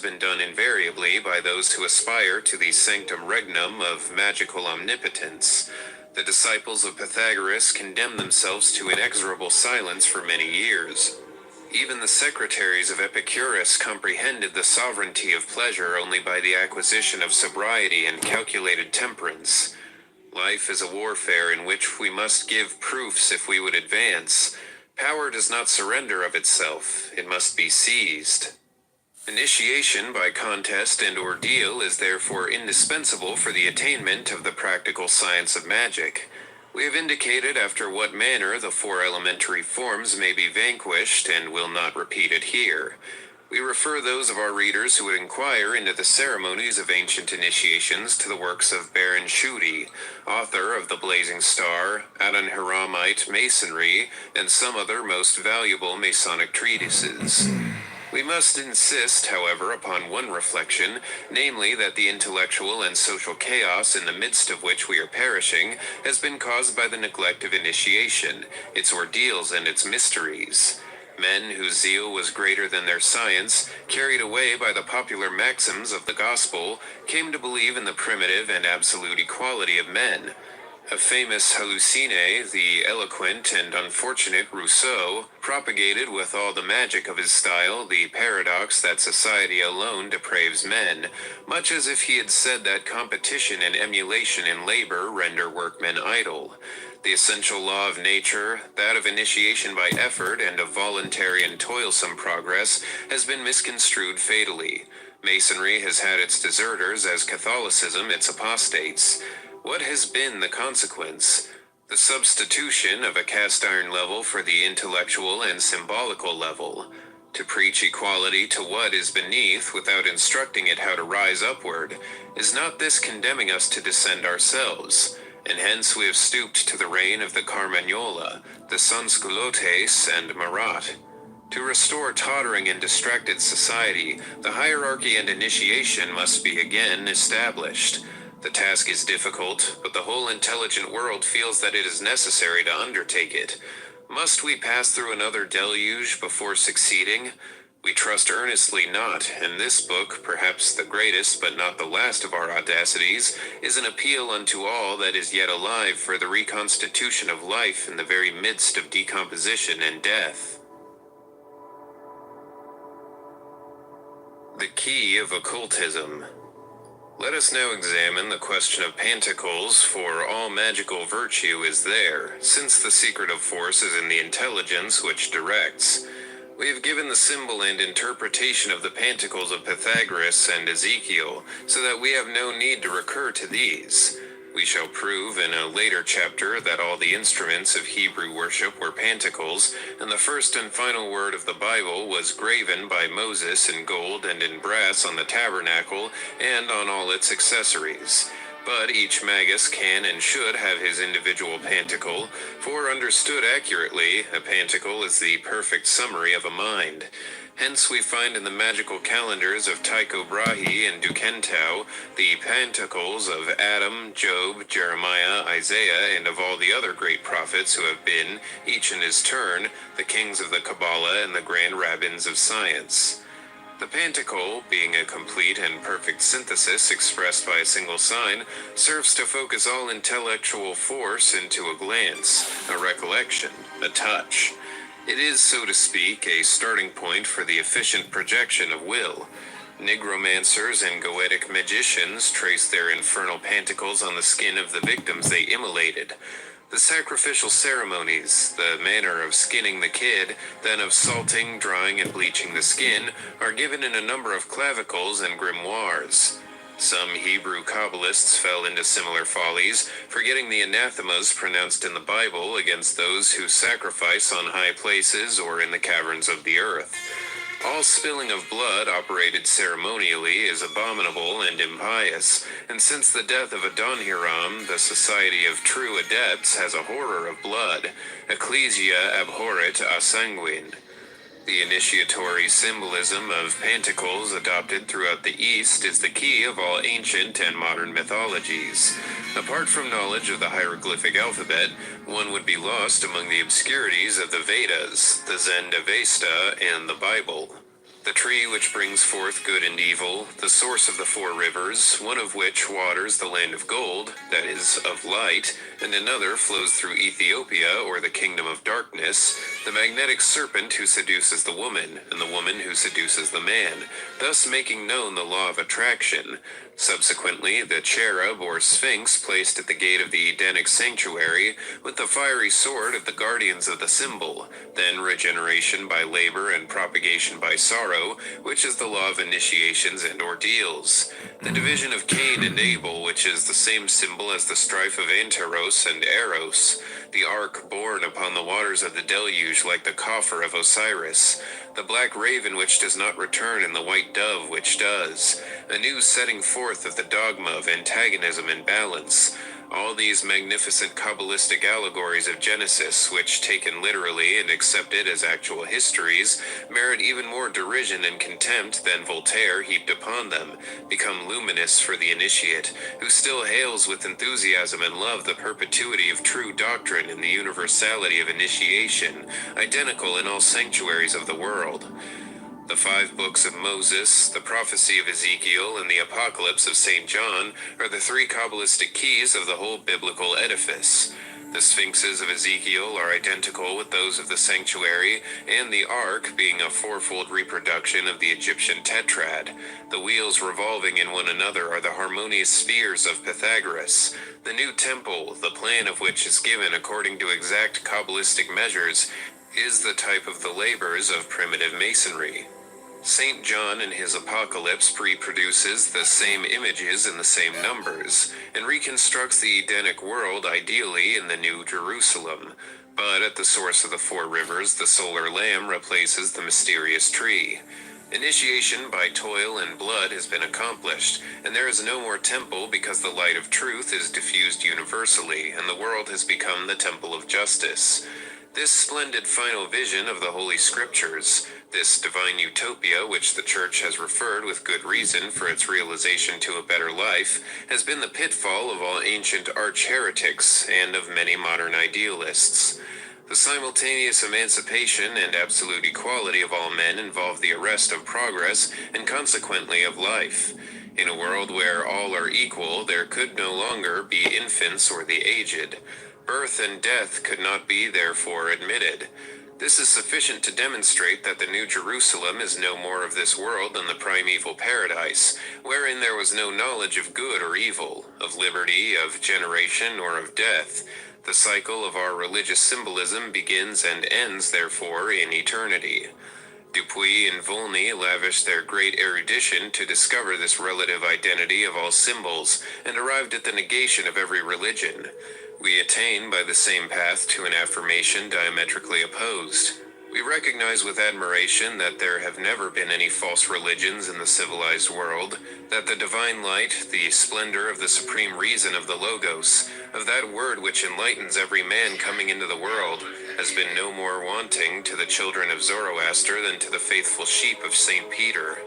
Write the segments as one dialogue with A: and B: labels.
A: been done invariably by those who aspire to the sanctum regnum of magical omnipotence. The disciples of Pythagoras condemned themselves to inexorable silence for many years. Even the secretaries of Epicurus comprehended the sovereignty of pleasure only by the acquisition of sobriety and calculated temperance. Life is a warfare in which we must give proofs if we would advance. Power does not surrender of itself, it must be seized. Initiation by contest and ordeal is therefore indispensable for the attainment of the practical science of magic. We have indicated after what manner the four elementary forms may be vanquished, and will not repeat it here. We refer those of our readers who would inquire into the ceremonies of ancient initiations to the works of Baron Tschudi, author of The Blazing Star, Adonhiramite Masonry, and some other most valuable Masonic treatises. We must insist, however, upon one reflection, namely that the intellectual and social chaos in the midst of which we are perishing has been caused by the neglect of initiation, its ordeals and its mysteries. Men whose zeal was greater than their science, carried away by the popular maxims of the gospel, came to believe in the primitive and absolute equality of men. A famous hallucine, the eloquent and unfortunate Rousseau, propagated with all the magic of his style the paradox that society alone depraves men, much as if he had said that competition and emulation in labor render workmen idle. The essential law of nature, that of initiation by effort and of voluntary and toilsome progress, has been misconstrued fatally. Masonry has had its deserters as Catholicism its apostates. What has been the consequence? The substitution of a cast-iron level for the intellectual and symbolical level. To preach equality to what is beneath without instructing it how to rise upward, is not this condemning us to descend ourselves? And hence we have stooped to the reign of the Carmagnola, the Sansculottes, and Marat. To restore tottering and distracted society, the hierarchy and initiation must be again established. The task is difficult, but the whole intelligent world feels that it is necessary to undertake it. Must we pass through another deluge before succeeding? We trust earnestly not, and this book, perhaps the greatest but not the last of our audacities, is an appeal unto all that is yet alive for the reconstitution of life in the very midst of decomposition and death. The key of occultism. Let us now examine the question of Pantacles, for all magical virtue is there, since the secret of force is in the intelligence which directs. We have given the symbol and interpretation of the Pantacles of Pythagoras and Ezekiel, so that we have no need to recur to these. We shall prove in a later chapter that all the instruments of Hebrew worship were Pantacles, and the first and final word of the Bible was graven by Moses in gold and in brass on the tabernacle and on all its accessories. But each magus can and should have his individual pantacle, for understood accurately, a pantacle is the perfect summary of a mind. Hence we find in the magical calendars of Tycho Brahe and Dukentow the pantacles of Adam, Job, Jeremiah, Isaiah, and of all the other great prophets who have been, each in his turn, the kings of the Kabbalah and the grand rabbins of science. The pantacle, being a complete and perfect synthesis expressed by a single sign, serves to focus all intellectual force into a glance, a recollection, a touch. It is, so to speak, a starting point for the efficient projection of will. Nigromancers and goetic magicians trace their infernal pantacles on the skin of the victims they immolated. The sacrificial ceremonies, the manner of skinning the kid, then of salting, drying, and bleaching the skin, are given in a number of clavicles and grimoires. Some Hebrew Kabbalists fell into similar follies, forgetting the anathemas pronounced in the Bible against those who sacrifice on high places or in the caverns of the earth. All spilling of blood operated ceremonially is abominable and impious, and since the death of Adonhiram, the Society of True Adepts has a horror of blood. Ecclesia abhorret a sanguine. The initiatory symbolism of pantacles adopted throughout the East is the key of all ancient and modern mythologies. Apart from knowledge of the hieroglyphic alphabet, one would be lost among the obscurities of the Vedas, the Zend Avesta, and the Bible. The tree which brings forth good and evil, the source of the four rivers, one of which waters the land of gold, that is, of light, and another flows through Ethiopia, or the kingdom of darkness, the magnetic serpent who seduces the woman, and the woman who seduces the man, thus making known the law of attraction. Subsequently, the cherub or sphinx placed at the gate of the Edenic sanctuary, with the fiery sword of the guardians of the symbol, then regeneration by labor and propagation by sorrow, which is the law of initiations and ordeals. The division of Cain and Abel, which is the same symbol as the strife of Anteros and Eros. The ark borne upon the waters of the deluge like the coffer of Osiris. The black raven which does not return and the white dove which does. A new setting forth of the dogma of antagonism and balance. All these magnificent Kabbalistic allegories of Genesis, which, taken literally and accepted as actual histories, merit even more derision and contempt than Voltaire heaped upon them, become luminous for the initiate, who still hails with enthusiasm and love the perpetuity of true doctrine and the universality of initiation, identical in all sanctuaries of the world. The 5 books of Moses, the prophecy of Ezekiel, and the apocalypse of St. John are the 3 Kabbalistic keys of the whole biblical edifice. The sphinxes of Ezekiel are identical with those of the sanctuary, and the ark being a fourfold reproduction of the Egyptian tetrad. The wheels revolving in one another are the harmonious spheres of Pythagoras. The new temple, the plan of which is given according to exact Kabbalistic measures, is the type of the labors of primitive masonry. St. John in his Apocalypse reproduces the same images in the same numbers, and reconstructs the Edenic world ideally in the New Jerusalem. But at the source of the 4 rivers, the solar lamb replaces the mysterious tree. Initiation by toil and blood has been accomplished, and there is no more temple because the light of truth is diffused universally, and the world has become the temple of justice. This splendid final vision of the Holy Scriptures, this divine utopia which the Church has referred with good reason for its realization to a better life, has been the pitfall of all ancient arch-heretics and of many modern idealists. The simultaneous emancipation and absolute equality of all men involve the arrest of progress and consequently of life. In a world where all are equal, there could no longer be infants or the aged. Birth and death could not be therefore admitted. This is sufficient to demonstrate that the New Jerusalem is no more of this world than the primeval paradise, wherein there was no knowledge of good or evil, of liberty, of generation, or of death. The cycle of our religious symbolism begins and ends, therefore, in eternity. Dupuy and Volney lavished their great erudition to discover this relative identity of all symbols, and arrived at the negation of every religion. We attain by the same path to an affirmation diametrically opposed. We recognize with admiration that there have never been any false religions in the civilized world, that the divine light, the splendor of the supreme reason of the Logos, of that word which enlightens every man coming into the world, has been no more wanting to the children of Zoroaster than to the faithful sheep of St. Peter,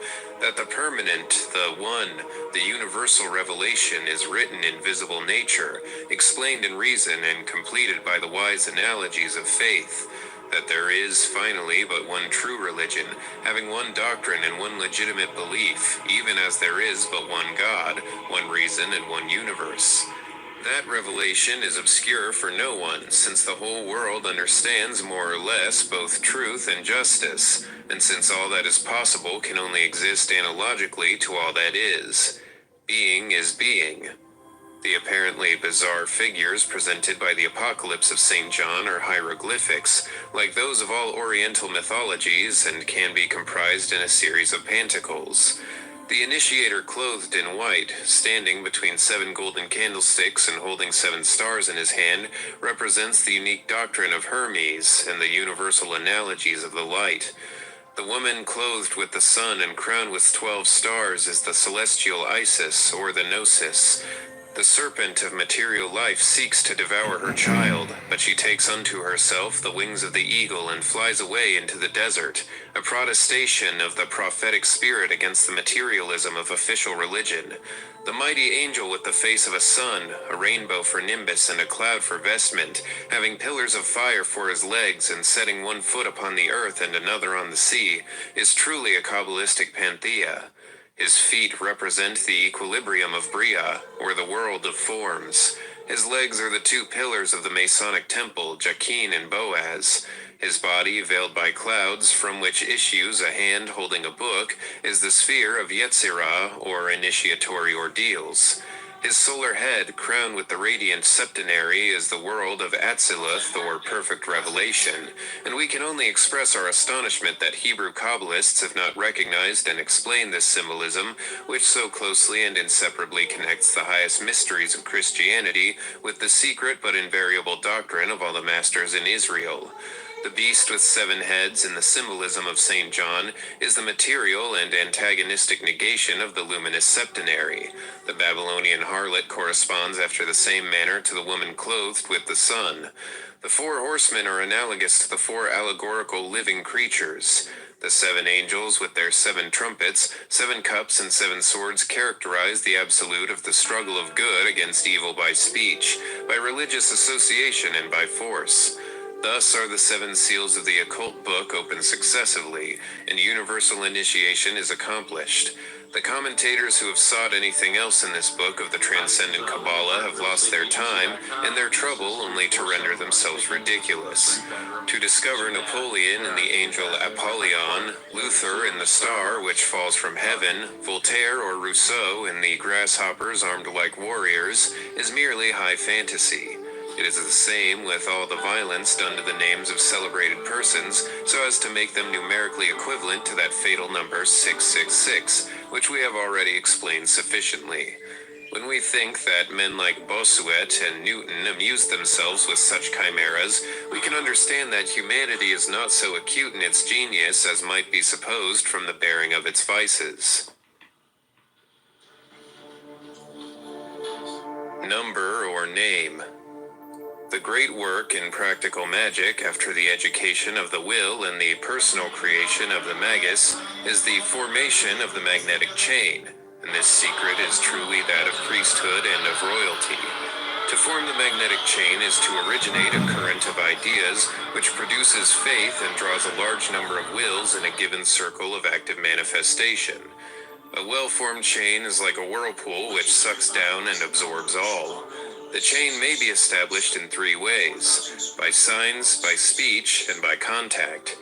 A: that the permanent, the one, the universal revelation is written in visible nature, explained in reason and completed by the wise analogies of faith, that there is, finally, but one true religion, having one doctrine and one legitimate belief, even as there is but one God, one reason and one universe. That revelation is obscure for no one, since the whole world understands more or less both truth and justice, and since all that is possible can only exist analogically to all that is. Being is being. The apparently bizarre figures presented by the Apocalypse of St. John are hieroglyphics, like those of all Oriental mythologies, and can be comprised in a series of pantacles. The initiator clothed in white, standing between 7 golden candlesticks and holding 7 stars in his hand, represents the unique doctrine of Hermes and the universal analogies of the light. The woman clothed with the sun and crowned with 12 stars is the celestial Isis or the Gnosis. The serpent of material life seeks to devour her child, but she takes unto herself the wings of the eagle and flies away into the desert, a protestation of the prophetic spirit against the materialism of official religion. The mighty angel with the face of a sun, a rainbow for nimbus and a cloud for vestment, having pillars of fire for his legs and setting one foot upon the earth and another on the sea, is truly a Kabbalistic panthea. His feet represent the equilibrium of Bria, or the world of forms. His legs are the two pillars of the Masonic temple, Jachin and Boaz. His body, veiled by clouds, from which issues a hand holding a book, is the sphere of Yetzirah, or initiatory ordeals. His solar head, crowned with the radiant septenary, is the world of Atziluth, or perfect revelation, and we can only express our astonishment that Hebrew Kabbalists have not recognized and explained this symbolism, which so closely and inseparably connects the highest mysteries of Christianity with the secret but invariable doctrine of all the masters in Israel. The beast with 7 heads in the symbolism of St. John is the material and antagonistic negation of the luminous septenary. The Babylonian harlot corresponds after the same manner to the woman clothed with the sun. The 4 horsemen are analogous to the 4 allegorical living creatures. The 7 angels with their 7 trumpets, 7 cups, and 7 swords characterize the absolute of the struggle of good against evil by speech, by religious association, and by force. Thus are the 7 seals of the occult book opened successively, and universal initiation is accomplished. The commentators who have sought anything else in this book of the transcendent Kabbalah have lost their time and their trouble only to render themselves ridiculous. To discover Napoleon in the angel Apollyon, Luther in the star which falls from heaven, Voltaire or Rousseau in the grasshoppers armed like warriors, is merely high fantasy. It is the same with all the violence done to the names of celebrated persons, so as to make them numerically equivalent to that fatal number 666, which we have already explained sufficiently. When we think that men like Bossuet and Newton amused themselves with such chimeras, we can understand that humanity is not so acute in its genius as might be supposed from the bearing of its vices. Number or name. The great work in practical magic after the education of the will and the personal creation of the magus is the formation of the magnetic chain, and this secret is truly that of priesthood and of royalty. To form the magnetic chain is to originate a current of ideas which produces faith and draws a large number of wills in a given circle of active manifestation. A well-formed chain is like a whirlpool which sucks down and absorbs all. The chain may be established in 3 ways: by signs, by speech, and by contact.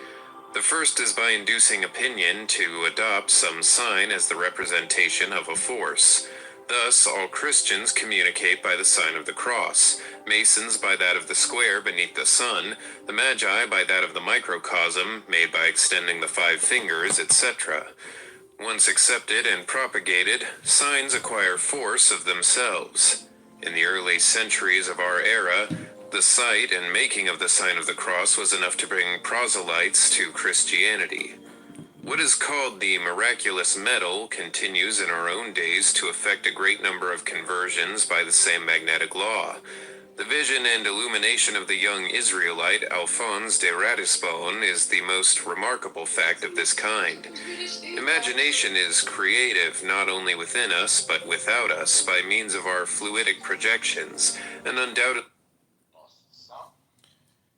A: The first is by inducing opinion to adopt some sign as the representation of a force. Thus, all Christians communicate by the sign of the cross, Masons by that of the square beneath the sun, the Magi by that of the microcosm, made by extending the 5 fingers, etc. Once accepted and propagated, signs acquire force of themselves. In the early centuries of our era, the sight and making of the sign of the cross was enough to bring proselytes to Christianity. What is called the miraculous metal continues in our own days to effect a great number of conversions by the same magnetic law. The vision and illumination of the young Israelite Alphonse de Ratisbonne is the most remarkable fact of this kind. Imagination is creative not only within us but without us by means of our fluidic projections, and undoubtedly.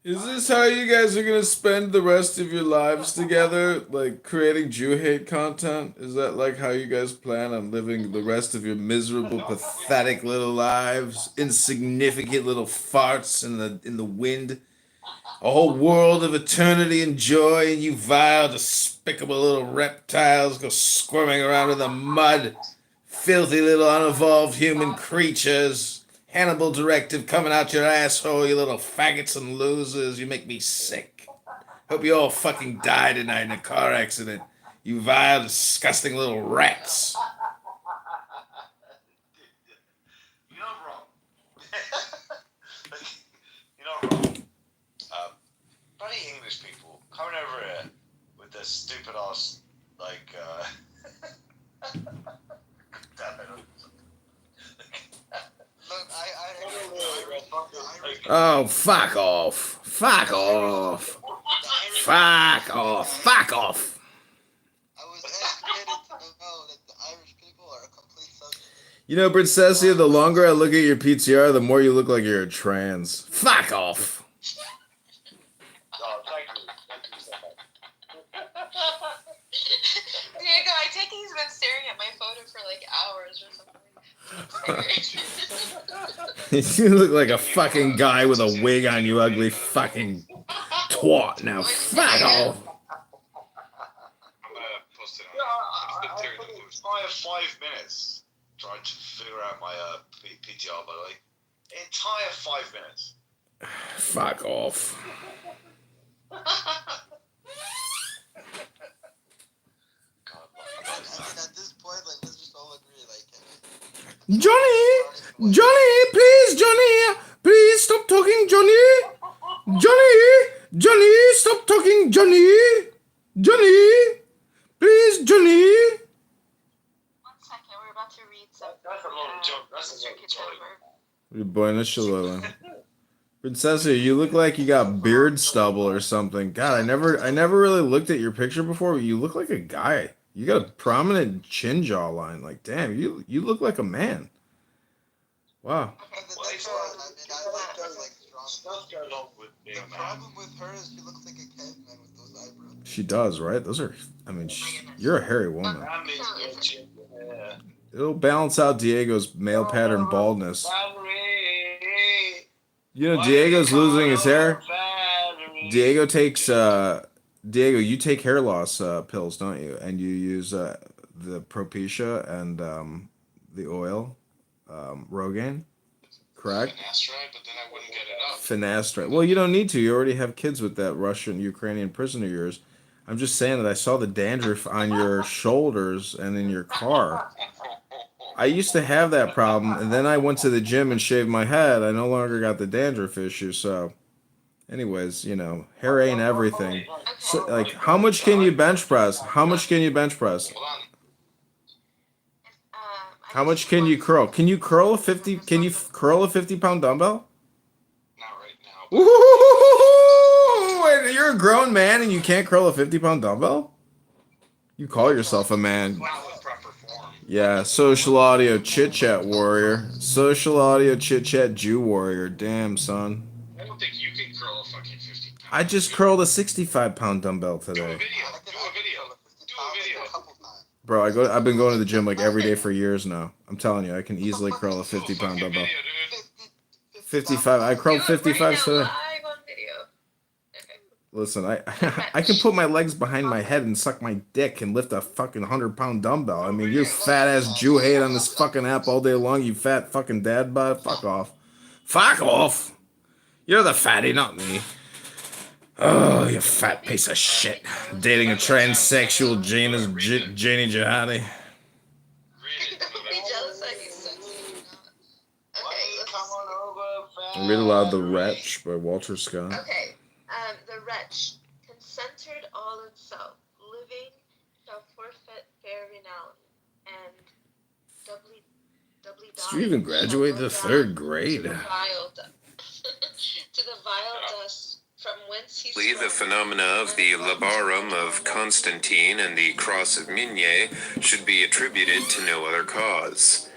B: Is this how you guys are gonna spend the rest of your lives together? Like creating Jew hate content? Is that like how you guys plan on living the rest of your miserable, pathetic little lives? Insignificant little farts in the wind? A whole world of eternity and joy, and you vile, despicable little reptiles go squirming around in the mud. Filthy little unevolved human creatures. Hannibal directive coming out your asshole, you little faggots and losers. You make me sick. Hope you all fucking die tonight in a car accident. You vile, disgusting little rats.
C: You're not wrong. You're not wrong. Bloody English people coming over here with their stupid ass, like, damn it.
B: Oh, fuck off. Fuck off. Fuck off. Fuck off.
D: I was educated to know that the Irish people are a complete substitute.
B: You know, Princessia, the longer I look at your PTR, the more you look like you're a trans. Fuck off.
C: Oh, thank you. Thank you so much.
E: Diego, I take it he's been staring at my photo for like hours or something.
B: You look like a fucking guy with a wig on, you ugly fucking twat. Now, fuck off.
A: I'm gonna post it
C: Yeah,
A: on
C: I put the entire 5 minutes trying to figure out my PTR, by the way. Entire 5 minutes.
B: Fuck off.
C: God,
D: I mean, at this point, like, let's just all agree, like,
B: Johnny! Johnny, please, Johnny! Please stop talking, Johnny! Johnny! Johnny, stop talking, Johnny! Johnny! Please, Johnny!
E: 1 second, we're about to read some.
C: That's a lot of joke. That's a
E: Mr.
C: lot of joke.
E: Kitchener.
B: Buena Shalala. Princessia, you look like you got beard stubble or something. God, I never really looked at your picture before, but you look like a guy. You got a prominent chin jawline. Like, damn, you look like a man. Wow.
E: Okay,
D: the
C: Well,
D: thing
C: it's
D: I
C: all-
D: like her, like, strong.
C: Stuff goes on with
D: The
C: being a man.
D: problem with her is she looks like a caveman with those eyebrows.
B: She does, right? Those are, I mean, you're a hairy woman.
C: That means bitch. Yeah.
B: It'll balance out Diego's male pattern baldness.
C: Valerie.
B: You know, Diego's losing his hair. Diego takes, Diego, you take hair loss pills, don't you? And you use the Propecia and the oil, Rogaine, correct?
A: Finasteride, but then I wouldn't get it up.
B: Finasteride. Well, you don't need to. You already have kids with that Russian-Ukrainian prison of yours. I'm just saying that I saw the dandruff on your shoulders and in your car. I used to have that problem, and then I went to the gym and shaved my head. I no longer got the dandruff issue, so... Anyways, you know, hair ain't everything. So, like, how much can you bench press? How much can you bench press?
A: Hold on.
B: How much can you curl? Can you curl a 50? Can you curl a 50-pound dumbbell?
A: Not right now.
B: Ooh, wait, you're a grown man and you can't curl a 50-pound dumbbell? You call yourself a man?
A: Not with proper form.
B: Yeah, social audio chit chat warrior, social audio chit chat Jew warrior. Damn, son.
A: I don't think you can curl a fucking 50 pound.
B: I just curled a 65-pound dumbbell
A: Do a
B: today.
A: video.
D: I
A: Do
D: can
A: a video. Do a video.
D: a couple times.
B: Bro, I've been going to the gym like every day for years now. I'm telling you, I can easily curl a 50-pound dumbbell. 55. I curled 55 today.
E: Live on video. Okay.
B: Listen, I can put my legs behind my head and suck my dick and lift a fucking 100-pound dumbbell. I mean, you fat ass Jew hate on this fucking app all day long, you fat fucking dad bod. Fuck off. Fuck off. You're the fatty, not me. Oh, you fat piece of shit. Dating a transsexual Janie Jihadi.
E: Don't be jealous of you, sexy. Okay,
C: Come on over,
B: Read aloud The Wretch by Walter Scott.
E: Okay, The Wretch. Concentered all in self, living shall forfeit fair renown, and doubly
B: Did you even graduate the third grade?
E: To the vile dust from whence he
A: The
E: sprung.
A: phenomena of the labarum of Constantine and the cross of Meunier should be attributed to no other cause.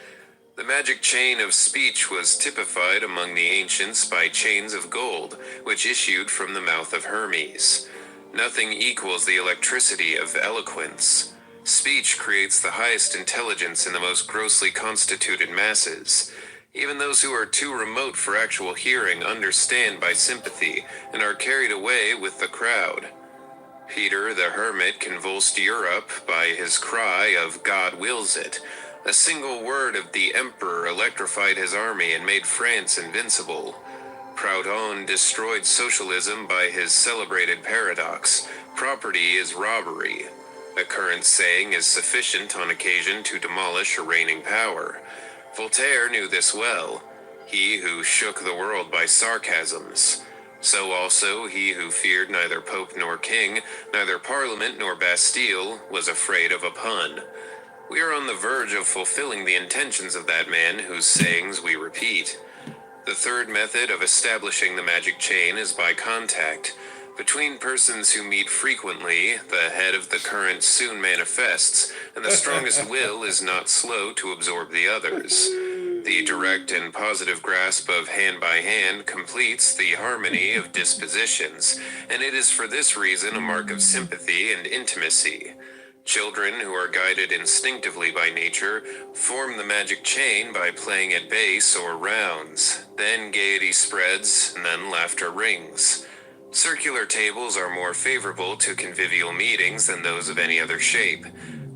A: The magic chain of speech was typified among the ancients by chains of gold, which issued from the mouth of Hermes. Nothing equals the electricity of eloquence. Speech creates the highest intelligence in the most grossly constituted masses. Even those who are too remote for actual hearing understand by sympathy and are carried away with the crowd. Peter the Hermit convulsed Europe by his cry of "God wills it." A single word of the emperor electrified his army and made France invincible. Proudhon destroyed socialism by his celebrated paradox, "Property is robbery." A current saying is sufficient on occasion to demolish a reigning power. Voltaire knew this well, he who shook the world by sarcasms. So also he who feared neither pope nor king, neither parliament nor Bastille, was afraid of a pun. We are on the verge of fulfilling the intentions of that man whose sayings we repeat. The third method of establishing the magic chain is by contact. Between persons who meet frequently, the head of the current soon manifests, and the strongest will is not slow to absorb the others. The direct and positive grasp of hand by hand completes the harmony of dispositions, and it is for this reason a mark of sympathy and intimacy. Children who are guided instinctively by nature form the magic chain by playing at base or rounds. Then gaiety spreads, and then laughter rings. Circular tables are more favorable to convivial meetings than those of any other shape.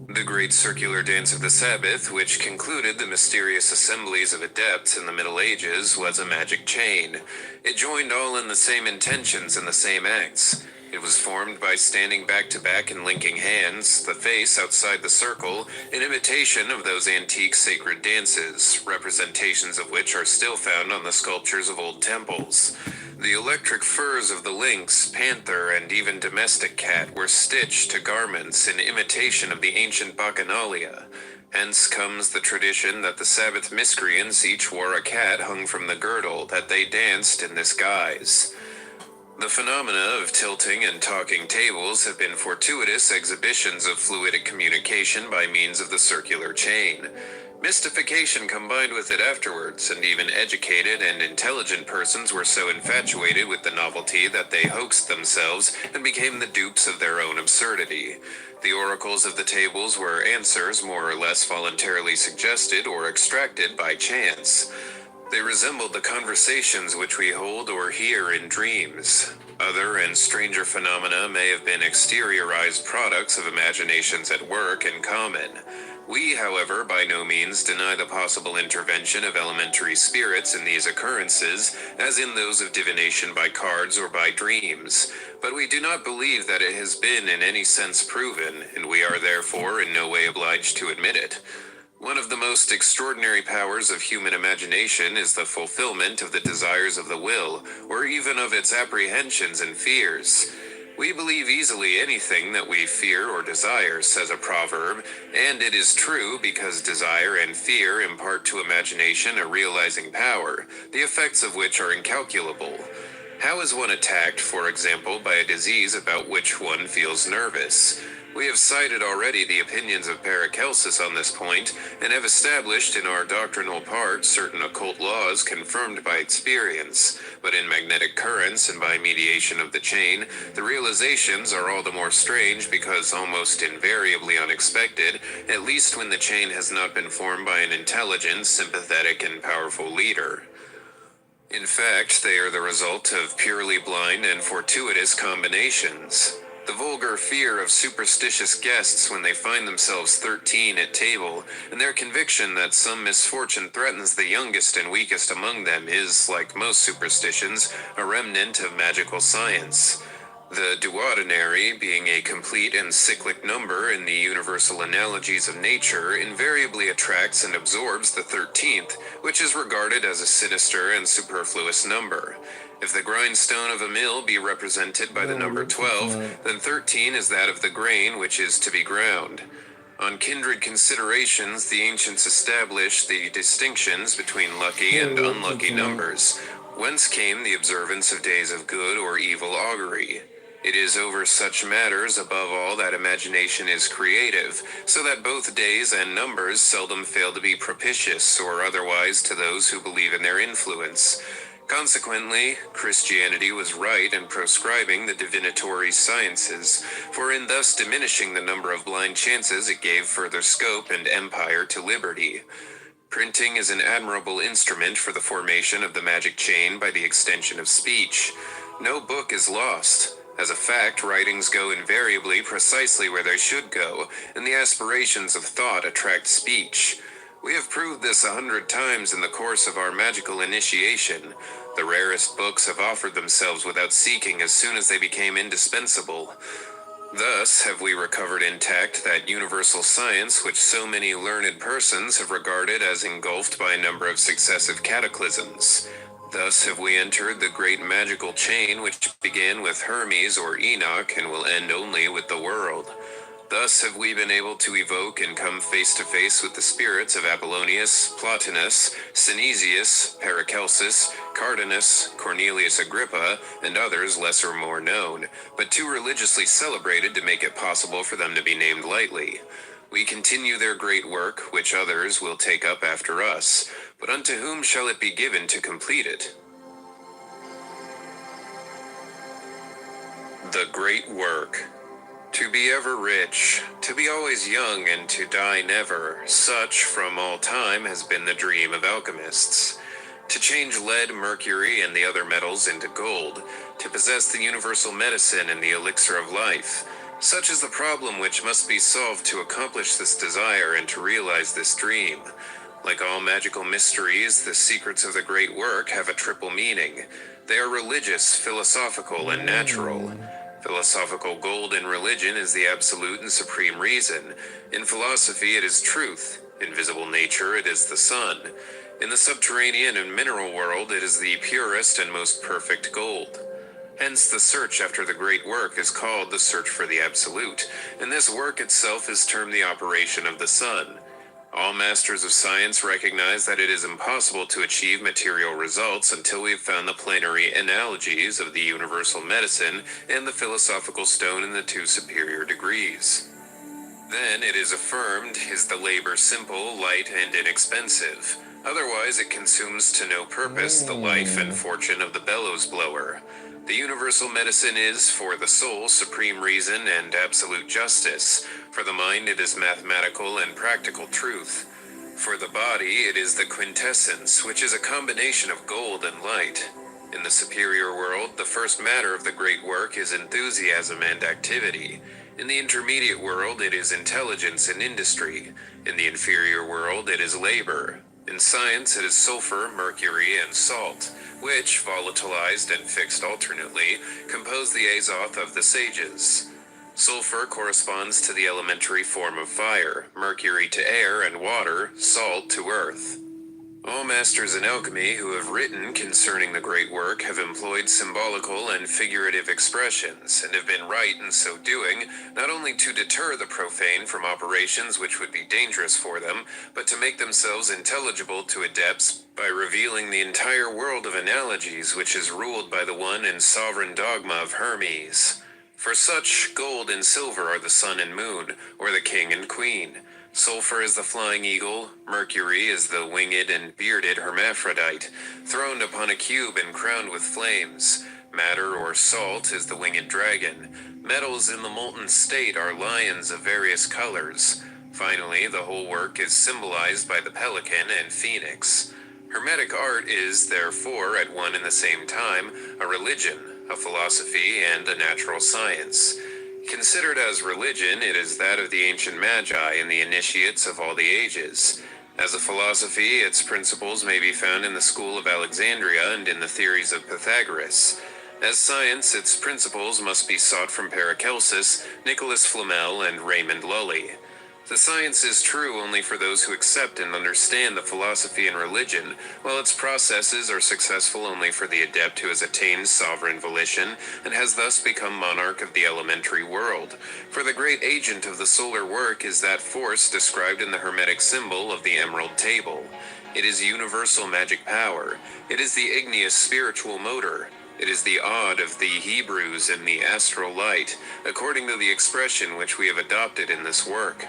A: The great circular dance of the Sabbath, which concluded the mysterious assemblies of adepts in the Middle Ages, was a magic chain. It joined all in the same intentions and the same acts. It was formed by standing back to back and linking hands, the face outside the circle, in imitation of those antique sacred dances, representations of which are still found on the sculptures of old temples. The electric furs of the lynx, panther, and even domestic cat were stitched to garments in imitation of the ancient bacchanalia. Hence comes the tradition that the Sabbath miscreants each wore a cat hung from the girdle, that they danced in this guise. The phenomena of tilting and talking tables have been fortuitous exhibitions of fluidic communication by means of the circular chain. Mystification combined with it afterwards, and even educated and intelligent persons were so infatuated with the novelty that they hoaxed themselves and became the dupes of their own absurdity. The oracles of the tables were answers more or less voluntarily suggested or extracted by chance. They resembled the conversations which we hold or hear in dreams. Other and stranger phenomena may have been exteriorized products of imaginations at work in common. We, however, by no means deny the possible intervention of elementary spirits in these occurrences, as in those of divination by cards or by dreams, but we do not believe that it has been in any sense proven, and we are therefore in no way obliged to admit it. One of the most extraordinary powers of human imagination is the fulfillment of the desires of the will, or even of its apprehensions and fears. We believe easily anything that we fear or desire, says a proverb, and it is true because desire and fear impart to imagination a realizing power, the effects of which are incalculable. How is one attacked, for example, by a disease about which one feels nervous? We have cited already the opinions of Paracelsus on this point, and have established in our doctrinal part certain occult laws confirmed by experience, but in magnetic currents and by mediation of the chain, the realizations are all the more strange because almost invariably unexpected, at least when the chain has not been formed by an intelligent, sympathetic, and powerful leader. In fact, they are the result of purely blind and fortuitous combinations. The vulgar fear of superstitious guests when they find themselves 13 at table, and their conviction that some misfortune threatens the youngest and weakest among them is, like most superstitions, a remnant of magical science. The duodenary, being a complete and cyclic number in the universal analogies of nature, invariably attracts and absorbs the 13th, which is regarded as a sinister and superfluous number. If the grindstone of a mill be represented by the number 12, then 13 is that of the grain which is to be ground. On kindred considerations, the ancients established the distinctions between lucky and unlucky numbers, whence came the observance of days of good or evil augury. It is over such matters above all that imagination is creative, so that both days and numbers seldom fail to be propitious or otherwise to those who believe in their influence. Consequently, Christianity was right in proscribing the divinatory sciences, for in thus diminishing the number of blind chances it gave further scope and empire to liberty. Printing is an admirable instrument for the formation of the magic chain by the extension of speech. No book is lost. As a fact, writings go invariably precisely where they should go, and the aspirations of thought attract speech. We have proved this 100 times in the course of our magical initiation. The rarest books have offered themselves without seeking as soon as they became indispensable. Thus have we recovered intact that universal science which so many learned persons have regarded as engulfed by a number of successive cataclysms. Thus have we entered the great magical chain which began with Hermes or Enoch and will end only with the world. Thus have we been able to evoke and come face to face with the spirits of Apollonius, Plotinus, Synesius, Paracelsus, Cardanus, Cornelius Agrippa, and others less or more known, but too religiously celebrated to make it possible for them to be named lightly. We continue their great work, which others will take up after us, but unto whom shall it be given to complete it? The Great Work. To be ever rich, to be always young and to die never, such from all time has been the dream of alchemists. To change lead, mercury, and the other metals into gold, to possess the universal medicine and the elixir of life. Such is the problem which must be solved to accomplish this desire and to realize this dream. Like all magical mysteries, the secrets of the Great Work have a triple meaning. They are religious, philosophical, and natural. Philosophical gold in religion is the absolute and supreme reason. In philosophy it is truth. In visible nature it is the sun. In the subterranean and mineral world it is the purest and most perfect gold. Hence the search after the Great Work is called the search for the absolute, and this work itself is termed the operation of the sun. All masters of science recognize that it is impossible to achieve material results until we have found the planetary analogies of the universal medicine and the philosophical stone in the two superior degrees. Then it is affirmed, is the labor simple, light, and inexpensive. Otherwise it consumes to no purpose the life and fortune of the bellows blower. The universal medicine is, for the soul, supreme reason and absolute justice. For the mind it is mathematical and practical truth. For the body it is the quintessence, which is a combination of gold and light. In the superior world, the first matter of the Great Work is enthusiasm and activity. In the intermediate world it is intelligence and industry. In the inferior world it is labor. In science it is sulfur, mercury, and salt, which, volatilized and fixed alternately, compose the azoth of the sages. Sulfur corresponds to the elementary form of fire, mercury to air, and water, salt to earth. All masters in alchemy who have written concerning the Great Work have employed symbolical and figurative expressions, and have been right in so doing, not only to deter the profane from operations which would be dangerous for them, but to make themselves intelligible to adepts by revealing the entire world of analogies which is ruled by the one and sovereign dogma of Hermes. For such, gold and silver are the sun and moon, or the king and queen. Sulfur is the flying eagle, mercury is the winged and bearded hermaphrodite, throned upon a cube and crowned with flames. Matter or salt is the winged dragon. Metals in the molten state are lions of various colors. Finally, the whole work is symbolized by the pelican and phoenix. Hermetic art is, therefore, at one and the same time, a religion, a philosophy, and a natural science. Considered as religion, it is that of the ancient magi and the initiates of all the ages. As a philosophy, its principles may be found in the school of Alexandria and in the theories of Pythagoras. As science, its principles must be sought from Paracelsus, Nicholas Flamel, and Raymond Lully. The science is true only for those who accept and understand the philosophy and religion, while its processes are successful only for the adept who has attained sovereign volition and has thus become monarch of the elementary world. For the great agent of the solar work is that force described in the Hermetic symbol of the Emerald Table. It is universal magic power. It is the igneous spiritual motor. It is the odd of the Hebrews and the astral light, according to the expression which we have adopted in this work.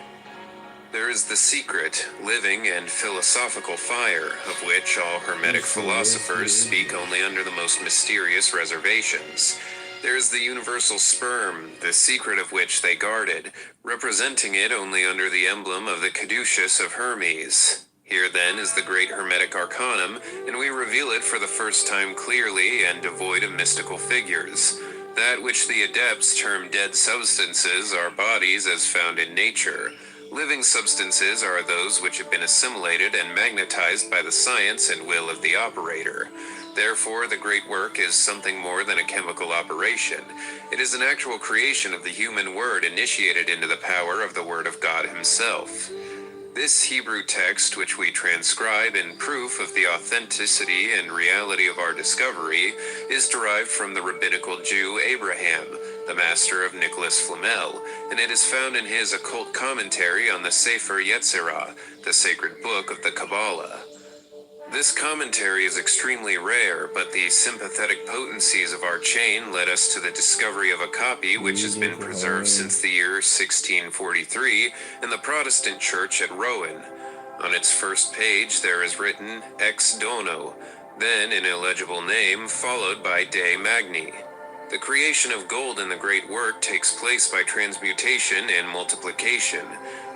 A: There is the secret, living, and philosophical fire, of which all Hermetic philosophers speak only under the most mysterious reservations. There is the universal sperm, the secret of which they guarded, representing it only under the emblem of the caduceus of Hermes. Here then is the great Hermetic Arcanum, and we reveal it for the first time clearly and devoid of mystical figures. That which the adepts term dead substances are bodies as found in nature. Living substances are those which have been assimilated and magnetized by the science and will of the operator. Therefore, the great work is something more than a chemical operation. It is an actual creation of the human word initiated into the power of the Word of God Himself. This Hebrew text, which we transcribe in proof of the authenticity and reality of our discovery, is derived from the rabbinical Jew Abraham, the master of Nicholas Flamel, and it is found in his occult commentary on the Sefer Yetzirah, the sacred book of the Kabbalah. This commentary is extremely rare, but the sympathetic potencies of our chain led us to the discovery of a copy which has been preserved since the year 1643 in the Protestant church at Rouen. On its first page there is written Ex Dono, then an illegible name followed by De Magni. The creation of gold in the great work takes place by transmutation and multiplication.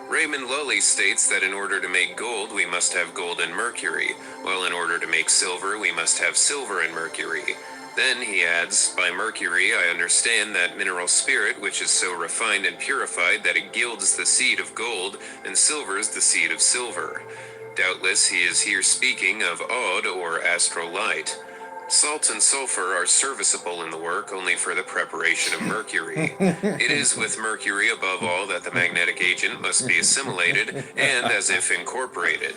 A: Raymond Lully states that in order to make gold, we must have gold and mercury, while in order to make silver, we must have silver and mercury. Then he adds, by mercury I understand that mineral spirit which is so refined and purified that it gilds the seed of gold and silvers the seed of silver. Doubtless he is here speaking of Od or astral light. Salt and sulfur are serviceable in the work only for the preparation of mercury. It is with mercury above all that the magnetic agent must be assimilated and as if incorporated.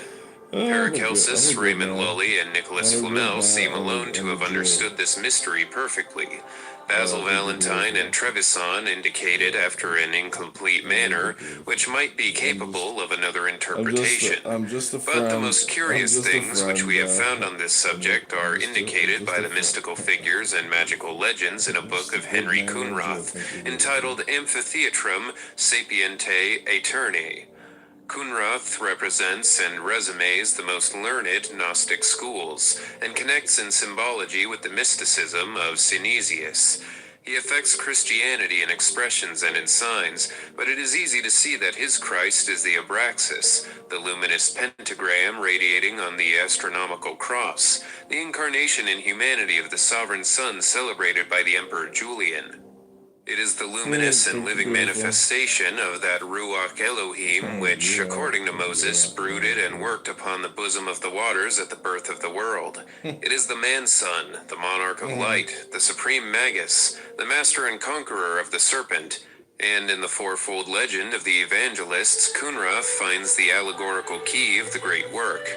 A: Paracelsus, Raymond Lully, and Nicholas Flamel seem alone to have understood this mystery perfectly. Basil Valentine and Trevisan indicated after an incomplete manner, which might be capable of another interpretation. But the most curious things which we have found on this subject are indicated by the mystical figures and magical legends in a book of Henry Coenrath, entitled Amphitheatrum Sapientiae Aeternae. Coenrath represents and resumes the most learned Gnostic schools, and connects in symbology with the mysticism of Synesius. He affects Christianity in expressions and in signs, but it is easy to see that his Christ is the Abraxas, the luminous pentagram radiating on the astronomical cross, the incarnation in humanity of the sovereign Son celebrated by the Emperor Julian. It is the luminous and living manifestation of that Ruach Elohim which, according to Moses, brooded and worked upon the bosom of the waters at the birth of the world. It is the man-son, the monarch of light, the supreme magus, the master and conqueror of the serpent. And in the fourfold legend of the evangelists, Coenrath finds the allegorical key of the great work.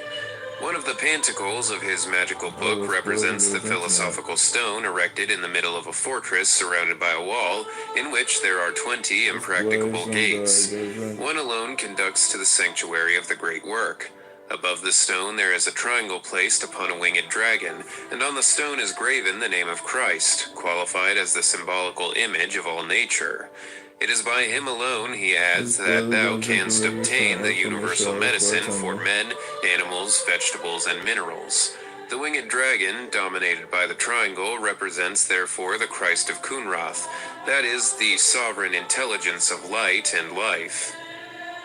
A: One of the pantacles of his magical book represents the philosophical stone erected in the middle of a fortress surrounded by a wall, in which there are 20 impracticable gates. One alone conducts to the sanctuary of the great work. Above the stone there is a triangle placed upon a winged dragon, and on the stone is graven the name of Christ, qualified as the symbolical image of all nature. It is by him alone, he adds, that thou canst obtain the universal medicine for men, animals, vegetables, and minerals. The winged dragon, dominated by the triangle, represents therefore the Christ of Coenrath, that is, the sovereign intelligence of light and life.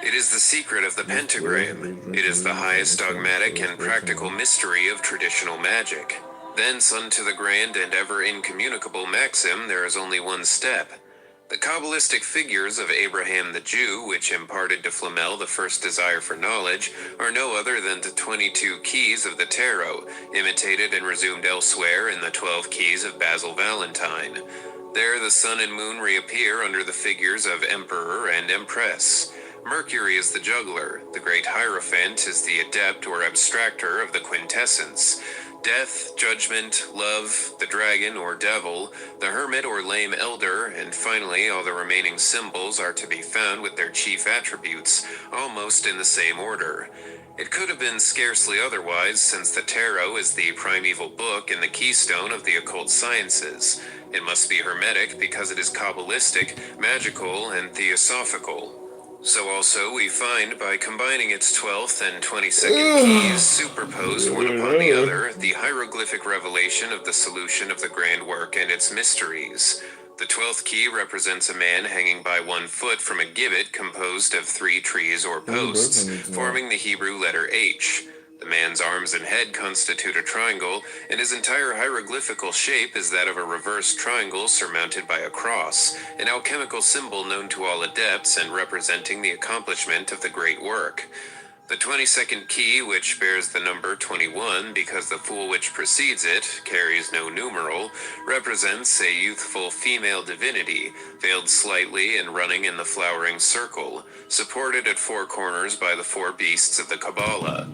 A: It is the secret of the pentagram. It is the highest dogmatic and practical mystery of traditional magic. Thence unto the grand and ever incommunicable maxim there is only one step. The Kabbalistic figures of Abraham the Jew, which imparted to Flamel the first desire for knowledge, are no other than the 22 keys of the tarot, imitated and resumed elsewhere in the 12 keys of Basil Valentine. There the sun and moon reappear under the figures of emperor and empress. Mercury is the juggler, the great Hierophant is the adept or abstractor of the quintessence. Death, judgment, love, the dragon or devil, the hermit or lame elder, and finally all the remaining symbols are to be found with their chief attributes, almost in the same order. It could have been scarcely otherwise, since the tarot is the primeval book and the keystone of the occult sciences. It must be hermetic because it is Kabbalistic, magical, and theosophical. So also we find, by combining its 12th and 22nd keys superposed one upon the other, the hieroglyphic revelation of the solution of the grand work and its mysteries. The 12th key represents a man hanging by 1 foot from a gibbet composed of 3 trees or posts, forming the Hebrew letter H. The man's arms and head constitute a triangle, and his entire hieroglyphical shape is that of a reversed triangle surmounted by a cross, an alchemical symbol known to all adepts and representing the accomplishment of the great work. The 22nd key, which bears the number 21 because the fool which precedes it carries no numeral, represents a youthful female divinity, veiled slightly and running in the flowering circle, supported at 4 corners by the 4 beasts of the Kabbalah.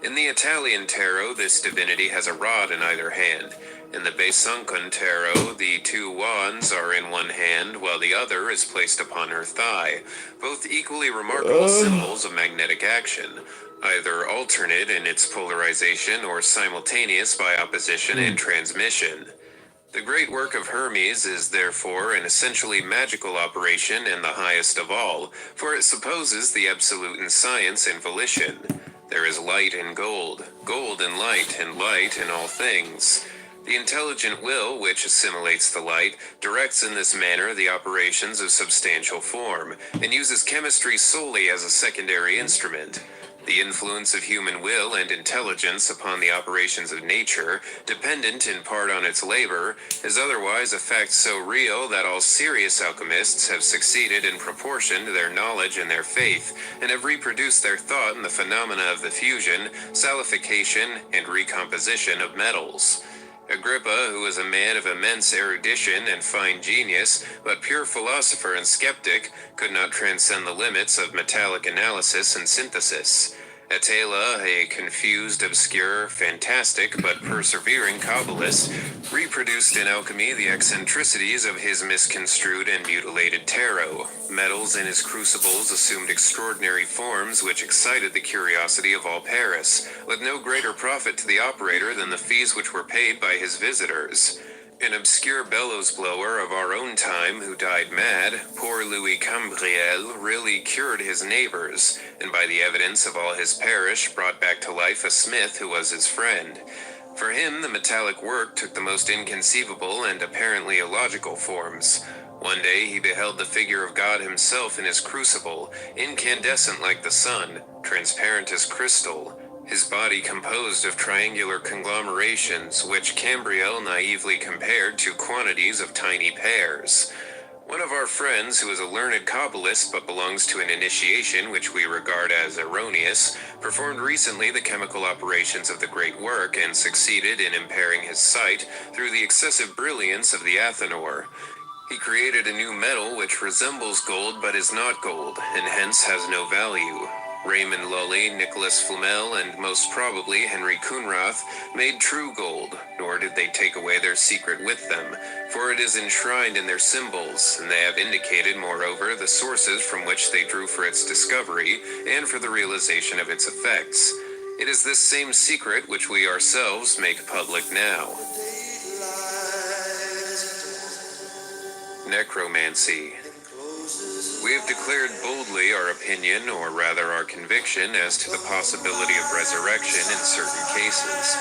A: In the Italian tarot, this divinity has a rod in either hand, In the Beisunkan tarot, the two wands are in one hand, while the other is placed upon her thigh, both equally remarkable symbols of magnetic action, either alternate in its polarization or simultaneous by opposition and transmission. The great work of Hermes is therefore an essentially magical operation and the highest of all, for it supposes the absolute in science and volition. There is light in gold, gold in light, and light in all things. The intelligent will, which assimilates the light, directs in this manner the operations of substantial form, and uses chemistry solely as a secondary instrument. The influence of human will and intelligence upon the operations of nature, dependent in part on its labor, is otherwise a fact so real that all serious alchemists have succeeded in proportion to their knowledge and their faith, and have reproduced their thought in the phenomena of the fusion, salification, and recomposition of metals. Agrippa, who was a man of immense erudition and fine genius, but pure philosopher and skeptic, could not transcend the limits of metallic analysis and synthesis. Attila, a confused, obscure, fantastic, but persevering Kabbalist, reproduced in alchemy the eccentricities of his misconstrued and mutilated tarot. Metals in his crucibles assumed extraordinary forms which excited the curiosity of all Paris, with no greater profit to the operator than the fees which were paid by his visitors. An obscure bellows blower of our own time who died mad, poor Louis Cambriel, really cured his neighbors, and by the evidence of all his parish brought back to life a smith who was his friend. For him, the metallic work took the most inconceivable and apparently illogical forms. One day he beheld the figure of God himself in his crucible, incandescent like the sun, transparent as crystal, his body composed of triangular conglomerations, which Cambriel naively compared to quantities of tiny pears. One of our friends, who is a learned Kabbalist but belongs to an initiation which we regard as erroneous, performed recently the chemical operations of the great work and succeeded in impairing his sight through the excessive brilliance of the Athanor. He created a new metal which resembles gold but is not gold, and hence has no value. Raymond Lully, Nicholas Flamel, and most probably Henry Coonrath made true gold, nor did they take away their secret with them, for it is enshrined in their symbols, and they have indicated, moreover, the sources from which they drew for its discovery, and for the realization of its effects. It is this same secret which we ourselves make public now. Necromancy. We have declared boldly our opinion, or rather our conviction, as to the possibility of resurrection in certain cases.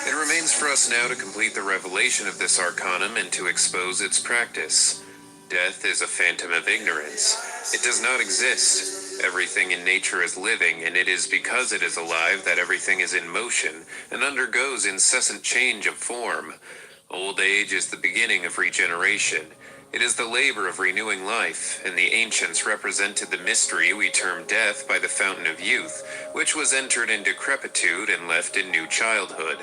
A: It remains for us now to complete the revelation of this arcanum and to expose its practice. Death is a phantom of ignorance. It does not exist. Everything in nature is living, and it is because it is alive that everything is in motion and undergoes incessant change of form. Old age is the beginning of regeneration. It is the labor of renewing life, and the ancients represented the mystery we term death by the fountain of youth, which was entered in decrepitude and left in new childhood.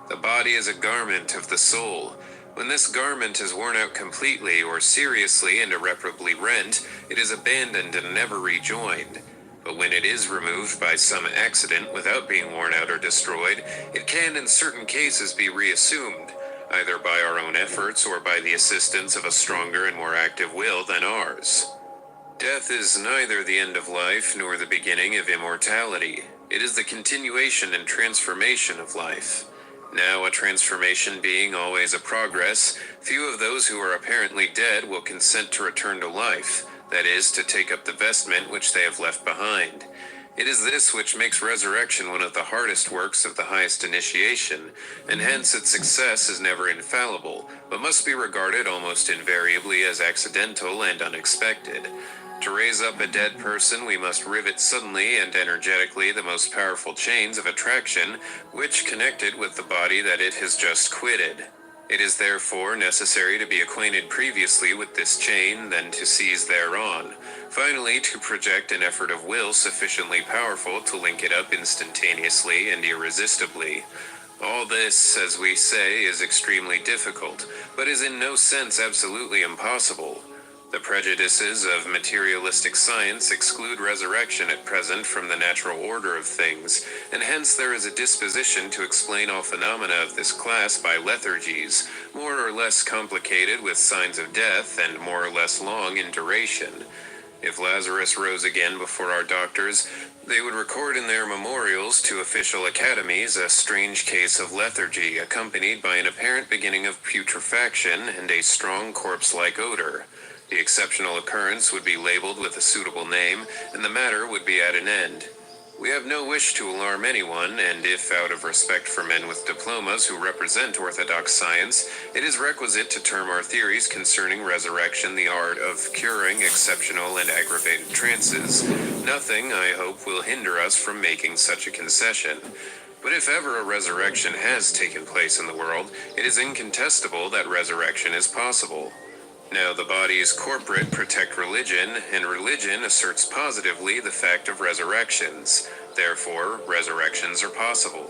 A: The body is a garment of the soul. When this garment is worn out completely or seriously and irreparably rent, it is abandoned and never rejoined. But when it is removed by some accident without being worn out or destroyed, it can in certain cases be reassumed, either by our own efforts or by the assistance of a stronger and more active will than ours. Death is neither the end of life nor the beginning of immortality. It is the continuation and transformation of life. Now, a transformation being always a progress, few of those who are apparently dead will consent to return to life, that is, to take up the vestment which they have left behind. It is this which makes resurrection one of the hardest works of the highest initiation, and hence its success is never infallible, but must be regarded almost invariably as accidental and unexpected. To raise up a dead person, we must rivet suddenly and energetically the most powerful chains of attraction which connect it with the body that it has just quitted. It is therefore necessary to be acquainted previously with this chain, then to seize thereon. Finally, to project an effort of will sufficiently powerful to link it up instantaneously and irresistibly. All this, as we say, is extremely difficult, but is in no sense absolutely impossible. The prejudices of materialistic science exclude resurrection at present from the natural order of things, and hence there is a disposition to explain all phenomena of this class by lethargies, more or less complicated with signs of death and more or less long in duration. If Lazarus rose again before our doctors, they would record in their memorials to official academies a strange case of lethargy accompanied by an apparent beginning of putrefaction and a strong corpse-like odor. The exceptional occurrence would be labeled with a suitable name, and the matter would be at an end. We have no wish to alarm anyone, and if, out of respect for men with diplomas who represent orthodox science, it is requisite to term our theories concerning resurrection the art of curing exceptional and aggravated trances, nothing, I hope, will hinder us from making such a concession. But if ever a resurrection has taken place in the world, it is incontestable that resurrection is possible. Now, the body's corporate protect religion, and religion asserts positively the fact of resurrections. Therefore, resurrections are possible.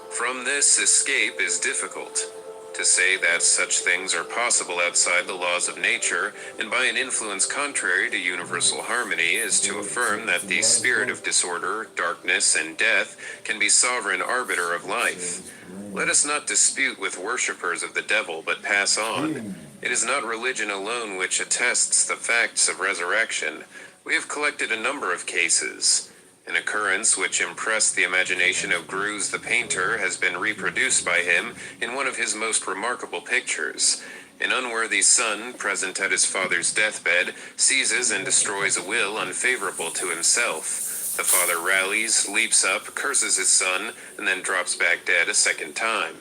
A: From this, escape is difficult. To say that such things are possible outside the laws of nature, and by an influence contrary to universal harmony, is to affirm that the spirit of disorder, darkness, and death can be sovereign arbiter of life. Let us not dispute with worshippers of the devil, but pass on. It is not religion alone which attests the facts of resurrection. We have collected a number of cases. An occurrence which impressed the imagination of Greuze the painter has been reproduced by him in one of his most remarkable pictures. An unworthy son, present at his father's deathbed, seizes and destroys a will unfavorable to himself. The father rallies, leaps up, curses his son, and then drops back dead a second time.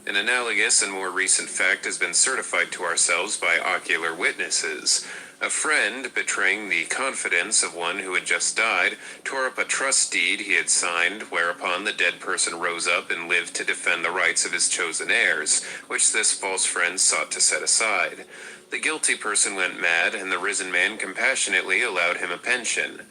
A: An analogous and more recent fact has been certified to ourselves by ocular witnesses. A friend, betraying the confidence of one who had just died, tore up a trust deed he had signed, whereupon the dead person rose up and lived to defend the rights of his chosen heirs, which this false friend sought to set aside. The guilty person went mad, and the risen man compassionately allowed him a pension.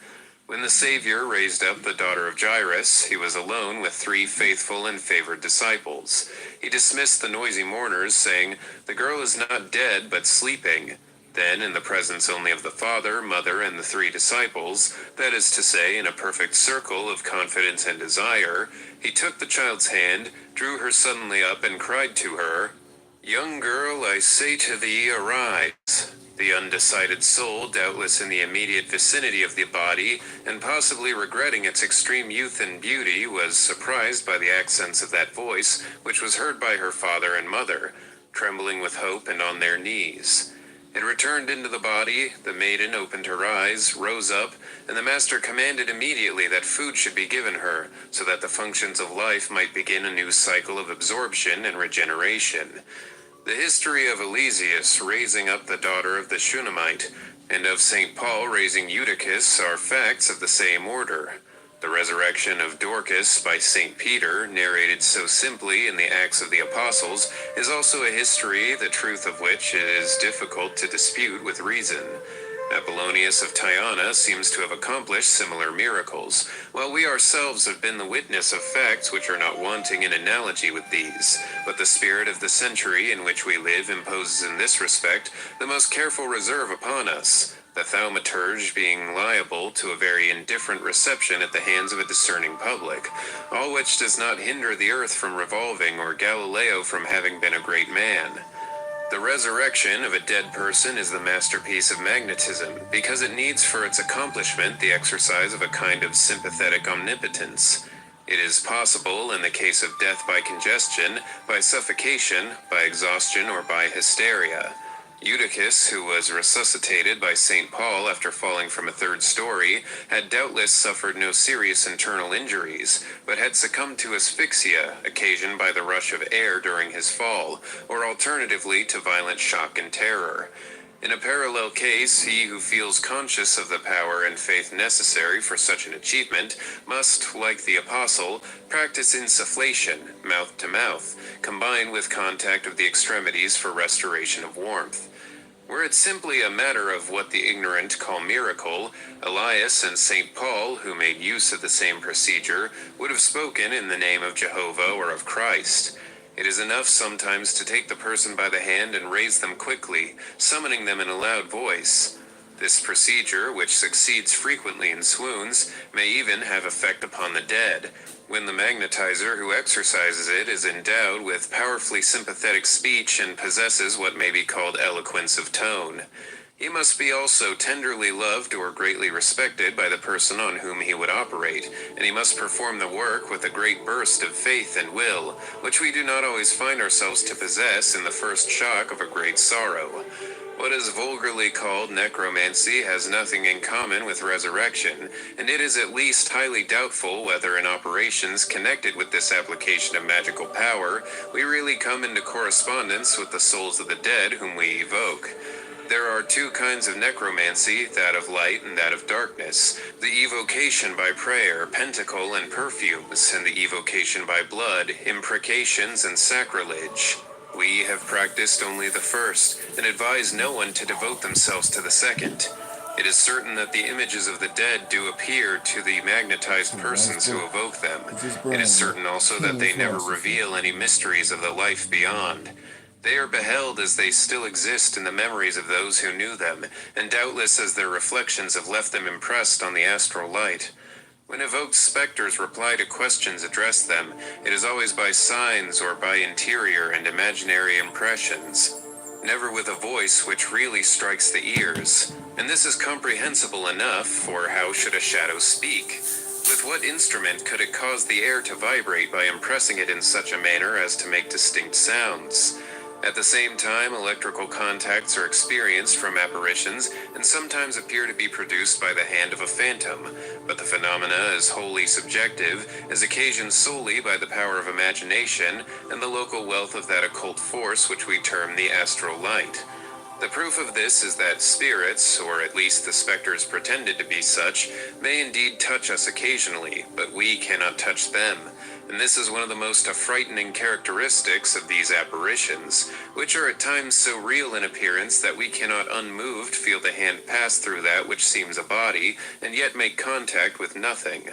A: When the Savior raised up the daughter of Jairus, he was alone with 3 faithful and favored disciples. He dismissed the noisy mourners, saying, "The girl is not dead, but sleeping." Then, in the presence only of the Father, Mother, and the 3 disciples, that is to say, in a perfect circle of confidence and desire, he took the child's hand, drew her suddenly up, and cried to her, "Young girl, I say to thee, arise." The undecided soul, doubtless in the immediate vicinity of the body, and possibly regretting its extreme youth and beauty, was surprised by the accents of that voice, which was heard by her father and mother, trembling with hope and on their knees. It returned into the body, the maiden opened her eyes, rose up, and the master commanded immediately that food should be given her, so that the functions of life might begin a new cycle of absorption and regeneration. The history of Eliseus raising up the daughter of the Shunammite, and of St. Paul raising Eutychus are facts of the same order. The resurrection of Dorcas by St. Peter, narrated so simply in the Acts of the Apostles, is also a history the truth of which it is difficult to dispute with reason. Apollonius of Tyana seems to have accomplished similar miracles, while we ourselves have been the witness of facts which are not wanting in analogy with these. But the spirit of the century in which we live imposes in this respect the most careful reserve upon us, the thaumaturge being liable to a very indifferent reception at the hands of a discerning public, all which does not hinder the earth from revolving or Galileo from having been a great man. The resurrection of a dead person is the masterpiece of magnetism, because it needs for its accomplishment the exercise of a kind of sympathetic omnipotence. It is possible in the case of death by congestion, by suffocation, by exhaustion, or by hysteria. Eutychus, who was resuscitated by St. Paul after falling from a 3rd story, had doubtless suffered no serious internal injuries, but had succumbed to asphyxia, occasioned by the rush of air during his fall, or alternatively to violent shock and terror. In a parallel case, he who feels conscious of the power and faith necessary for such an achievement must, like the apostle, practice insufflation, mouth to mouth, combined with contact of the extremities for restoration of warmth. Were it simply a matter of what the ignorant call miracle, Elias and St. Paul, who made use of the same procedure, would have spoken in the name of Jehovah or of Christ. It is enough sometimes to take the person by the hand and raise them quickly, summoning them in a loud voice. This procedure, which succeeds frequently in swoons, may even have effect upon the dead, when the magnetizer who exercises it is endowed with powerfully sympathetic speech and possesses what may be called eloquence of tone. He must be also tenderly loved or greatly respected by the person on whom he would operate, and he must perform the work with a great burst of faith and will, which we do not always find ourselves to possess in the first shock of a great sorrow. What is vulgarly called necromancy has nothing in common with resurrection, and it is at least highly doubtful whether in operations connected with this application of magical power, we really come into correspondence with the souls of the dead whom we evoke. There are two kinds of necromancy, that of light and that of darkness. The evocation by prayer, pentacle, and perfumes, and the evocation by blood, imprecations, and sacrilege. We have practiced only the first, and advise no one to devote themselves to the second. It is certain that the images of the dead do appear to the magnetized persons who evoke them. It is certain also that they never reveal any mysteries of the life beyond. They are beheld as they still exist in the memories of those who knew them, and doubtless as their reflections have left them impressed on the astral light. When evoked specters reply to questions addressed them, it is always by signs or by interior and imaginary impressions, never with a voice which really strikes the ears. And this is comprehensible enough, for how should a shadow speak? With what instrument could it cause the air to vibrate by impressing it in such a manner as to make distinct sounds? At the same time, electrical contacts are experienced from apparitions and sometimes appear to be produced by the hand of a phantom, but the phenomena is wholly subjective, is occasioned solely by the power of imagination and the local wealth of that occult force which we term the astral light. The proof of this is that spirits, or at least the specters pretended to be such, may indeed touch us occasionally, but we cannot touch them. And this is one of the most frightening characteristics of these apparitions, which are at times so real in appearance that we cannot unmoved feel the hand pass through that which seems a body, and yet make contact with nothing.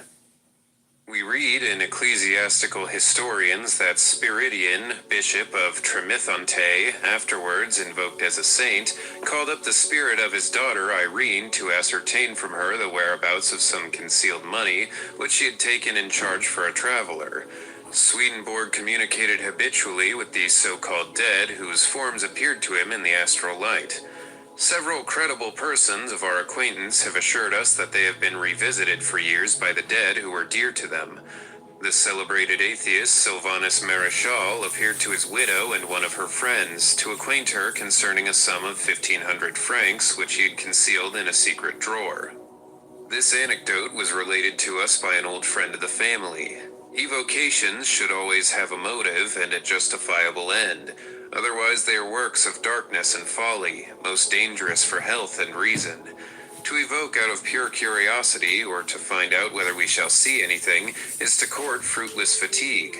A: We read in ecclesiastical historians that Spiridion, bishop of Trimithonte, afterwards invoked as a saint, called up the spirit of his daughter Irene to ascertain from her the whereabouts of some concealed money which she had taken in charge for a traveler. Swedenborg communicated habitually with these so-called dead, whose forms appeared to him in the astral light. Several credible persons of our acquaintance have assured us that they have been revisited for years by the dead who were dear to them. The celebrated atheist Sylvanus Mareschal appeared to his widow and one of her friends to acquaint her concerning a sum of 1,500 francs which he had concealed in a secret drawer. This anecdote was related to us by an old friend of the family. Evocations should always have a motive and a justifiable end. Otherwise they are works of darkness and folly, most dangerous for health and reason. To evoke out of pure curiosity, or to find out whether we shall see anything, is to court fruitless fatigue.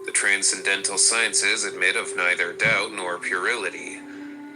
A: The transcendental sciences admit of neither doubt nor puerility.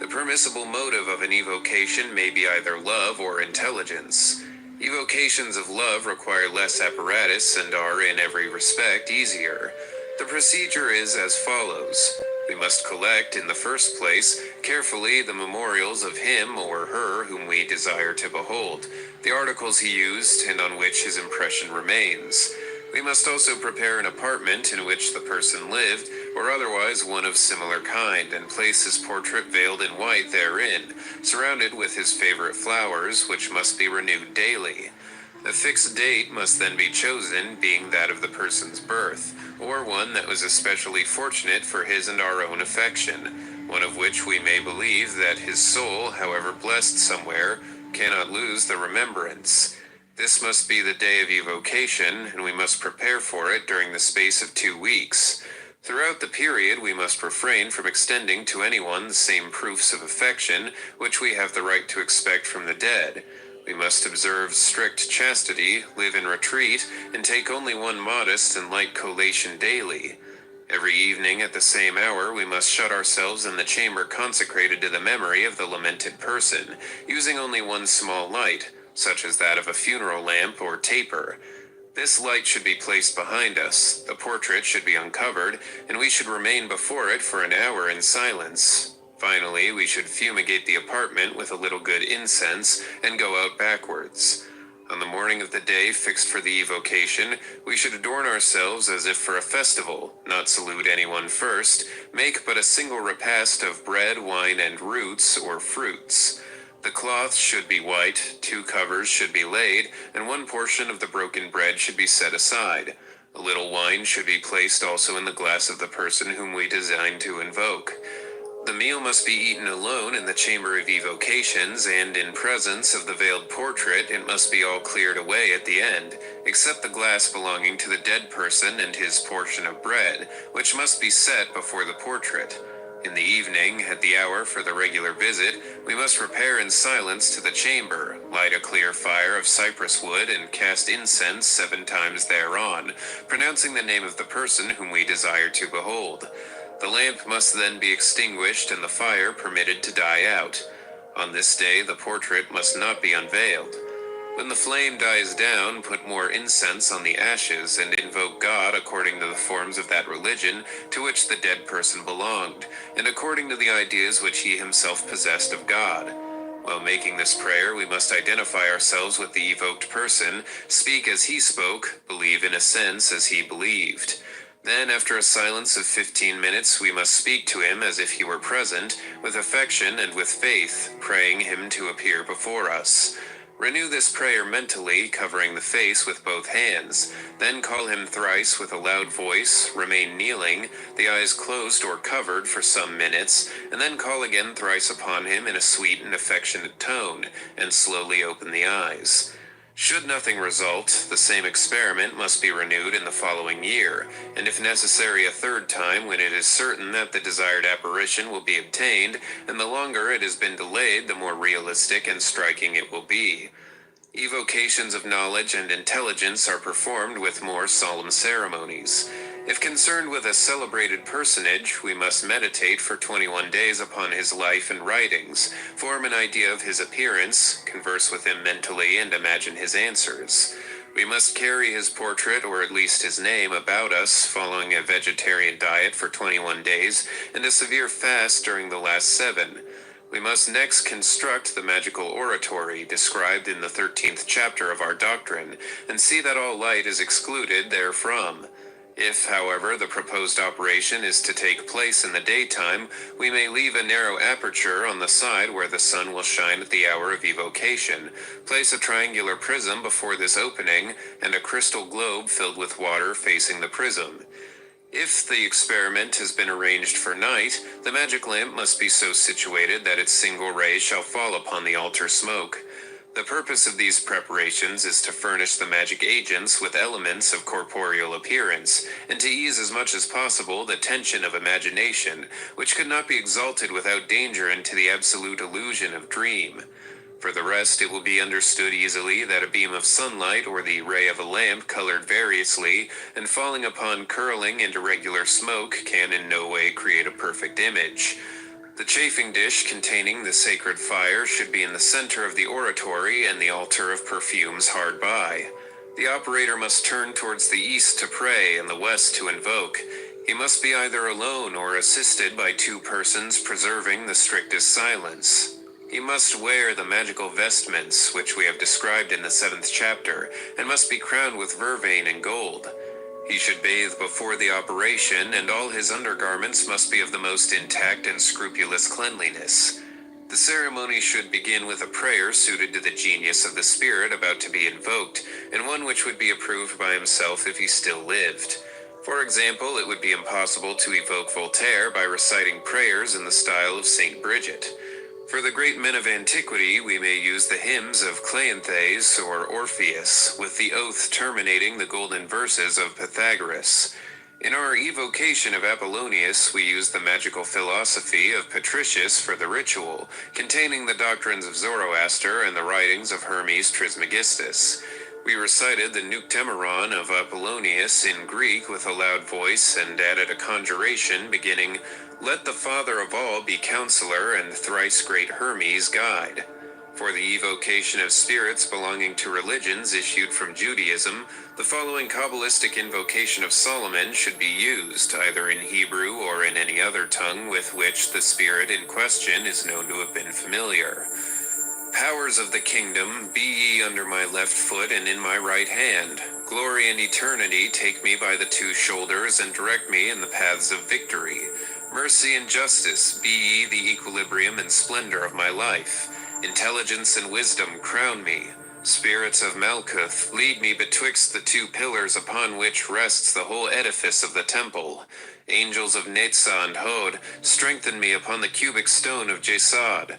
A: The permissible motive of an evocation may be either love or intelligence. Evocations of love require less apparatus and are in every respect easier. The procedure is as follows. We must collect, in the first place, carefully the memorials of him or her whom we desire to behold, the articles he used and on which his impression remains. We must also prepare an apartment in which the person lived, or otherwise one of similar kind, and place his portrait veiled in white therein, surrounded with his favorite flowers, which must be renewed daily. A fixed date must then be chosen, being that of the person's birth, or one that was especially fortunate for his and our own affection, one of which we may believe that his soul, however blessed somewhere, cannot lose the remembrance. This must be the day of evocation, and we must prepare for it during the space of 2 weeks. Throughout the period we must refrain from extending to anyone the same proofs of affection which we have the right to expect from the dead. We must observe strict chastity, live in retreat, and take only one modest and light collation daily. Every evening at the same hour we must shut ourselves in the chamber consecrated to the memory of the lamented person, using only one small light, such as that of a funeral lamp or taper. This light should be placed behind us, the portrait should be uncovered, and we should remain before it for an hour in silence. Finally, we should fumigate the apartment with a little good incense and go out backwards. On the morning of the day fixed for the evocation, we should adorn ourselves as if for a festival, not salute anyone first, make but a single repast of bread, wine, and roots or fruits. The cloth should be white, 2 covers should be laid, and 1 portion of the broken bread should be set aside. A little wine should be placed also in the glass of the person whom we design to invoke. The meal must be eaten alone in the chamber of evocations, and in presence of the veiled portrait it must be all cleared away at the end, except the glass belonging to the dead person and his portion of bread, which must be set before the portrait. In the evening, at the hour for the regular visit, we must repair in silence to the chamber, light a clear fire of cypress wood, and cast incense 7 times thereon, pronouncing the name of the person whom we desire to behold. The lamp must then be extinguished and the fire permitted to die out. On this day the portrait must not be unveiled. When the flame dies down, put more incense on the ashes and invoke God according to the forms of that religion to which the dead person belonged, and according to the ideas which he himself possessed of God. While making this prayer, we must identify ourselves with the evoked person, speak as he spoke, believe in a sense as he believed. Then, after a silence of 15 minutes, we must speak to him as if he were present, with affection and with faith, praying him to appear before us. Renew this prayer mentally, covering the face with both hands. Then call him thrice with a loud voice, remain kneeling, the eyes closed or covered for some minutes, and then call again thrice upon him in a sweet and affectionate tone, and slowly open the eyes. Should nothing result, the same experiment must be renewed in the following year, and if necessary a 3rd time when it is certain that the desired apparition will be obtained, and the longer it has been delayed, the more realistic and striking it will be. Evocations of knowledge and intelligence are performed with more solemn ceremonies. If concerned with a celebrated personage, we must meditate for 21 days upon his life and writings, form an idea of his appearance, converse with him mentally, and imagine his answers. We must carry his portrait, or at least his name, about us, following a vegetarian diet for 21 days, and a severe fast during the last 7. We must next construct the magical oratory described in the 13th chapter of our doctrine, and see that all light is excluded therefrom. If, however, the proposed operation is to take place in the daytime, we may leave a narrow aperture on the side where the sun will shine at the hour of evocation, place a triangular prism before this opening, and a crystal globe filled with water facing the prism. If the experiment has been arranged for night, the magic lamp must be so situated that its single ray shall fall upon the altar smoke. The purpose of these preparations is to furnish the magic agents with elements of corporeal appearance, and to ease as much as possible the tension of imagination, which could not be exalted without danger into the absolute illusion of dream. For the rest, it will be understood easily that a beam of sunlight or the ray of a lamp colored variously and falling upon curling and irregular smoke can in no way create a perfect image. The chafing dish containing the sacred fire should be in the center of the oratory and the altar of perfumes hard by. The operator must turn towards the east to pray and the west to invoke. He must be either alone or assisted by 2 persons preserving the strictest silence. He must wear the magical vestments, which we have described in the 7th chapter, and must be crowned with vervain and gold. He should bathe before the operation, and all his undergarments must be of the most intact and scrupulous cleanliness. The ceremony should begin with a prayer suited to the genius of the spirit about to be invoked, and one which would be approved by himself if he still lived. For example, it would be impossible to evoke Voltaire by reciting prayers in the style of Saint Bridget. For the great men of antiquity, we may use the hymns of Cleanthes or Orpheus, with the oath terminating the golden verses of Pythagoras. In our evocation of Apollonius, we use the magical philosophy of Patricius for the ritual, containing the doctrines of Zoroaster and the writings of Hermes Trismegistus. We recited the Noctemeron of Apollonius in Greek with a loud voice and added a conjuration beginning, "Let the Father of all be counselor and thrice great Hermes guide." For the evocation of spirits belonging to religions issued from Judaism, the following Kabbalistic invocation of Solomon should be used, either in Hebrew or in any other tongue with which the spirit in question is known to have been familiar. Powers of the kingdom, be ye under my left foot and in my right hand. Glory and eternity, take me by the two shoulders and direct me in the paths of victory. Mercy and justice, be ye the equilibrium and splendor of my life. Intelligence and wisdom, crown me. Spirits of Malkuth, lead me betwixt the two pillars upon which rests the whole edifice of the temple. Angels of Netzah and Hod, strengthen me upon the cubic stone of Jesod.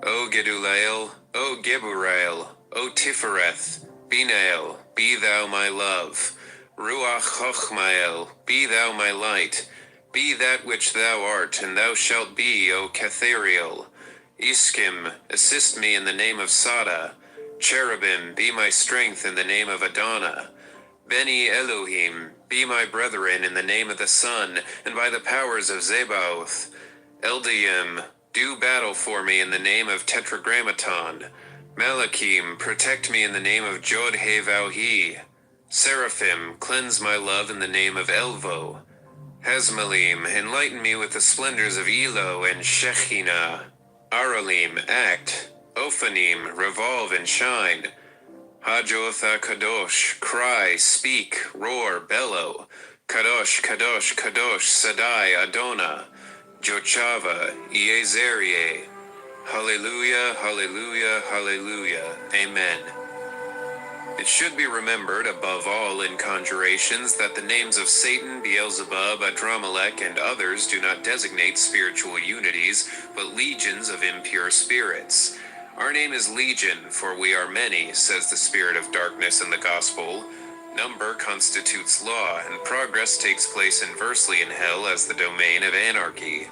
A: O Gedulael, O Geburael, O Tifereth, Binael, be thou my love. Ruach Chochmael, be thou my light. Be that which thou art, and thou shalt be, O Cathariel. Iskim, assist me in the name of Sada. Cherubim, be my strength in the name of Adonai. Beni Elohim, be my brethren in the name of the Son, and by the powers of Zebaoth. Eldayim, do battle for me in the name of Tetragrammaton. Malachim, protect me in the name of Jod-He-Vau-He. Seraphim, cleanse my love in the name of Elvo. Hazmalim, enlighten me with the splendors of Elo and Shekhinah. Aralim, act. Ophanim, revolve and shine. Hajoth Kadosh, cry, speak, roar, bellow. Kadosh, Kadosh, Kadosh, Sadai, Adonai. Jochava, Iezerie. Hallelujah, hallelujah, hallelujah. Amen. It should be remembered, above all in conjurations, that the names of Satan, Beelzebub, Adramelech, and others do not designate spiritual unities, but legions of impure spirits. Our name is Legion, for we are many, says the spirit of darkness in the gospel. Number constitutes law, and progress takes place inversely in hell as the domain of anarchy.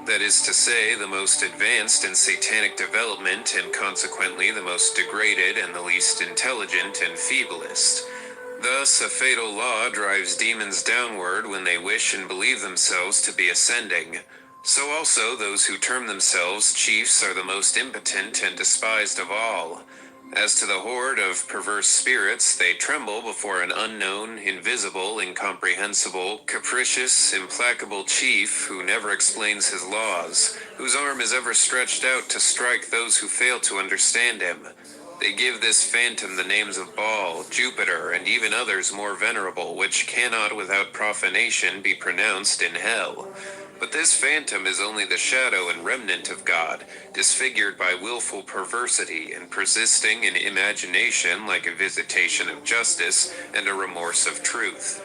A: That is to say, the most advanced in satanic development, and consequently the most degraded and the least intelligent and feeblest. Thus, a fatal law drives demons downward when they wish and believe themselves to be ascending. So also those who term themselves chiefs are the most impotent and despised of all. As to the horde of perverse spirits, they tremble before an unknown, invisible, incomprehensible, capricious, implacable chief who never explains his laws, whose arm is ever stretched out to strike those who fail to understand him. They give this phantom the names of Baal, Jupiter, and even others more venerable, which cannot without profanation be pronounced in hell. But this phantom is only the shadow and remnant of God, disfigured by willful perversity and persisting in imagination like a visitation of justice and a remorse of truth.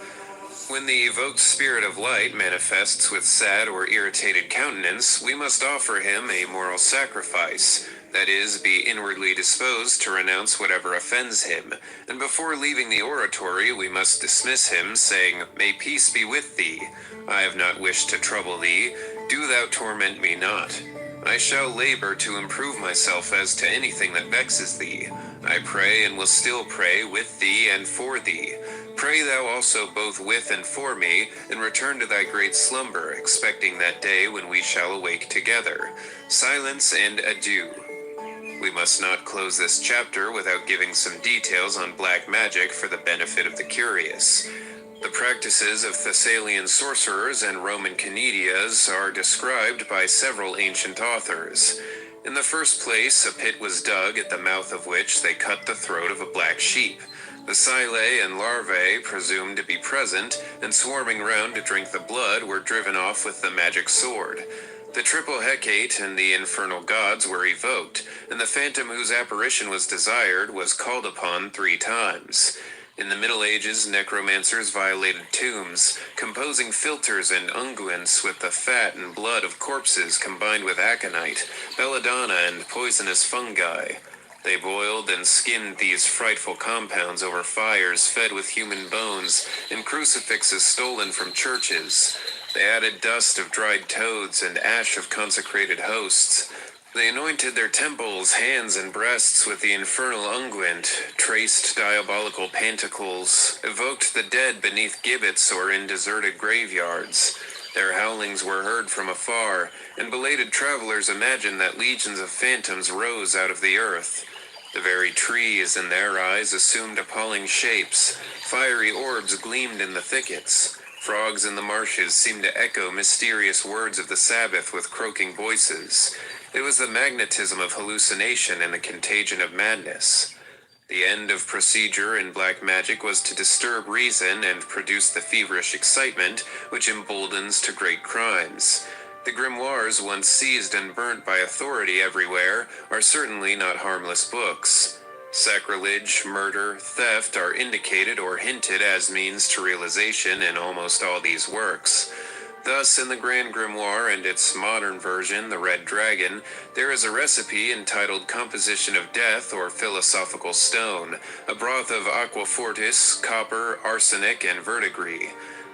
A: When the evoked spirit of light manifests with sad or irritated countenance, we must offer him a moral sacrifice, that is, be inwardly disposed to renounce whatever offends him, and before leaving the oratory we must dismiss him, saying, "May peace be with thee. I have not wished to trouble thee. Do thou torment me not. I shall labor to improve myself as to anything that vexes thee. I pray and will still pray with thee and for thee. Pray thou also both with and for me, and return to thy great slumber, expecting that day when we shall awake together. Silence and adieu." We must not close this chapter without giving some details on black magic for the benefit of the curious. The practices of Thessalian sorcerers and Roman Canidias are described by several ancient authors. In the first place, a pit was dug at the mouth of which they cut the throat of a black sheep. The Psylli and larvae, presumed to be present and swarming round to drink the blood, were driven off with the magic sword. The triple Hecate and the infernal gods were evoked, and the phantom whose apparition was desired was called upon 3 times. In the Middle Ages, necromancers violated tombs, composing philters and unguents with the fat and blood of corpses combined with aconite, belladonna, and poisonous fungi. They boiled and skinned these frightful compounds over fires fed with human bones and crucifixes stolen from churches. They added dust of dried toads and ash of consecrated hosts. They anointed their temples, hands, and breasts with the infernal unguent, traced diabolical panticles, evoked the dead beneath gibbets or in deserted graveyards. Their howlings were heard from afar, and belated travelers imagined that legions of phantoms rose out of the earth. The very trees in their eyes assumed appalling shapes. Fiery orbs gleamed in the thickets. Frogs in the marshes seemed to echo mysterious words of the Sabbath with croaking voices. It was the magnetism of hallucination and the contagion of madness. The end of procedure in black magic was to disturb reason and produce the feverish excitement which emboldens to great crimes. The grimoires once seized and burnt by authority everywhere are certainly not harmless books. Sacrilege, murder, theft are indicated or hinted as means to realization in almost all these works. Thus, in the Grand Grimoire and its modern version, The Red Dragon, there is a recipe entitled Composition of Death or Philosophical Stone, a broth of aquafortis, copper, arsenic, and verdigris.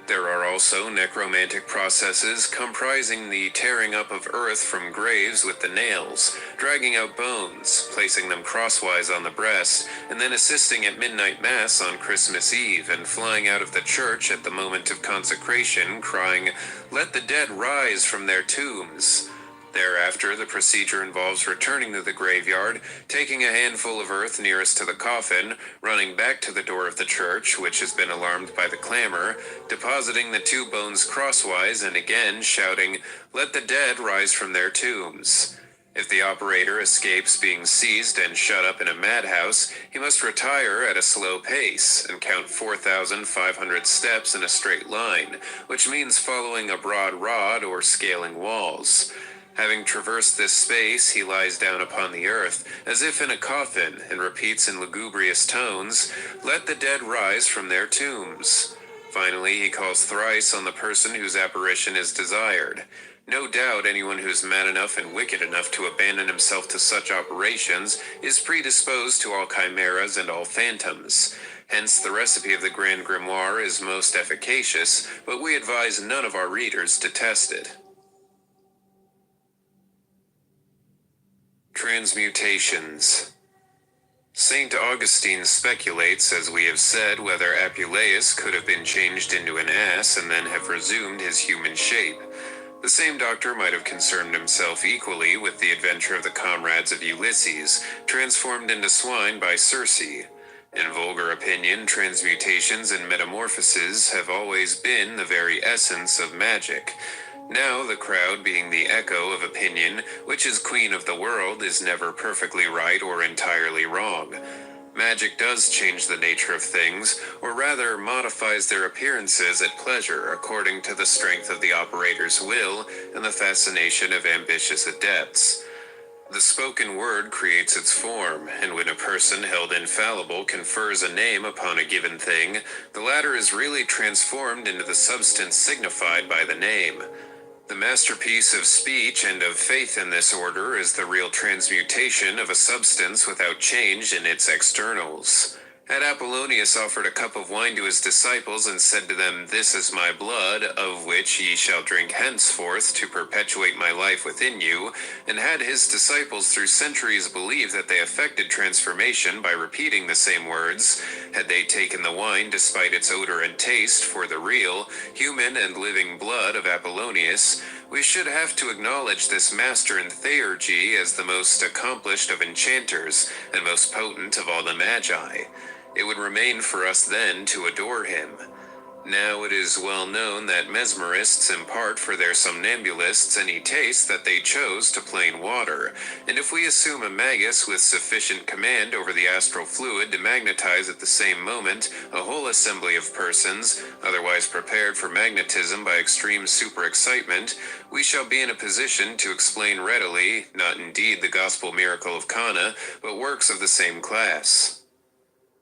A: There are also necromantic processes comprising the tearing up of earth from graves with the nails, dragging out bones, placing them crosswise on the breast, and then assisting at midnight mass on Christmas Eve and flying out of the church at the moment of consecration, crying, "Let the dead rise from their tombs." Thereafter, the procedure involves returning to the graveyard, taking a handful of earth nearest to the coffin, running back to the door of the church, which has been alarmed by the clamor, depositing the two bones crosswise, and again shouting, "Let the dead rise from their tombs." If the operator escapes being seized and shut up in a madhouse, he must retire at a slow pace and count 4,500 steps in a straight line, which means following a broad rod or scaling walls. Having traversed this space, he lies down upon the earth, as if in a coffin, and repeats in lugubrious tones, "Let the dead rise from their tombs." Finally, he calls thrice on the person whose apparition is desired. No doubt anyone who's mad enough and wicked enough to abandon himself to such operations is predisposed to all chimeras and all phantoms. Hence, the recipe of the Grand Grimoire is most efficacious, but we advise none of our readers to test it. Transmutations. St. Augustine speculates, as we have said, whether Apuleius could have been changed into an ass and then have resumed his human shape. The same doctor might have concerned himself equally with the adventure of the comrades of Ulysses, transformed into swine by Circe. In vulgar opinion, transmutations and metamorphoses have always been the very essence of magic. Now, the crowd being the echo of opinion, which is queen of the world, is never perfectly right or entirely wrong. Magic does change the nature of things, or rather modifies their appearances at pleasure according to the strength of the operator's will and the fascination of ambitious adepts. The spoken word creates its form, and when a person held infallible confers a name upon a given thing, the latter is really transformed into the substance signified by the name. The masterpiece of speech and of faith in this order is the real transmutation of a substance without change in its externals. Had Apollonius offered a cup of wine to his disciples and said to them, "This is my blood, of which ye shall drink henceforth to perpetuate my life within you," and had his disciples through centuries believed that they effected transformation by repeating the same words, had they taken the wine despite its odor and taste for the real, human and living blood of Apollonius, we should have to acknowledge this master in theurgy as the most accomplished of enchanters and most potent of all the magi. It would remain for us then to adore him. Now it is well known that mesmerists impart for their somnambulists any taste that they chose to plain water, and if we assume a magus with sufficient command over the astral fluid to magnetize at the same moment a whole assembly of persons, otherwise prepared for magnetism by extreme super-excitement, we shall be in a position to explain readily, not indeed the gospel miracle of Cana, but works of the same class.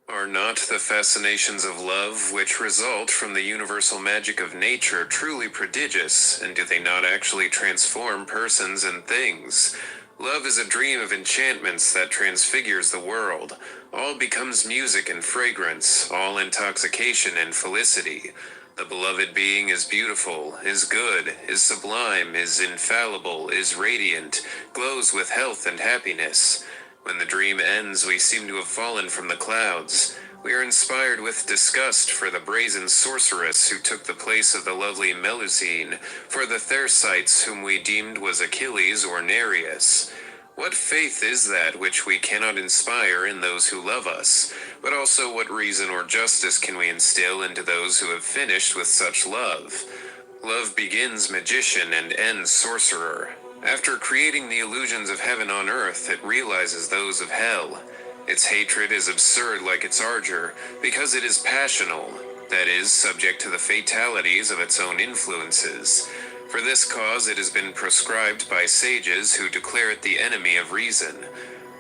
A: Are not the fascinations of love which result from the universal magic of nature truly prodigious, and do they not actually transform persons and things? Love is a dream of enchantments that transfigures the world. All becomes music and fragrance, all intoxication and felicity. The beloved being is beautiful, is good, is sublime, is infallible, is radiant, glows with health and happiness. When the dream ends, we seem to have fallen from the clouds. We are inspired with disgust for the brazen sorceress who took the place of the lovely Melusine, for the Thersites whom we deemed was Achilles or Nereus. What faith is that which we cannot inspire in those who love us, but also what reason or justice can we instill into those who have finished with such love? Love begins magician and ends sorcerer. After creating the illusions of heaven on earth, it realizes those of hell. Its hatred is absurd like its ardor, because it is passional, that is, subject to the fatalities of its own influences. For this cause it has been proscribed by sages who declare it the enemy of reason.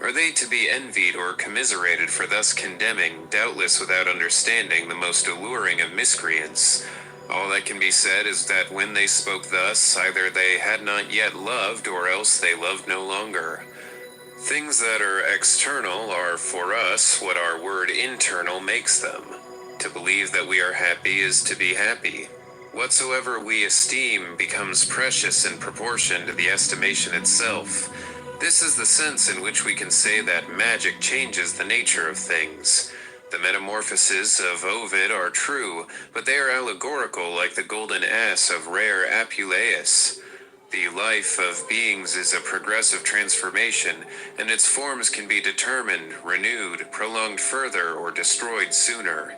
A: Are they to be envied or commiserated for thus condemning, doubtless without understanding, the most alluring of miscreants? All that can be said is that when they spoke thus, either they had not yet loved, or else they loved no longer. Things that are external are for us what our word internal makes them. To believe that we are happy is to be happy. Whatsoever we esteem becomes precious in proportion to the estimation itself. This is the sense in which we can say that magic changes the nature of things. The metamorphoses of Ovid are true, but they are allegorical like the golden ass of rare Apuleius. The life of beings is a progressive transformation, and its forms can be determined, renewed, prolonged further, or destroyed sooner.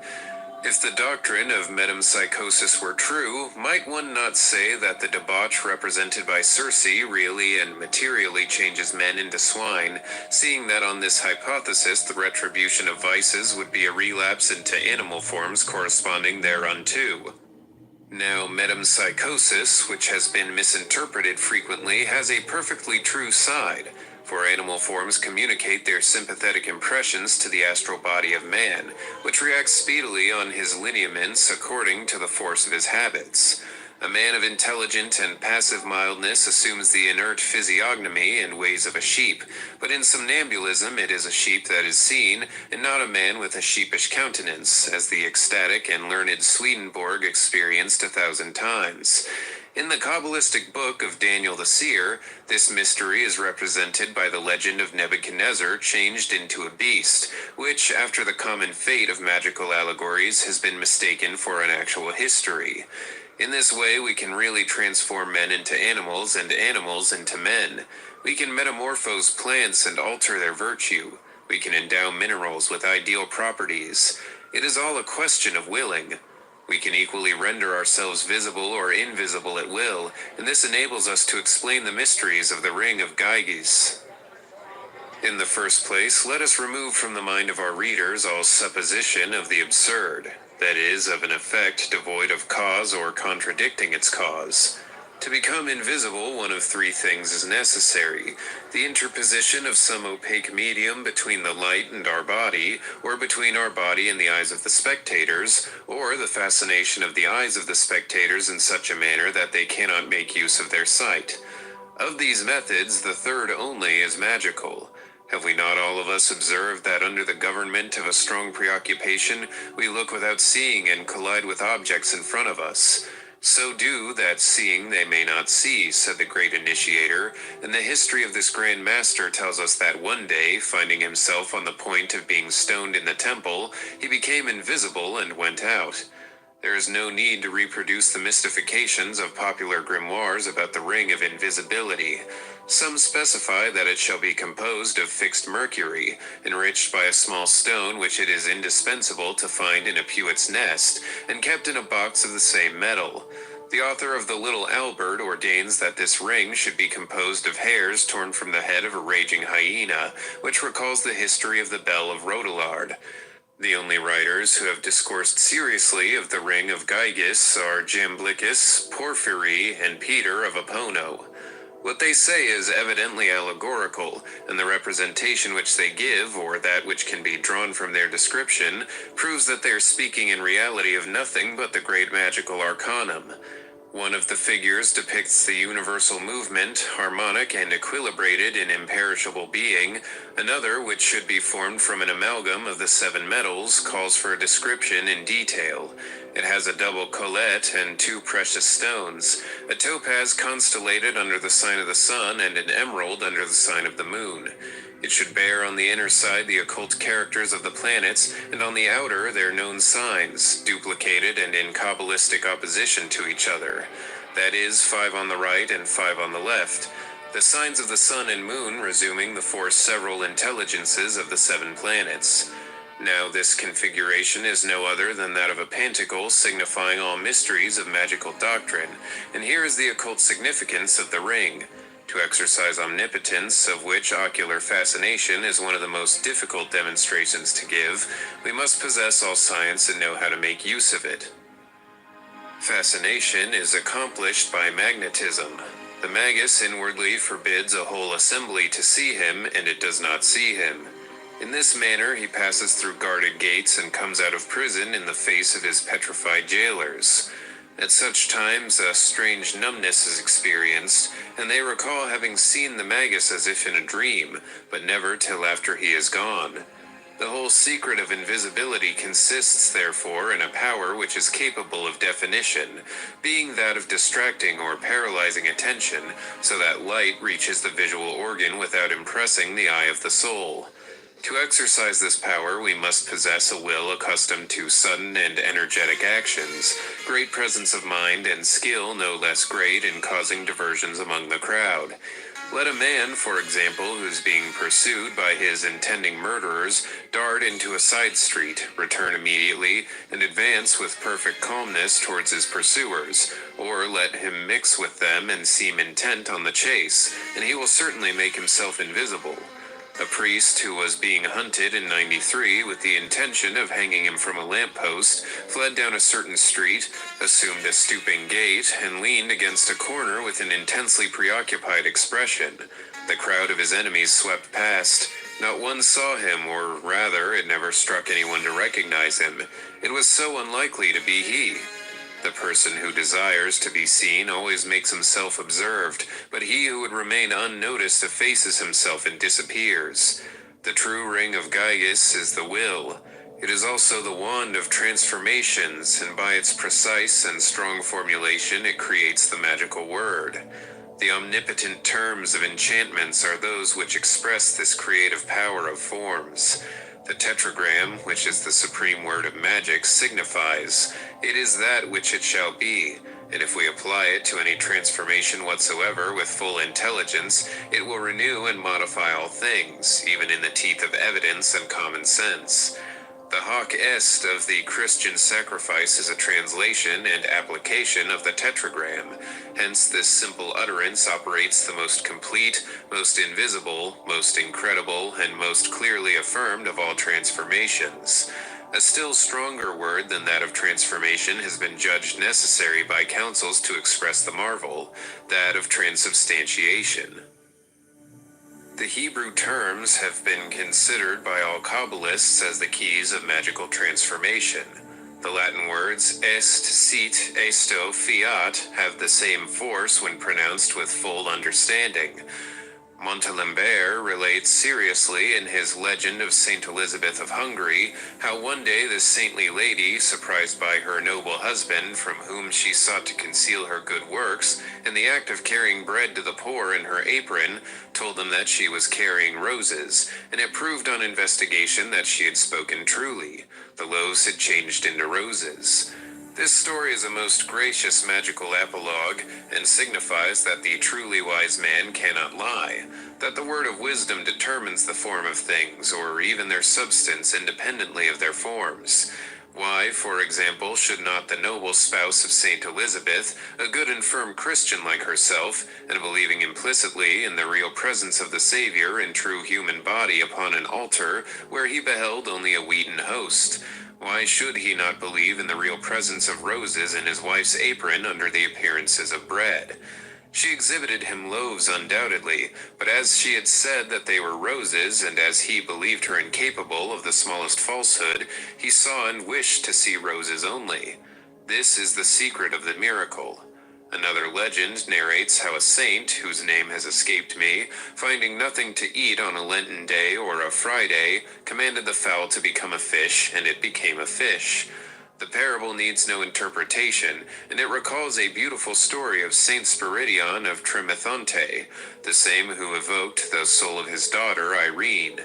A: If the doctrine of metempsychosis were true, might one not say that the debauch represented by Circe really and materially changes men into swine, seeing that on this hypothesis the retribution of vices would be a relapse into animal forms corresponding thereunto? Now, metempsychosis, which has been misinterpreted frequently, has a perfectly true side, for animal forms communicate their sympathetic impressions to the astral body of man, which reacts speedily on his lineaments according to the force of his habits. A man of intelligent and passive mildness assumes the inert physiognomy and ways of a sheep, but in somnambulism it is a sheep that is seen, and not a man with a sheepish countenance, as the ecstatic and learned Swedenborg experienced 1,000 times. In the Kabbalistic book of Daniel the Seer, this mystery is represented by the legend of Nebuchadnezzar changed into a beast, which, after the common fate of magical allegories, has been mistaken for an actual history. In this way, we can really transform men into animals and animals into men. We can metamorphose plants and alter their virtue. We can endow minerals with ideal properties. It is all a question of willing. We can equally render ourselves visible or invisible at will, and this enables us to explain the mysteries of the ring of Gyges. In the first place, let us remove from the mind of our readers all supposition of the absurd. That is, of an effect devoid of cause or contradicting its cause. To become invisible, one of three things is necessary: the interposition of some opaque medium between the light and our body, or between our body and the eyes of the spectators, or the fascination of the eyes of the spectators in such a manner that they cannot make use of their sight. Of these methods, the third only is magical. Have we not all of us observed that under the government of a strong preoccupation, we look without seeing and collide with objects in front of us? So do that seeing they may not see, said the great initiator, and the history of this grand master tells us that one day, finding himself on the point of being stoned in the temple, he became invisible and went out. There is no need to reproduce the mystifications of popular grimoires about the ring of invisibility. Some specify that it shall be composed of fixed mercury, enriched by a small stone which it is indispensable to find in a pewit's nest, and kept in a box of the same metal. The author of the Little Albert ordains that this ring should be composed of hairs torn from the head of a raging hyena, which recalls the history of the Bell of Rodillard. The only writers who have discoursed seriously of the ring of Gyges are Jamblichus, Porphyry, and Peter of Apono. What they say is evidently allegorical, and the representation which they give, or that which can be drawn from their description, proves that they are speaking in reality of nothing but the great magical arcanum. One of the figures depicts the universal movement, harmonic and equilibrated in imperishable being. Another, which should be formed from an amalgam of the 7 metals, calls for a description in detail. It has a double collet and 2 precious stones, a topaz constellated under the sign of the sun and an emerald under the sign of the moon. It should bear on the inner side the occult characters of the planets, and on the outer their known signs, duplicated and in Kabbalistic opposition to each other. That is, 5 on the right and 5 on the left. The signs of the sun and moon resuming the 4 several intelligences of the 7 planets. Now this configuration is no other than that of a pentacle signifying all mysteries of magical doctrine, and here is the occult significance of the ring. To exercise omnipotence, of which ocular fascination is one of the most difficult demonstrations to give, we must possess all science and know how to make use of it. Fascination is accomplished by magnetism. The magus inwardly forbids a whole assembly to see him, and it does not see him. In this manner he passes through guarded gates and comes out of prison in the face of his petrified jailers. At such times a strange numbness is experienced, and they recall having seen the magus as if in a dream, but never till after he is gone. The whole secret of invisibility consists, therefore, in a power which is capable of definition, being that of distracting or paralyzing attention, so that light reaches the visual organ without impressing the eye of the soul. To exercise this power, we must possess a will accustomed to sudden and energetic actions, great presence of mind, and skill no less great in causing diversions among the crowd. Let a man, for example, who is being pursued by his intending murderers, dart into a side street, return immediately, and advance with perfect calmness towards his pursuers, or let him mix with them and seem intent on the chase, and he will certainly make himself invisible. A priest who was being hunted in '93 with the intention of hanging him from a lamppost fled down a certain street, assumed a stooping gait, and leaned against a corner with an intensely preoccupied expression. The crowd of his enemies swept past. Not one saw him, or rather, it never struck anyone to recognize him. It was so unlikely to be he. The person who desires to be seen always makes himself observed, but he who would remain unnoticed effaces himself and disappears. The true ring of Gyges is the will. It is also the wand of transformations, and by its precise and strong formulation it creates the magical word. The omnipotent terms of enchantments are those which express this creative power of forms. The tetragram, which is the supreme word of magic, signifies, it is that which it shall be, and if we apply it to any transformation whatsoever with full intelligence, it will renew and modify all things, even in the teeth of evidence and common sense. The hoc est of the Christian sacrifice is a translation and application of the tetragram. Hence this simple utterance operates the most complete, most invisible, most incredible, and most clearly affirmed of all transformations. A still stronger word than that of transformation has been judged necessary by councils to express the marvel, that of transubstantiation. The Hebrew terms have been considered by all Kabbalists as the keys of magical transformation. The Latin words est, sit, esto, fiat have the same force when pronounced with full understanding. Montalembert relates seriously in his Legend of Saint Elizabeth of Hungary how one day this saintly lady, surprised by her noble husband from whom she sought to conceal her good works, in the act of carrying bread to the poor in her apron, told them that she was carrying roses, and it proved on investigation that she had spoken truly. The loaves had changed into roses. This story is a most gracious magical apologue, and signifies that the truly wise man cannot lie, that the word of wisdom determines the form of things, or even their substance independently of their forms. Why, for example, should not the noble spouse of Saint Elizabeth, a good and firm Christian like herself, and believing implicitly in the real presence of the Savior in true human body upon an altar, where he beheld only a wheaten host, why should he not believe in the real presence of roses in his wife's apron under the appearances of bread? She exhibited him loaves undoubtedly, but as she had said that they were roses, and as he believed her incapable of the smallest falsehood, he saw and wished to see roses only. This is the secret of the miracle. Another legend narrates how a saint, whose name has escaped me, finding nothing to eat on a Lenten day or a Friday, commanded the fowl to become a fish, and it became a fish. The parable needs no interpretation, and it recalls a beautiful story of Saint Spiridion of Tremethonte, the same who evoked the soul of his daughter Irene.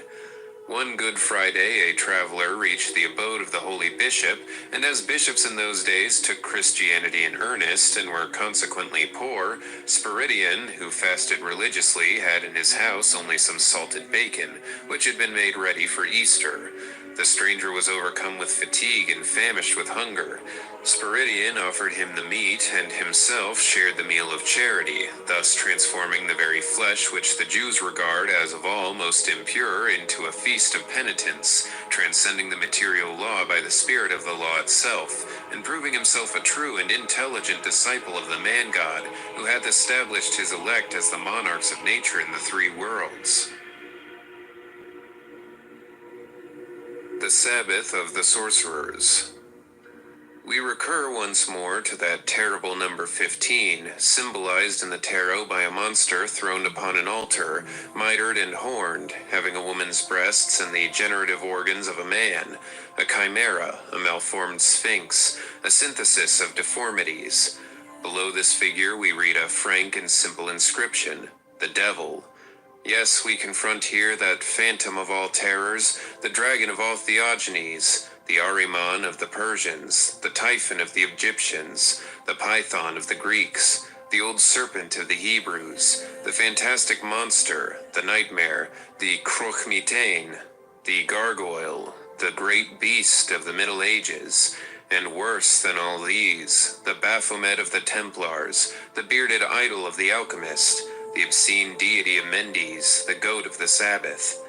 A: One Good Friday, a traveler reached the abode of the holy bishop, and as bishops in those days took Christianity in earnest and were consequently poor, Spiridion, who fasted religiously, had in his house only some salted bacon, which had been made ready for Easter. The stranger was overcome with fatigue and famished with hunger. Spiridion offered him the meat, and himself shared the meal of charity, thus transforming the very flesh which the Jews regard as of all most impure into a feast of penitence, transcending the material law by the spirit of the law itself, and proving himself a true and intelligent disciple of the man-God, who hath established his elect as the monarchs of nature in the three worlds. The Sabbath of the Sorcerers. We recur once more to that terrible number 15, symbolized in the tarot by a monster throned upon an altar, mitred and horned, having a woman's breasts and the generative organs of a man, a chimera, a malformed sphinx, a synthesis of deformities. Below this figure we read a frank and simple inscription, the devil. Yes, we confront here that phantom of all terrors, the dragon of all theogonies, the Ahriman of the Persians, the Typhon of the Egyptians, the Python of the Greeks, the old serpent of the Hebrews, the fantastic monster, the nightmare, the Krochmitain, the gargoyle, the great beast of the Middle Ages, and worse than all these, the Baphomet of the Templars, the bearded idol of the alchemist, the obscene deity of Mendes, the goat of the Sabbath.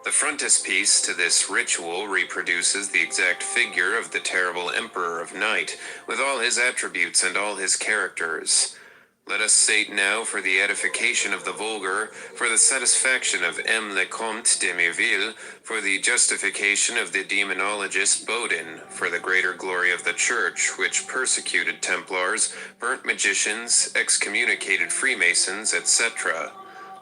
A: The frontispiece to this ritual reproduces the exact figure of the terrible Emperor of Night, with all his attributes and all his characters. Let us state now, for the edification of the vulgar, for the satisfaction of M. le Comte de Mirville, for the justification of the demonologist Bodin, for the greater glory of the Church, which persecuted Templars, burnt magicians, excommunicated Freemasons, etc.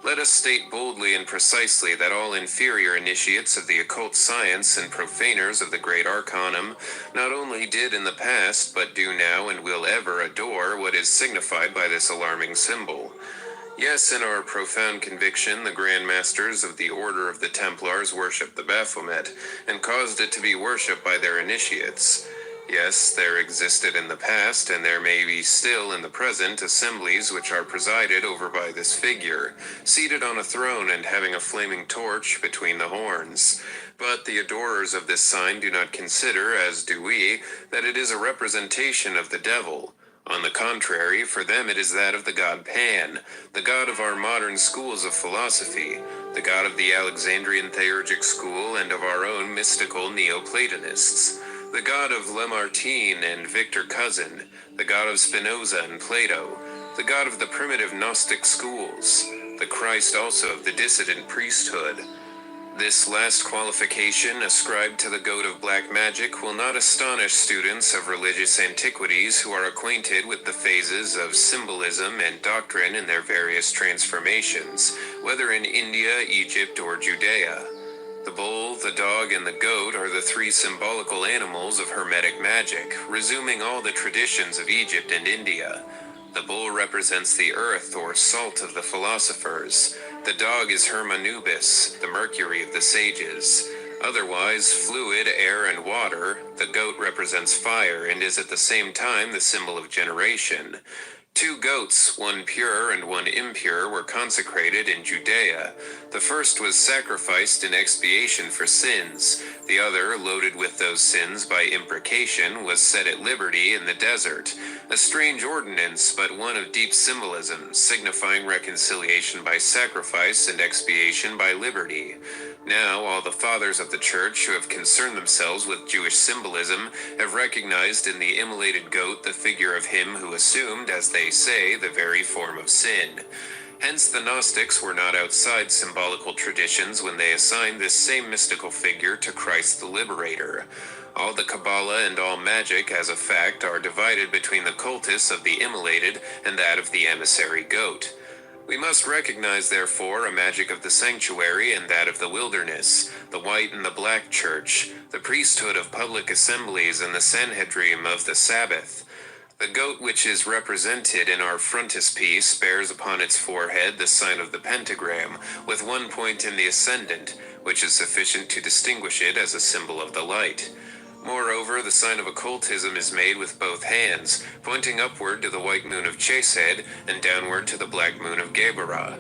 A: Let us state boldly and precisely that all inferior initiates of the occult science and profaners of the great arcanum not only did in the past, but do now and will ever adore what is signified by this alarming symbol. Yes, in our profound conviction, the Grand Masters of the Order of the Templars worshipped the Baphomet, and caused it to be worshipped by their initiates. Yes, there existed in the past, and there may be still in the present, assemblies which are presided over by this figure, seated on a throne and having a flaming torch between the horns. But the adorers of this sign do not consider, as do we, that it is a representation of the devil. On the contrary, for them it is that of the god Pan, the god of our modern schools of philosophy, the god of the Alexandrian Theurgic school and of our own mystical Neoplatonists, the god of Lamartine and Victor Cousin, the god of Spinoza and Plato, the god of the primitive Gnostic schools, the Christ also of the dissident priesthood. This last qualification, ascribed to the goat of black magic, will not astonish students of religious antiquities who are acquainted with the phases of symbolism and doctrine in their various transformations, whether in India, Egypt, or Judea. The bull, the dog, and the goat are the three symbolical animals of Hermetic magic, resuming all the traditions of Egypt and India. The bull represents the earth or salt of the philosophers. The dog is Hermanubis, the mercury of the sages. Otherwise, fluid, air, and water, the goat represents fire and is at the same time the symbol of generation. 2 goats, one pure and one impure, were consecrated in Judea. The first was sacrificed in expiation for sins. The other, loaded with those sins by imprecation, was set at liberty in the desert. A strange ordinance, but one of deep symbolism, signifying reconciliation by sacrifice and expiation by liberty. Now, all the fathers of the Church who have concerned themselves with Jewish symbolism have recognized in the immolated goat the figure of him who assumed, as they say, the very form of sin. Hence the Gnostics were not outside symbolical traditions when they assigned this same mystical figure to Christ the Liberator. All the Kabbalah and all magic, as a fact, are divided between the cultus of the immolated and that of the emissary goat. We must recognize, therefore, a magic of the sanctuary and that of the wilderness, the white and the black church, the priesthood of public assemblies and the Sanhedrim of the Sabbath. The goat which is represented in our frontispiece bears upon its forehead the sign of the pentagram, with one point in the ascendant, which is sufficient to distinguish it as a symbol of the light. Moreover, the sign of occultism is made with both hands, pointing upward to the white moon of Chesed and downward to the black moon of Geburah.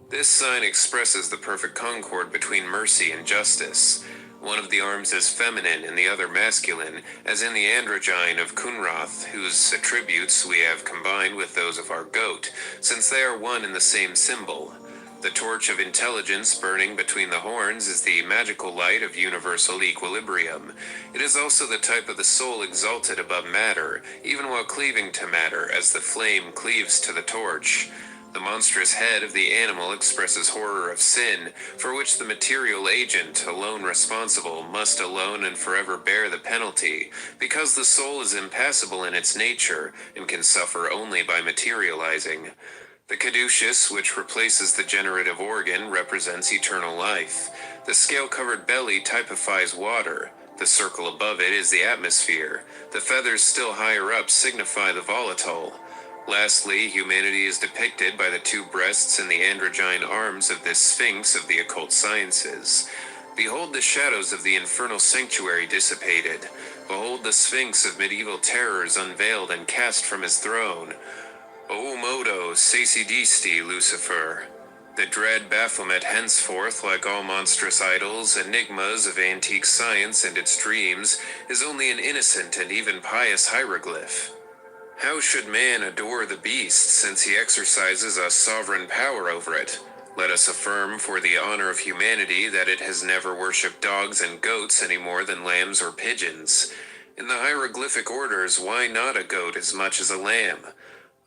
A: This sign expresses the perfect concord between mercy and justice. One of the arms is feminine and the other masculine, as in the androgyne of Kunrath, whose attributes we have combined with those of our goat, since they are one and the same symbol. The torch of intelligence burning between the horns is the magical light of universal equilibrium. It is also the type of the soul exalted above matter, even while cleaving to matter, as the flame cleaves to the torch. The monstrous head of the animal expresses horror of sin, for which the material agent, alone responsible, must alone and forever bear the penalty, because the soul is impassible in its nature, and can suffer only by materializing. The caduceus, which replaces the generative organ, represents eternal life. The scale-covered belly typifies water. The circle above it is the atmosphere. The feathers still higher up signify the volatile. Lastly, humanity is depicted by the two breasts and the androgyne arms of this sphinx of the occult sciences. Behold the shadows of the infernal sanctuary dissipated. Behold the sphinx of medieval terrors unveiled and cast from his throne. O modo saesidisti, Lucifer. The dread Baphomet henceforth, like all monstrous idols, enigmas of antique science and its dreams, is only an innocent and even pious hieroglyph. How should man adore the beast, since he exercises a sovereign power over it? Let us affirm for the honor of humanity that it has never worshipped dogs and goats any more than lambs or pigeons. In the hieroglyphic orders, why not a goat as much as a lamb?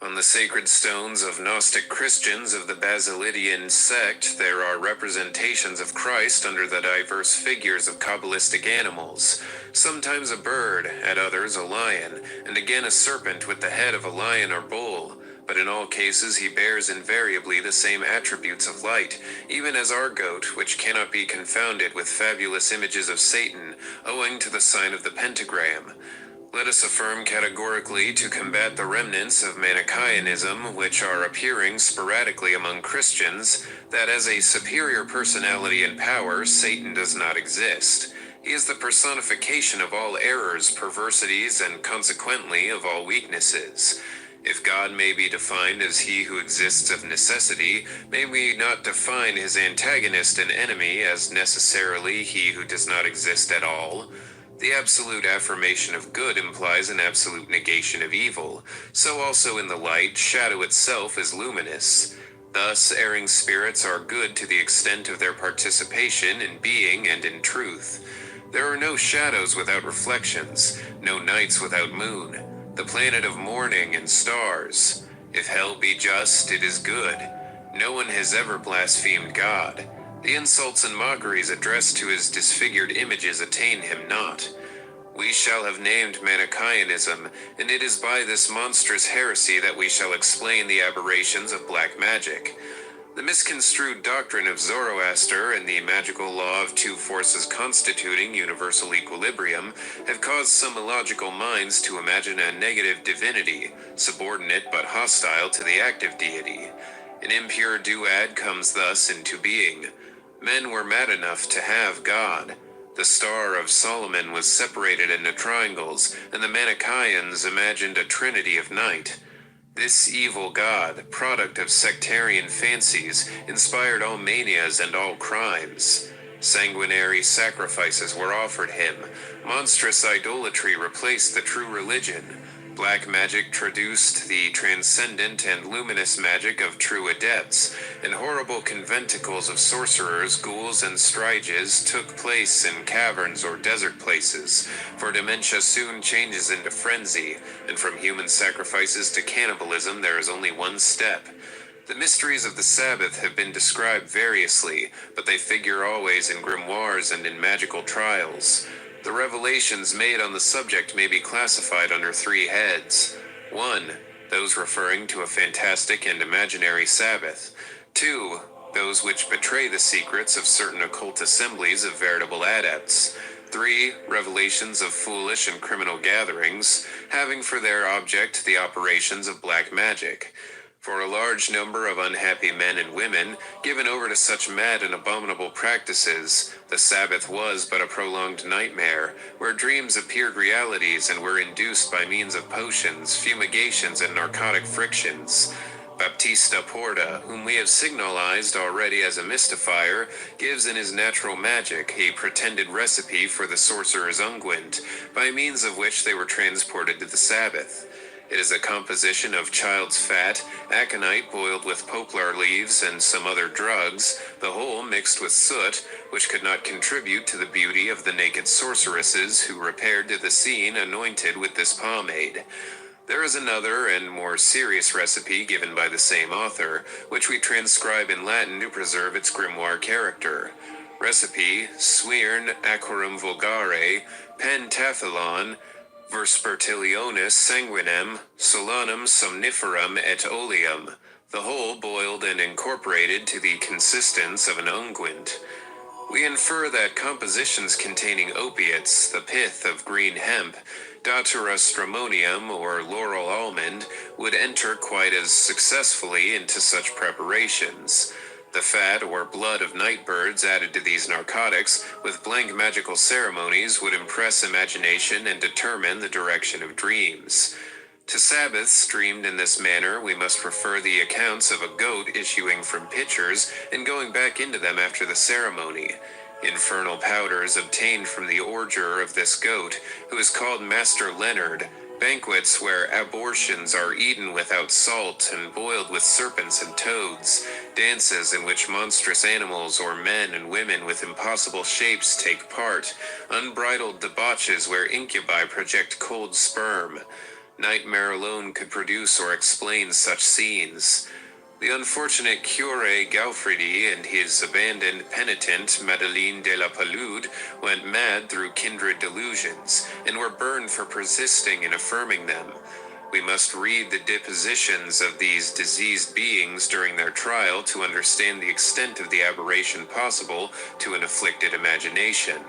A: On the sacred stones of Gnostic Christians of the Basilidian sect, there are representations of Christ under the diverse figures of Kabbalistic animals, sometimes a bird, at others a lion, and again a serpent with the head of a lion or bull, but in all cases he bears invariably the same attributes of light, even as our goat, which cannot be confounded with fabulous images of Satan, owing to the sign of the pentagram. Let us affirm categorically to combat the remnants of Manichaeanism which are appearing sporadically among Christians, that as a superior personality and power, Satan does not exist. He is the personification of all errors, perversities, and consequently of all weaknesses. If God may be defined as he who exists of necessity, may we not define his antagonist and enemy as necessarily he who does not exist at all? The absolute affirmation of good implies an absolute negation of evil. So also in the light, shadow itself is luminous. Thus, erring spirits are good to the extent of their participation in being and in truth. There are no shadows without reflections, no nights without moon, the planet of morning and stars. If hell be just, it is good. No one has ever blasphemed God. The insults and mockeries addressed to his disfigured images attain him not. We shall have named Manichaeanism, and it is by this monstrous heresy that we shall explain the aberrations of black magic. The misconstrued doctrine of Zoroaster and the magical law of two forces constituting universal equilibrium have caused some illogical minds to imagine a negative divinity, subordinate but hostile to the active deity. An impure duad comes thus into being. Men were mad enough to have God. The Star of Solomon was separated into triangles, and the Manichaeans imagined a trinity of night. This evil god, product of sectarian fancies, inspired all manias and all crimes. Sanguinary sacrifices were offered him. Monstrous idolatry replaced the true religion. Black magic traduced the transcendent and luminous magic of true adepts, and horrible conventicles of sorcerers, ghouls, and striges took place in caverns or desert places, for dementia soon changes into frenzy, and from human sacrifices to cannibalism there is only one step. The mysteries of the Sabbath have been described variously, but they figure always in grimoires and in magical trials. The revelations made on the subject may be classified under three heads. 1. those referring to a fantastic and imaginary Sabbath. 2. Those which betray the secrets of certain occult assemblies of veritable adepts. 3. Revelations of foolish and criminal gatherings, having for their object the operations of black magic. For a large number of unhappy men and women, given over to such mad and abominable practices, the Sabbath was but a prolonged nightmare, where dreams appeared realities and were induced by means of potions, fumigations, and narcotic frictions. Baptista Porta, whom we have signalized already as a mystifier, gives in his Natural Magic a pretended recipe for the sorcerer's unguent, by means of which they were transported to the Sabbath. It is a composition of child's fat, aconite boiled with poplar leaves and some other drugs, the whole mixed with soot, which could not contribute to the beauty of the naked sorceresses who repaired to the scene anointed with this pomade. There is another and more serious recipe given by the same author, which we transcribe in Latin to preserve its grimoire character. Recipe: Swirn acorum vulgare, pentathlon, Verspertilionis sanguinem, solanum somniferum et oleum, the whole boiled and incorporated to the consistence of an unguent. We infer that compositions containing opiates, the pith of green hemp, Datura stramonium or laurel almond, would enter quite as successfully into such preparations. The fat or blood of night birds added to these narcotics with blank magical ceremonies would impress imagination and determine the direction of dreams. To Sabbaths dreamed in this manner we must refer the accounts of a goat issuing from pitchers and going back into them after the ceremony. Infernal powders obtained from the orger of this goat, who is called Master Leonard, banquets where abortions are eaten without salt and boiled with serpents and toads, dances in which monstrous animals or men and women with impossible shapes take part, unbridled debauches where incubi project cold sperm. Nightmare alone could produce or explain such scenes. The unfortunate Curé Gaufridi and his abandoned penitent Madeleine de la Palude went mad through kindred delusions, and were burned for persisting in affirming them. We must read the depositions of these diseased beings during their trial to understand the extent of the aberration possible to an afflicted imagination.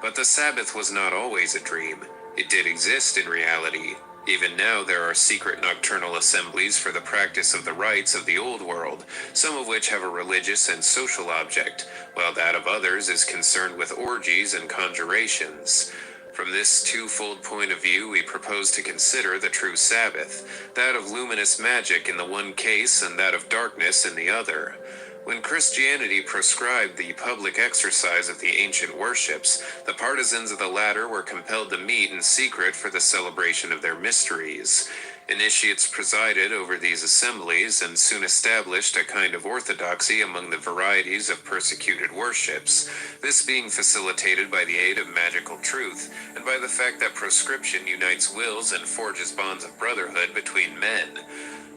A: But the Sabbath was not always a dream. It did exist in reality. Even now there are secret nocturnal assemblies for the practice of the rites of the old world, some of which have a religious and social object, while that of others is concerned with orgies and conjurations. From this twofold point of view we propose to consider the true Sabbath, that of luminous magic in the one case and that of darkness in the other. When Christianity proscribed the public exercise of the ancient worships, the partisans of the latter were compelled to meet in secret for the celebration of their mysteries. Initiates presided over these assemblies and soon established a kind of orthodoxy among the varieties of persecuted worships, this being facilitated by the aid of magical truth, and by the fact that proscription unites wills and forges bonds of brotherhood between men.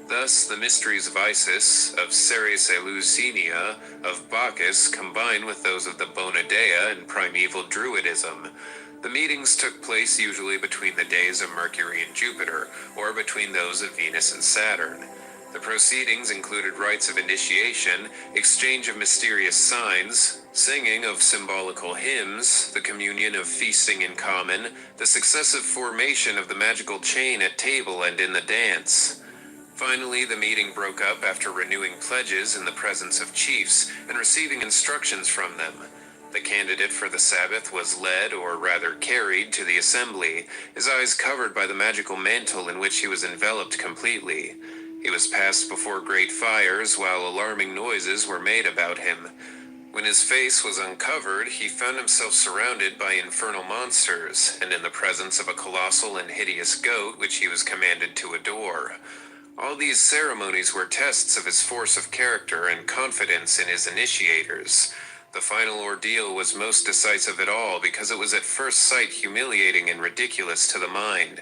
A: Thus, the mysteries of Isis, of Ceres Eleusinia, of Bacchus combine with those of the Bona Dea and primeval Druidism. The meetings took place usually between the days of Mercury and Jupiter, or between those of Venus and Saturn. The proceedings included rites of initiation, exchange of mysterious signs, singing of symbolical hymns, the communion of feasting in common, the successive formation of the magical chain at table and in the dance. Finally, the meeting broke up after renewing pledges in the presence of chiefs and receiving instructions from them. The candidate for the Sabbath was led, or rather carried, to the assembly, his eyes covered by the magical mantle in which he was enveloped completely. He was passed before great fires while alarming noises were made about him. When his face was uncovered, he found himself surrounded by infernal monsters, and in the presence of a colossal and hideous goat which he was commanded to adore. All these ceremonies were tests of his force of character and confidence in his initiators. The final ordeal was most decisive of all because it was at first sight humiliating and ridiculous to the mind.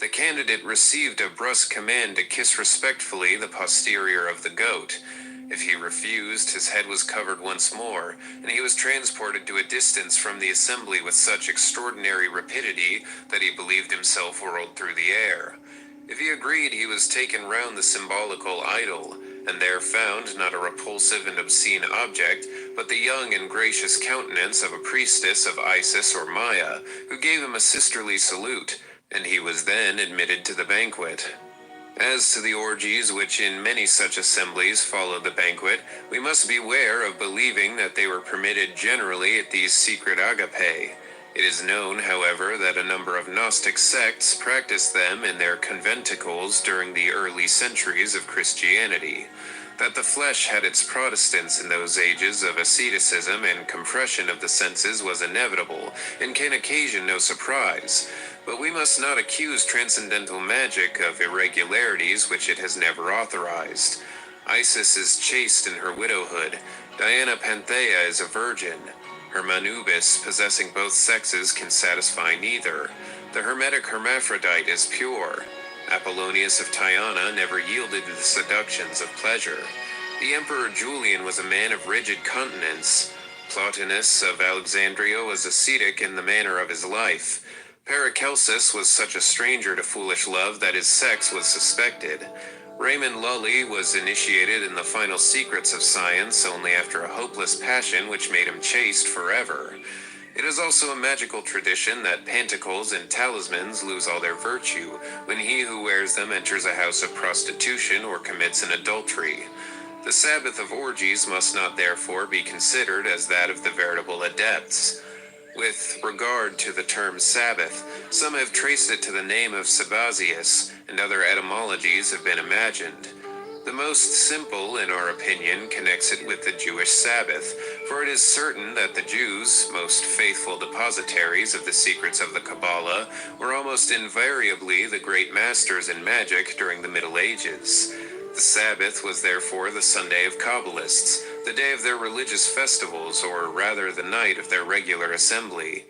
A: The candidate received a brusque command to kiss respectfully the posterior of the goat. If he refused, his head was covered once more, and he was transported to a distance from the assembly with such extraordinary rapidity that he believed himself whirled through the air. If he agreed, he was taken round the symbolical idol, and there found not a repulsive and obscene object, but the young and gracious countenance of a priestess of Isis or Maya, who gave him a sisterly salute, and he was then admitted to the banquet. As to the orgies which in many such assemblies followed the banquet, we must beware of believing that they were permitted generally at these secret agapae. It is known, however, that a number of Gnostic sects practiced them in their conventicles during the early centuries of Christianity. That the flesh had its Protestants in those ages of asceticism and compression of the senses was inevitable, and can occasion no surprise. But we must not accuse transcendental magic of irregularities which it has never authorized. Isis is chaste in her widowhood. Diana Panthea is a virgin. Hermanubis, possessing both sexes, can satisfy neither. The hermetic hermaphrodite is pure. Apollonius of Tyana never yielded to the seductions of pleasure. The Emperor Julian was a man of rigid continence. Plotinus of Alexandria was ascetic in the manner of his life. Paracelsus was such a stranger to foolish love that his sex was suspected. Raymond Lully was initiated in the final secrets of science only after a hopeless passion which made him chaste forever. It is also a magical tradition that pantacles and talismans lose all their virtue when he who wears them enters a house of prostitution or commits an adultery. The Sabbath of orgies must not therefore be considered as that of the veritable adepts. With regard to the term Sabbath, some have traced it to the name of Sabazius, and other etymologies have been imagined. The most simple, in our opinion, connects it with the Jewish Sabbath, for it is certain that the Jews, most faithful depositaries of the secrets of the Kabbalah, were almost invariably the great masters in magic during the Middle Ages. The Sabbath was therefore the Sunday of Kabbalists, the day of their religious festivals, or rather the night of their regular assembly.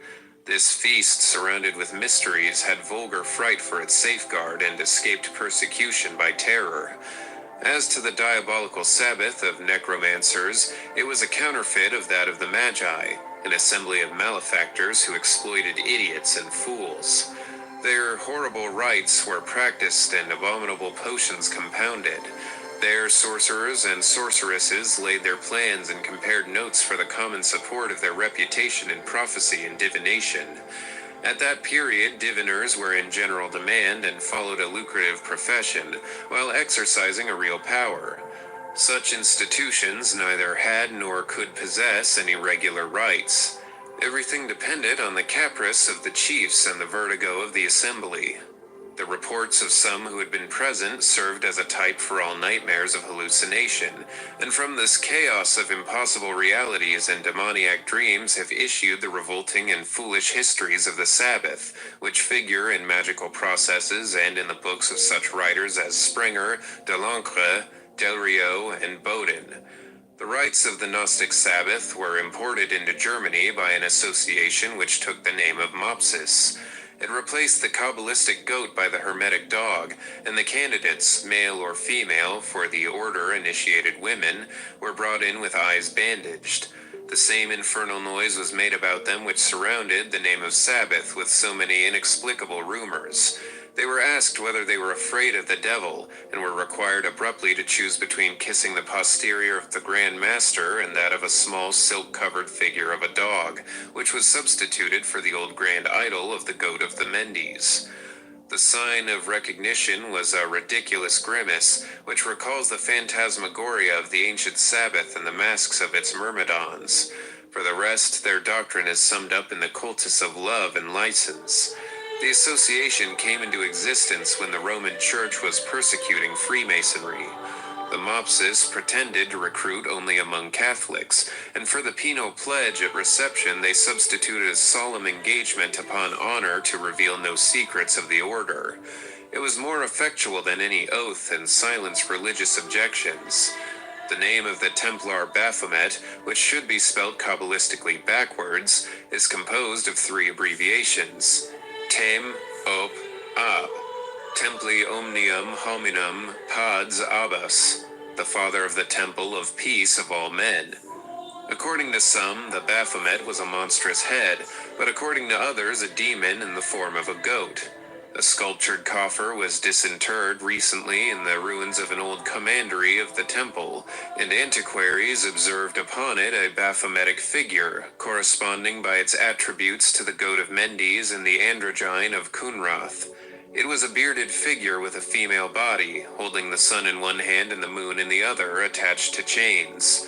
A: This feast, surrounded with mysteries, had vulgar fright for its safeguard and escaped persecution by terror. As to the diabolical Sabbath of necromancers, it was a counterfeit of that of the Magi, an assembly of malefactors who exploited idiots and fools. Their horrible rites were practiced and abominable potions compounded. There sorcerers and sorceresses laid their plans and compared notes for the common support of their reputation in prophecy and divination. At that period, diviners were in general demand and followed a lucrative profession, while exercising a real power. Such institutions neither had nor could possess any regular rights. Everything depended on the caprice of the chiefs and the vertigo of the assembly. The reports of some who had been present served as a type for all nightmares of hallucination, and from this chaos of impossible realities and demoniac dreams have issued the revolting and foolish histories of the Sabbath, which figure in magical processes and in the books of such writers as Springer, Delancre, Delrieux, and Bodin. The rites of the Gnostic Sabbath were imported into Germany by an association which took the name of Mopsis. It replaced the Kabbalistic goat by the Hermetic dog, and the candidates, male or female, for the order initiated women, were brought in with eyes bandaged. The same infernal noise was made about them which surrounded the name of Sabbath with so many inexplicable rumors. They were asked whether they were afraid of the devil, and were required abruptly to choose between kissing the posterior of the Grand Master and that of a small silk-covered figure of a dog, which was substituted for the old grand idol of the goat of the Mendes. The sign of recognition was a ridiculous grimace, which recalls the phantasmagoria of the ancient Sabbath and the masks of its myrmidons. For the rest, their doctrine is summed up in the cultus of love and license. The association came into existence when the Roman Church was persecuting Freemasonry. The Mopsis pretended to recruit only among Catholics, and for the penal pledge at reception they substituted a solemn engagement upon honor to reveal no secrets of the order. It was more effectual than any oath and silenced religious objections. The name of the Templar Baphomet, which should be spelt Kabbalistically backwards, is composed of 3 abbreviations: Tem, Op, Ab. Templi omnium hominum Pades Abbas, the father of the temple of peace of all men. According to some, the Baphomet was a monstrous head, but according to others, a demon in the form of a goat. A sculptured coffer was disinterred recently in the ruins of an old commandery of the temple, and antiquaries observed upon it a Baphometic figure, corresponding by its attributes to the goat of Mendes and the androgyne of Kunrath. It was a bearded figure with a female body, holding the sun in one hand and the moon in the other, attached to chains.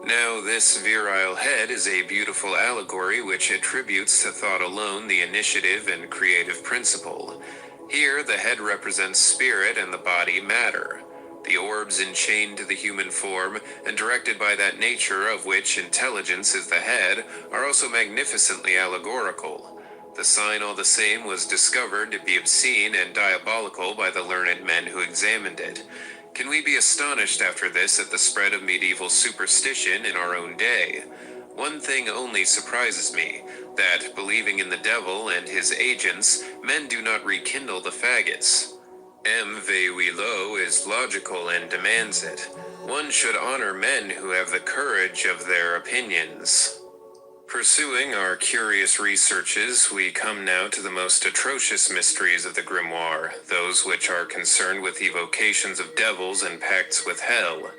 A: Now, this virile head is a beautiful allegory which attributes to thought alone the initiative and creative principle. Here, the head represents spirit and the body matter. The orbs enchained to the human form and directed by that nature of which intelligence is the head are also magnificently allegorical. The sign all the same was discovered to be obscene and diabolical by the learned men who examined it. Can we be astonished after this at the spread of medieval superstition in our own day? One thing only surprises me, that, believing in the devil and his agents, men do not rekindle the faggots. M. Veillot is logical and demands it. One should honor men who have the courage of their opinions. Pursuing our curious researches, we come now to the most atrocious mysteries of the grimoire, those which are concerned with evocations of devils and pacts with hell.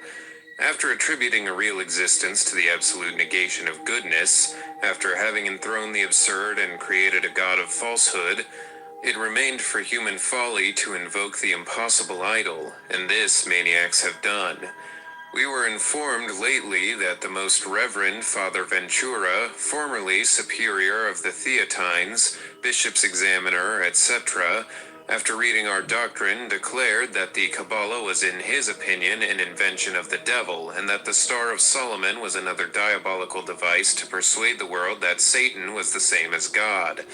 A: After attributing a real existence to the absolute negation of goodness, after having enthroned the absurd and created a god of falsehood, it remained for human folly to invoke the impossible idol, and this maniacs have done. We were informed lately that the Most Reverend Father Ventura, formerly Superior of the Theatines, Bishop's Examiner, etc., after reading our doctrine, declared that the Kabbalah was in his opinion an invention of the devil, and that the Star of Solomon was another diabolical device to persuade the world that Satan was the same as God.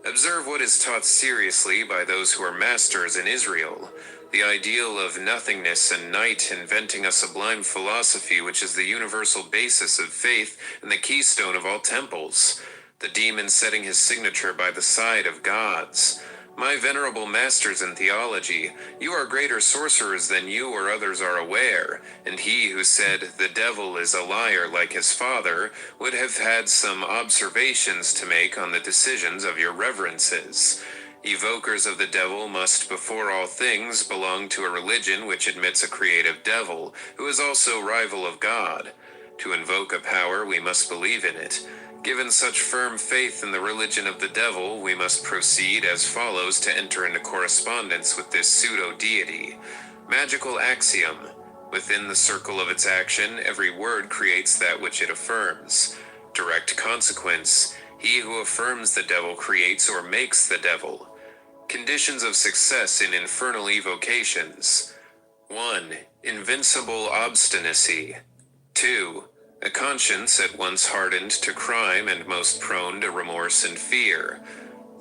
A: Observe what is taught seriously by those who are masters in Israel. The ideal of nothingness and night inventing a sublime philosophy which is the universal basis of faith and the keystone of all temples. The demon setting his signature by the side of God's. My venerable masters in theology, you are greater sorcerers than you or others are aware, and he who said the devil is a liar like his father would have had some observations to make on the decisions of your reverences. Evokers of the devil must before all things belong to a religion which admits a creative devil, who is also rival of God. To invoke a power, we must believe in it. Given such firm faith in the religion of the devil, we must proceed as follows to enter into correspondence with this pseudo-deity. Magical axiom. Within the circle of its action, every word creates that which it affirms. Direct consequence. He who affirms the devil creates or makes the devil. Conditions of success in infernal evocations. 1. Invincible obstinacy. 2. A conscience at once hardened to crime and most prone to remorse and fear.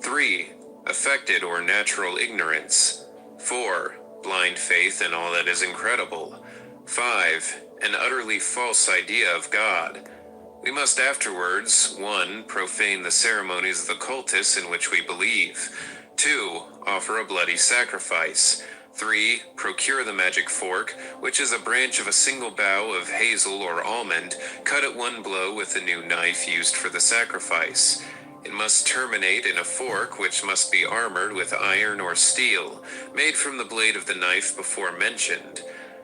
A: 3. Affected or natural ignorance. 4. Blind faith in all that is incredible. 5. An utterly false idea of God. We must afterwards, 1. Profane the ceremonies of the cultus in which we believe. 2. Offer a bloody sacrifice. 3. Procure the magic fork, which is a branch of a single bough of hazel or almond, cut at one blow with the new knife used for the sacrifice. It must terminate in a fork which must be armored with iron or steel, made from the blade of the knife before mentioned.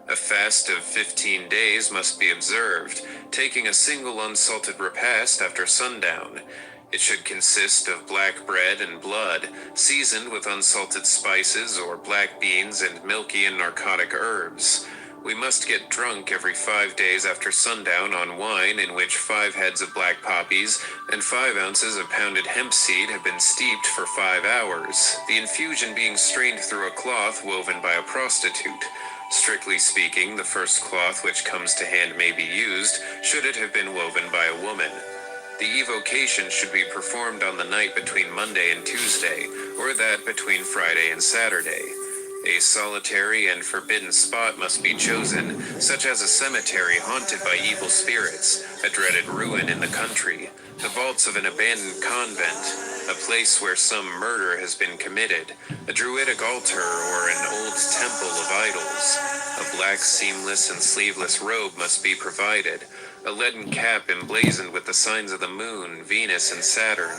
A: A fast of 15 days must be observed, taking a single unsalted repast after sundown. It should consist of black bread and blood, seasoned with unsalted spices or black beans and milky and narcotic herbs. We must get drunk every 5 days after sundown on wine in which 5 heads of black poppies and 5 ounces of pounded hemp seed have been steeped for 5 hours, the infusion being strained through a cloth woven by a prostitute. Strictly speaking, the first cloth which comes to hand may be used, should it have been woven by a woman. The evocation should be performed on the night between Monday and Tuesday, or that between Friday and Saturday. A solitary and forbidden spot must be chosen, such as a cemetery haunted by evil spirits, a dreaded ruin in the country, the vaults of an abandoned convent, a place where some murder has been committed, a druidic altar or an old temple of idols. A black seamless and sleeveless robe must be provided, a leaden cap emblazoned with the signs of the moon, Venus, and Saturn,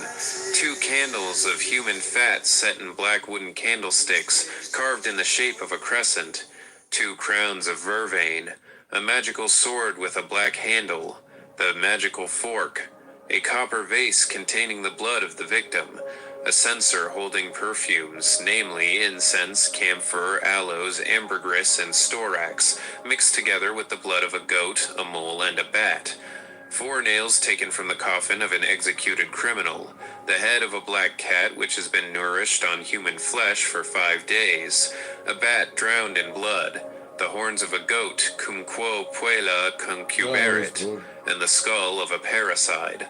A: 2 candles of human fat set in black wooden candlesticks carved in the shape of a crescent, 2 crowns of vervain, a magical sword with a black handle, the magical fork, a copper vase containing the blood of the victim, a censer holding perfumes, namely incense, camphor, aloes, ambergris, and storax, mixed together with the blood of a goat, a mole, and a bat. 4 nails taken from the coffin of an executed criminal, the head of a black cat which has been nourished on human flesh for 5 days, a bat drowned in blood, the horns of a goat, cum quo puella concuberit, and the skull of a parricide.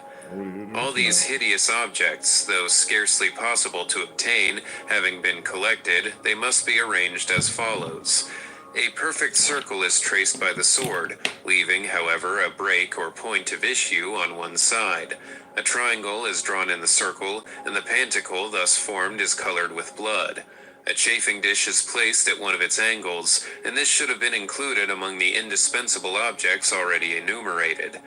A: All these hideous objects, though scarcely possible to obtain, having been collected, they must be arranged as follows. A perfect circle is traced by the sword, leaving, however, a break or point of issue on one side. A triangle is drawn in the circle, and the pentacle thus formed is colored with blood. A chafing dish is placed at one of its angles, and this should have been included among the indispensable objects already enumerated.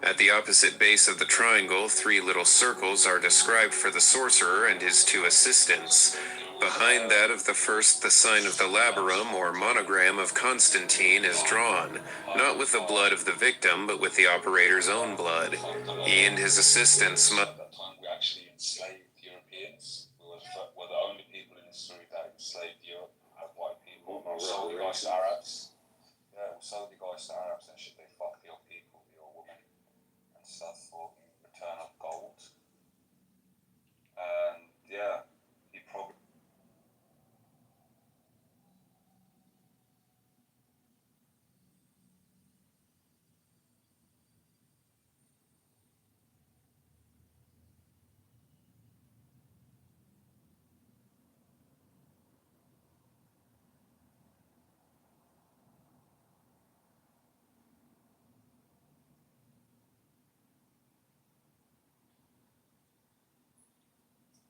A: At the opposite base of the triangle, 3 little circles are described for the sorcerer and his 2 assistants. Behind that of the first, the sign of the labarum or monogram of Constantine is drawn, not with the blood of the victim, but with the operator's own blood. He and his assistants must...
F: At that time, we actually enslaved Europeans. We were the only people in history that enslaved Europe, had white people. We sold the guys to Arabs. Yeah, we sold the guys to Arabs and shit. They fucked your people, your women, and stuff for return of gold. And yeah, he probably.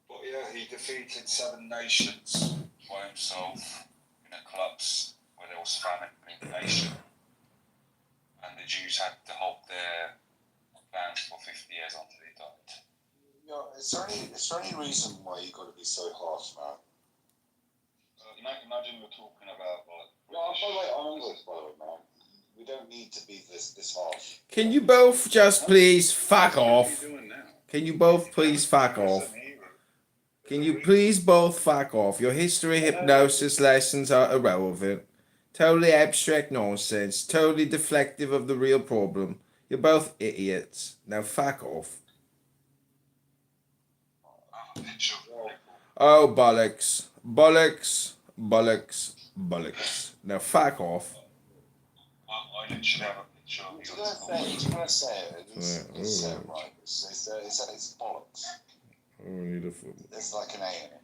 F: But yeah, he defeated 7 nations by himself in a collapse where there was famine in the nation. And the Jews had to hold their land for 50 years until they died.
G: Yeah, is there any reason why you got to be so harsh, man?
F: Imagine we're talking about like.
G: No, by the way, I'm English, by the way, man. We don't need to be this harsh.
B: Can you both just please fuck
F: What
B: off?
F: are you doing now?
B: Can you both please fuck off? Can you please both fuck off? Your history hypnosis lessons are irrelevant. Totally abstract nonsense. Totally deflective of the real problem. You're both idiots. Now fuck off. Oh, bollocks. Bollocks. Bollocks. Bollocks. Now fuck off.
F: I literally have a picture of
G: He's gonna say it. It's say it right. It's bollocks.
B: Oh, we need a football.
G: There's like an A in it.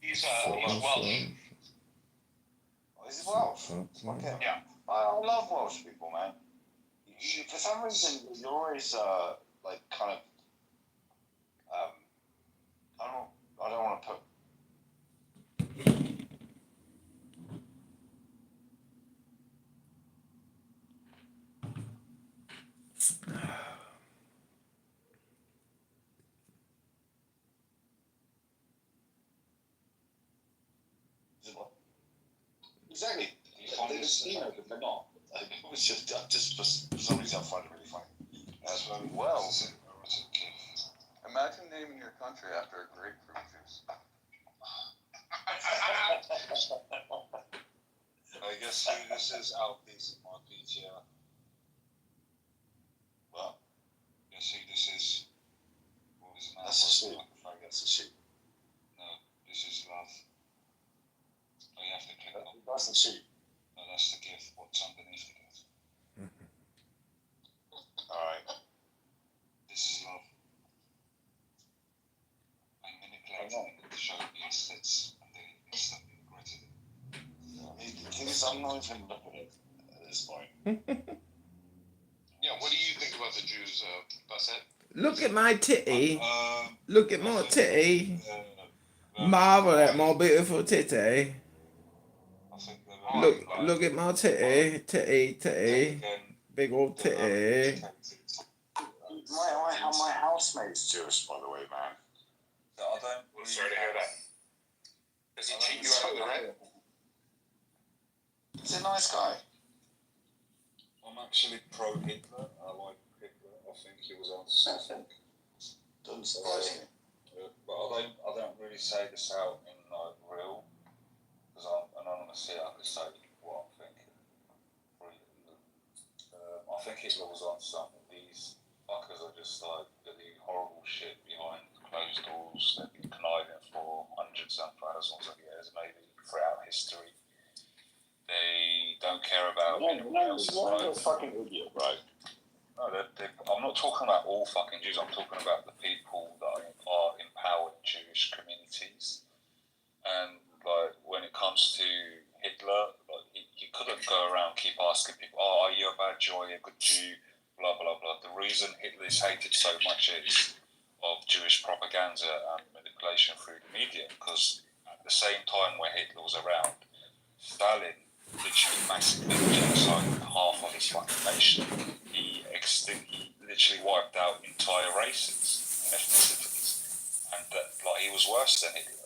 C: He's Welsh.
G: Oh, is it Welsh? Okay.
C: Yeah.
G: I love Welsh people, man. For some reason, you're always like kind of I don't want to put. Exactly. But they're not. It was just for some reason I find it really funny. Well,
F: Imagine naming your country after a grapefruit juice. I guess this is our piece of my PTR.
G: well,
F: You see, this is. What is it now?
G: that's a sheep. I guess a sheep.
F: No, this is love. Oh, you have to click on.
G: That's the sheep.
F: No, that's the gift. What's underneath the gift?
G: All right.
F: This is love. I manipulated it to show the assets and then instantly regretted it.
G: The thing is, I'm not even looking at this point.
C: Yeah, what do you think about the Jews, Bassett?
B: Look at my titty. Look at my
F: I think,
B: titty.
F: uh,
B: Marvel at my beautiful titty.
F: I think they're
B: Look,
F: like,
B: look at my titty. Titty, titty.
F: again,
B: Big old titty.
G: My housemate's Jewish, by the way, man.
F: I don't.
C: Well, sorry to hear that. Does he cheat you out of the rent?
G: He's a nice guy.
F: I'm actually pro Hitler. I like Hitler. I think he was onto something.
G: Doesn't surprise me.
F: But I don't really say this out in like real, because I'm anonymous here. I can say what I'm thinking. I think Hitler was on something. These fuckers are just like doing horrible shit behind closed doors. They've been conniving for hundreds and thousands of years, maybe throughout history. They don't care about anyone else's
G: You're a
F: life.
G: fucking idiot, right?
F: No, I'm not talking about all fucking Jews. I'm talking about the people that are empowered Jewish communities. And like when it comes to Hitler, like he couldn't go around keep asking people, "Oh, are you a bad Jew? Are you a good Jew?" Blah blah blah. The reason Hitler is hated so much is of Jewish propaganda and manipulation through the media. Because at the same time where Hitler was around, Stalin literally massacred genocided half of his fucking nation. He literally wiped out entire races and ethnicities, and like he was worse than Hitler.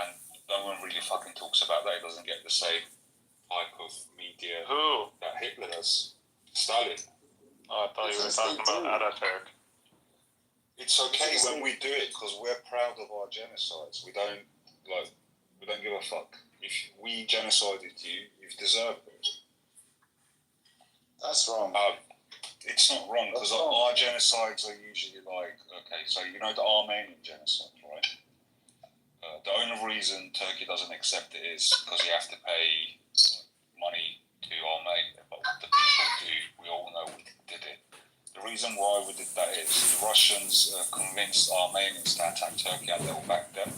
F: And no one really fucking talks about that. He doesn't get the same type of media
C: Who?
F: that Hitler does. Stalin.
C: Oh, I thought you were talking about Ataturk.
F: It's okay when we do it because we're proud of our genocides. We don't give a fuck. If we genocided you, you've deserved it.
G: That's wrong.
F: It's not wrong because our genocides are usually like, okay, so you know the Armenian genocide, right? The only reason Turkey doesn't accept it is because you have to pay money to Armenia, but the people do. We all know we did it. The reason why we did that is the Russians convinced Armenians to attack Turkey and they will back them.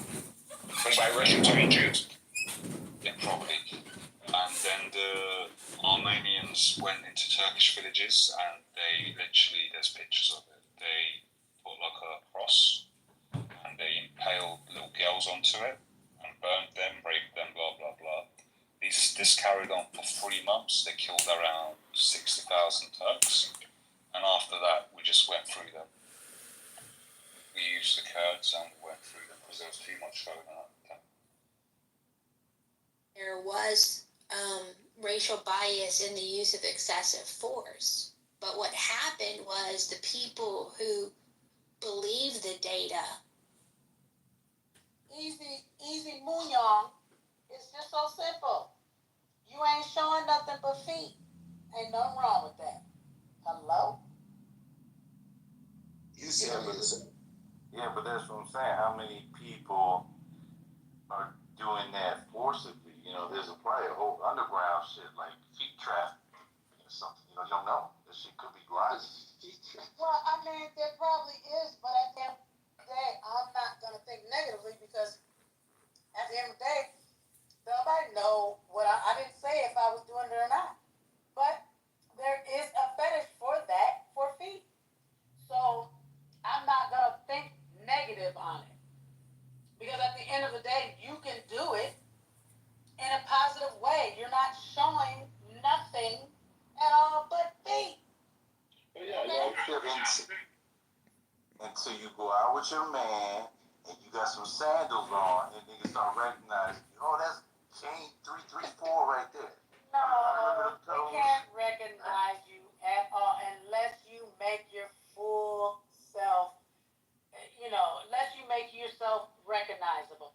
C: And by Russians, I mean Jews.
F: Yeah, probably. And then the Armenians went into Turkish villages and they literally, there's pictures of it, they put like a cross and they impaled little girls onto it and burnt them, raped them, blah, blah, blah. This carried on for 3 months. They killed around 60,000 Turks. And after that, we just went through them. We used the Kurds and we went through them because there was too much going on at the time.
H: There was racial bias in the use of excessive force. But what happened was the people who believed the data.
I: Easy Munyong. It's just so simple. You ain't showing nothing but feet. Ain't nothing wrong with that. Hello?
J: Yeah, but that's what I'm saying. How many people are doing that forcibly? You know, there's probably a whole underground shit like feet trafficking or something. You don't know. This shit could be live.
I: Well, I mean, there probably is, but at the end of the day, I'm not going to think negatively because at the end of the day, nobody know what I didn't say if I was doing it or not. But there is a fetish for that, for feet. So I'm not going to think negative on it. Because at the end of the day, you can do it in a positive way. You're not showing nothing at all but feet.
J: Until you go out with your man and you got some sandals on and niggas start recognizing you. Oh, that's chain 334 right there.
I: No, they can't recognize you at all unless you make your full self, unless you make yourself recognizable.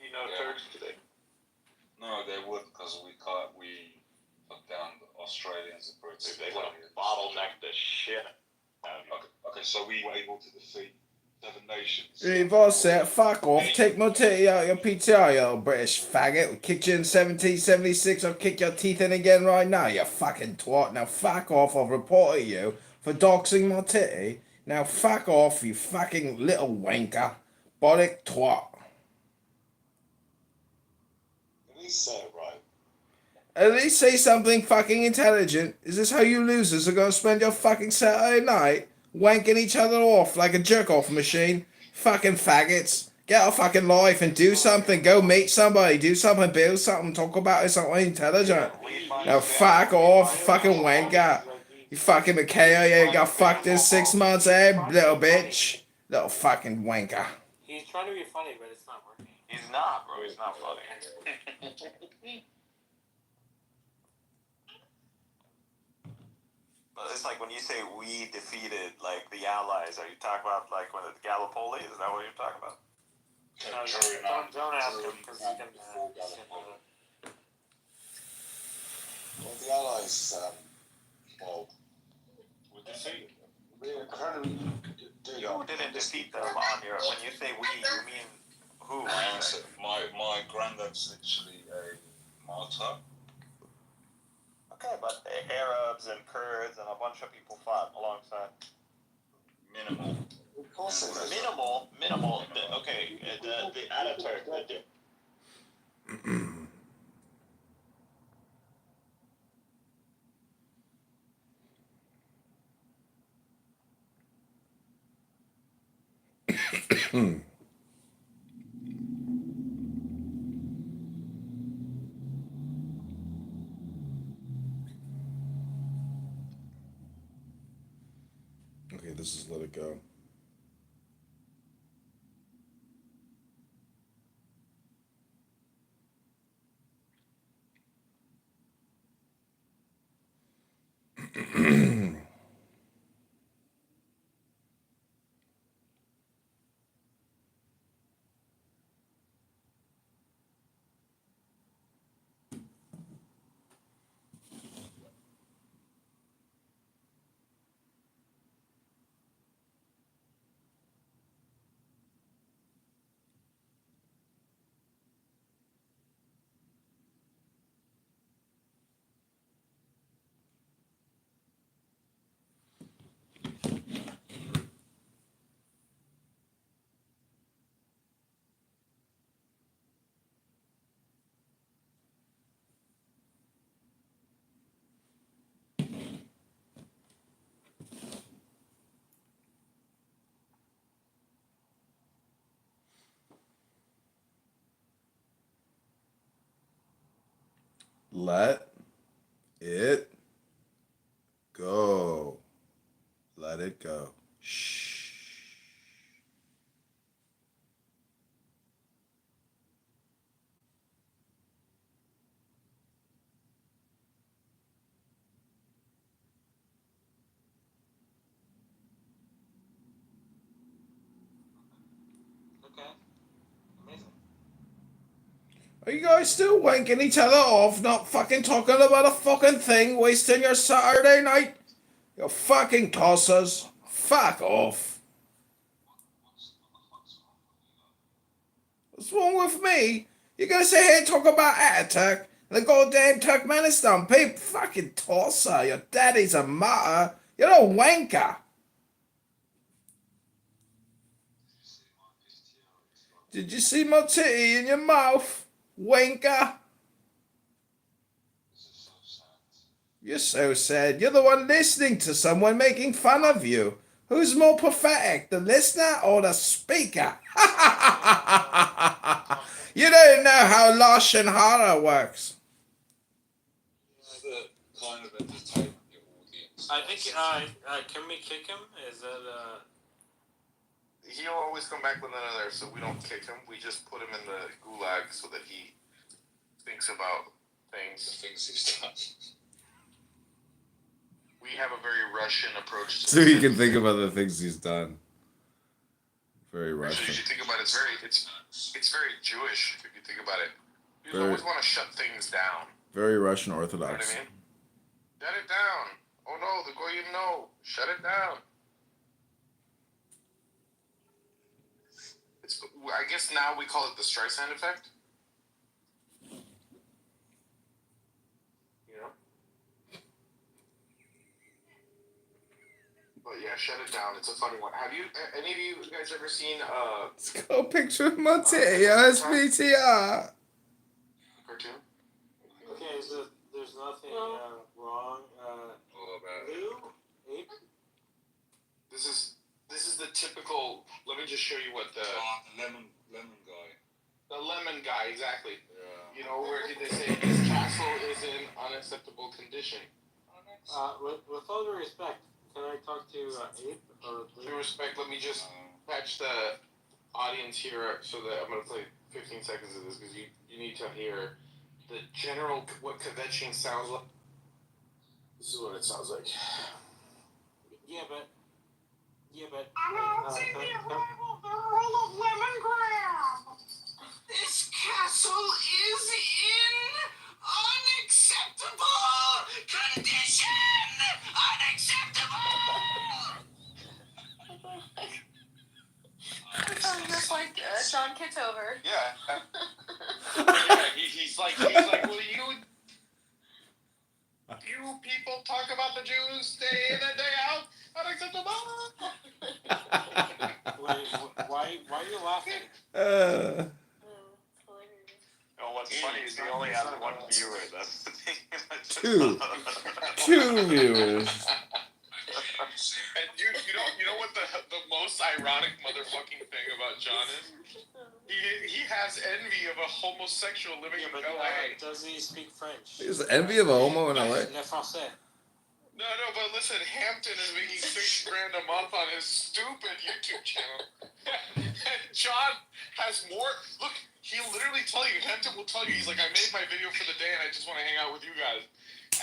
C: You know Turks today.
F: No, they wouldn't because we put down the Australians, the Brits.
C: They would have bottlenecked the shit out of you.
F: Okay, so we were able to defeat 7 nations.
B: Reverse it, fuck off. Take my titty out your PTR, you little British faggot. We kicked you in 1776. I'll kick your teeth in again right now, you fucking twat. Now fuck off. I've reported you for doxing my titty. Now fuck off, you fucking little wanker. Bollock twat.
G: least say it right.
B: At least say something fucking intelligent. Is this how you losers are gonna spend your fucking Saturday night? Wanking each other off like a jerk-off machine? Fucking faggots. Get a fucking life and do something. Go meet somebody. Do something. Build something. Talk about something intelligent. Now fuck off. Fucking wanker. You fucking Mikhail, you got fucked in 6 months, eh? Little bitch. Little fucking wanker.
K: He's trying to be funny, but it's not working.
J: He's not, bro. He's not funny. But it's like when you say we defeated like the Allies. Are you talking about like when the Gallipoli? Is that what you're talking about?
K: Don't ask him because he can.
G: Well, the Allies, well, we defeated them. We incredibly
J: You didn't defeat them on your. When you say we, you mean who?
G: My granddad's literally a martyr.
J: Okay, but the Arabs and Kurds and a bunch of people fought alongside.
G: Minimal. Of course it is.
J: Minimal. Okay, the Ataturk.
B: Okay, this is Let It Go. Let it go. Let it go. Shh.
K: Okay. Amazing.
B: Are you guys still wanking each other off, not fucking talking about a fucking thing, wasting your Saturday night? You fucking tossers. Fuck off. What's wrong with me? You're gonna sit here and talk about Ataturk and the goddamn Turkmenistan people? Fucking tosser. Your daddy's a martyr. You're a wanker. Did you see my titty in your mouth? Wanker. You're so sad. You're the one listening to someone making fun of you. Who's more pathetic, the listener or the speaker? You don't know how Lashon Hara works.
G: It's the kind of entertainment your audience.
K: I think. Can we kick him? Is that
L: He'll always come back with another, so we don't kick him. We just put him in the gulag so that he thinks about things.
G: The things he's done.
L: We have a very Russian approach to
B: So he can think about the things he's done. Very
L: Actually,
B: Russian.
L: if you think about it, it's very Jewish. If you think about it, you
B: Very-
L: always want to shut things down.
B: Very Russian
L: You know what
B: Orthodox.
L: I mean? Shut it down. Oh no, the goyim no. Shut it down. It's. I guess now we call it the Streisand effect. You know. But yeah, shut it down. It's a funny one. Have you? Any of you guys ever seen
B: Let's go picture of my titty on his PTR.
L: cartoon?
K: guys, there's nothing wrong. Lou? Ape?
L: This is the typical. Let me just show you what the
G: lemon guy.
L: the lemon guy exactly.
G: Yeah.
L: You know where they say his castle is in unacceptable condition.
K: With all due respect, can I talk to Ape or
L: With respect, let me just patch the audience here so that I'm gonna play 15 seconds of this because you need to hear the general what kvetching sounds like. This is what it sounds like.
K: Yeah, but.
I: Announcing the arrival of the Earl of Lemongraham.
M: This castle is in unacceptable condition!
E: Sounds just like John Kitover.
L: Yeah. Yeah, he's like, well, you people talk about the Jews day in and day out. Unacceptable.
K: Why are you laughing?
C: Oh, what's funny is he only has one viewer. That's the thing.
B: Two viewers.
L: And dude, you know what the most ironic motherfucking thing about John is? He has envy of a homosexual living in LA.
K: Does he speak French?
B: Is the envy of a homo in LA?
K: Le français.
L: No, but listen, Hampton is making $6,000 a month on his stupid YouTube channel. And John has more. Look, he'll literally tell you, Hampton will tell you, he's like, I made my video for the day and I just want to hang out with you guys.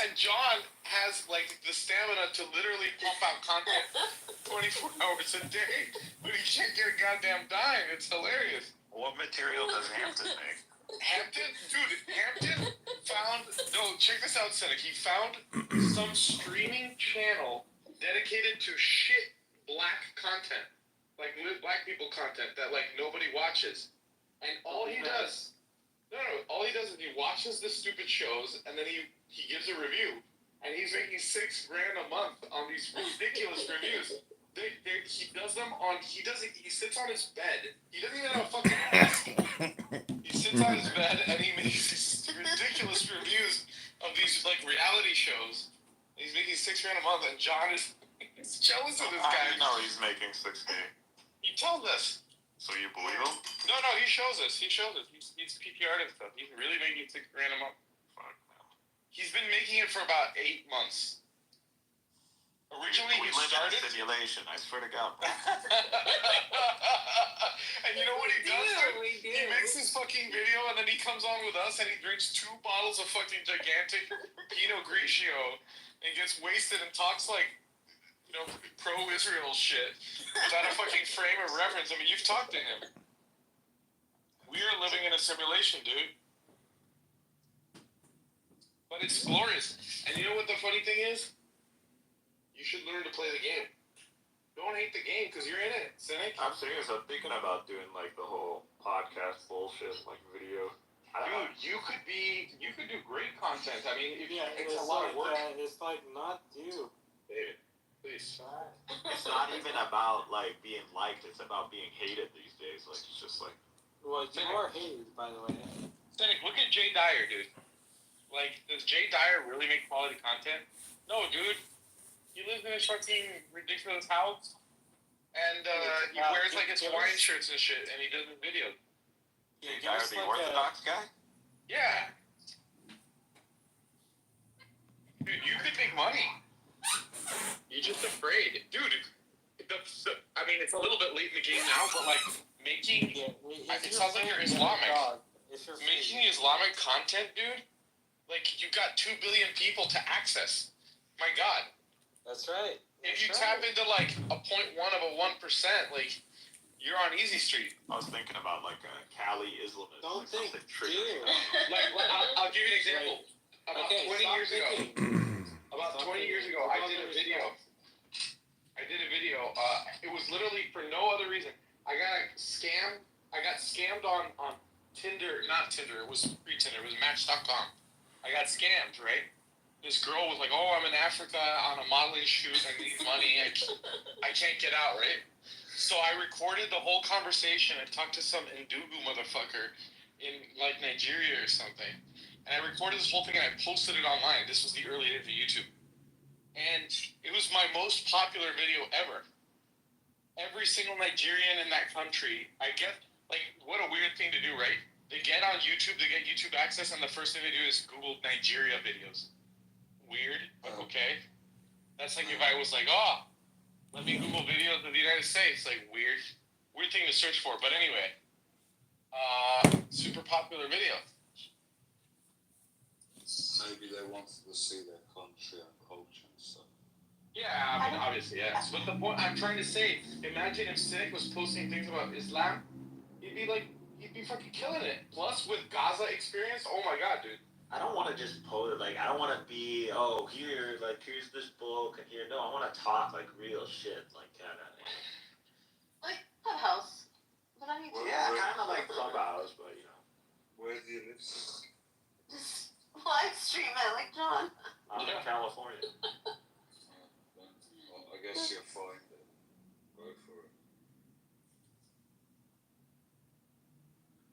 L: And John has, like, the stamina to literally pump out content 24 hours a day, but he can't get a goddamn dime. It's hilarious.
C: What material does Hampton make?
L: Hampton found, no, check this out, Cynic. He found some streaming channel dedicated to shit black content, like black people content that, like, nobody watches. And all he does, all he does is he watches the stupid shows and then he gives a review. And he's making $6,000 a month on these ridiculous reviews. He does them on, he sits on his bed. He doesn't even have a fucking desk. He sits on his bed and he makes these ridiculous reviews of these, like, reality shows. He's making $6,000 a month and John is jealous of this guy.
C: No, he's making $6,000.
L: He tells us.
C: So you believe him?
L: No, he shows us. He's PPR'd and stuff. He's really making $6,000 a month.
C: Fuck no.
L: He's been making it for about 8 months. Originally,
C: we
L: he
C: live
L: started.
C: in a simulation. I swear to God.
L: And you know what he does?
E: We do.
L: He makes his fucking video and then he comes on with us and he drinks 2 bottles of fucking gigantic Pinot Grigio and gets wasted and talks like, you know, pro-Israel shit without a fucking frame of reference. I mean, you've talked to him. We are living in a simulation, dude. But it's glorious. And you know what the funny thing is? You should learn to play the game. Don't hate the game because you're in it, Cynic.
C: I'm serious. I'm thinking about doing like the whole podcast bullshit, like video.
L: Dude, you could do great content. I mean, it's a
K: It's
L: lot of work.
K: It's like not you.
L: David, please.
C: It's not even about like being liked. It's about being hated these days. Like it's just like.
K: Well, you are hated, by the way.
L: Cynic, look at Jay Dyer, dude. Like, does Jay Dyer really make quality content? No, dude. He lives in his fucking ridiculous house, and he wears like his Hawaiian shirts and shit, and he does his videos.
C: Jay Dyer, the Orthodox guy?
L: Yeah. Dude, you could make money. You're just afraid. Dude, I mean, it's a little bit late in the game now, but like, making, it sounds like you're Islamic. Making Islamic content, dude, like, you got 2 billion people to access. My God.
K: That's right.
L: If you tap into like a 0.1 of a 1%, like, you're on easy street.
C: I was thinking about like a Cali Islamist.
K: Don't think,
C: triggering.
L: Like, I'll give you an example. About 20 years ago. About 20 years ago, I did a video. It was literally for no other reason. I got scammed on Tinder. Not Tinder. It was pre-Tinder. It was Match.com. I got scammed, right? This girl was like, "Oh, I'm in Africa on a modeling shoot. I need money. I can't get out, right?" So I recorded the whole conversation and talked to some Ndugu motherfucker in like Nigeria or something, and I recorded this whole thing and I posted it online. This was the early days of YouTube, and it was my most popular video ever. Every single Nigerian in that country, I get, like, what a weird thing to do, right? They get on YouTube, they get YouTube access, and the first thing they do is Google Nigeria videos. Weird, but okay. That's like if I was like, oh, let me Google videos of the United States. Like, weird thing to search for. But anyway, super popular video.
F: Maybe they wanted to see their country and culture and stuff.
L: Yeah, I mean, obviously, yes. But the point I'm trying to say, imagine if Cynic was posting things about Islam, he'd be fucking killing it. Plus, with Gaza experience, oh my god, dude.
N: I don't want to just post, like, I don't want to be, oh, here, like, here's this book, and here, no, I want to talk, like, real shit, like, kind of.
E: Like Clubhouse. But I mean,
N: Yeah, kind of like Clubhouse, but, you know.
F: Where do you live?
E: just live stream it like John.
N: I'm in California.
F: Well, I guess you're fine then. Go for it.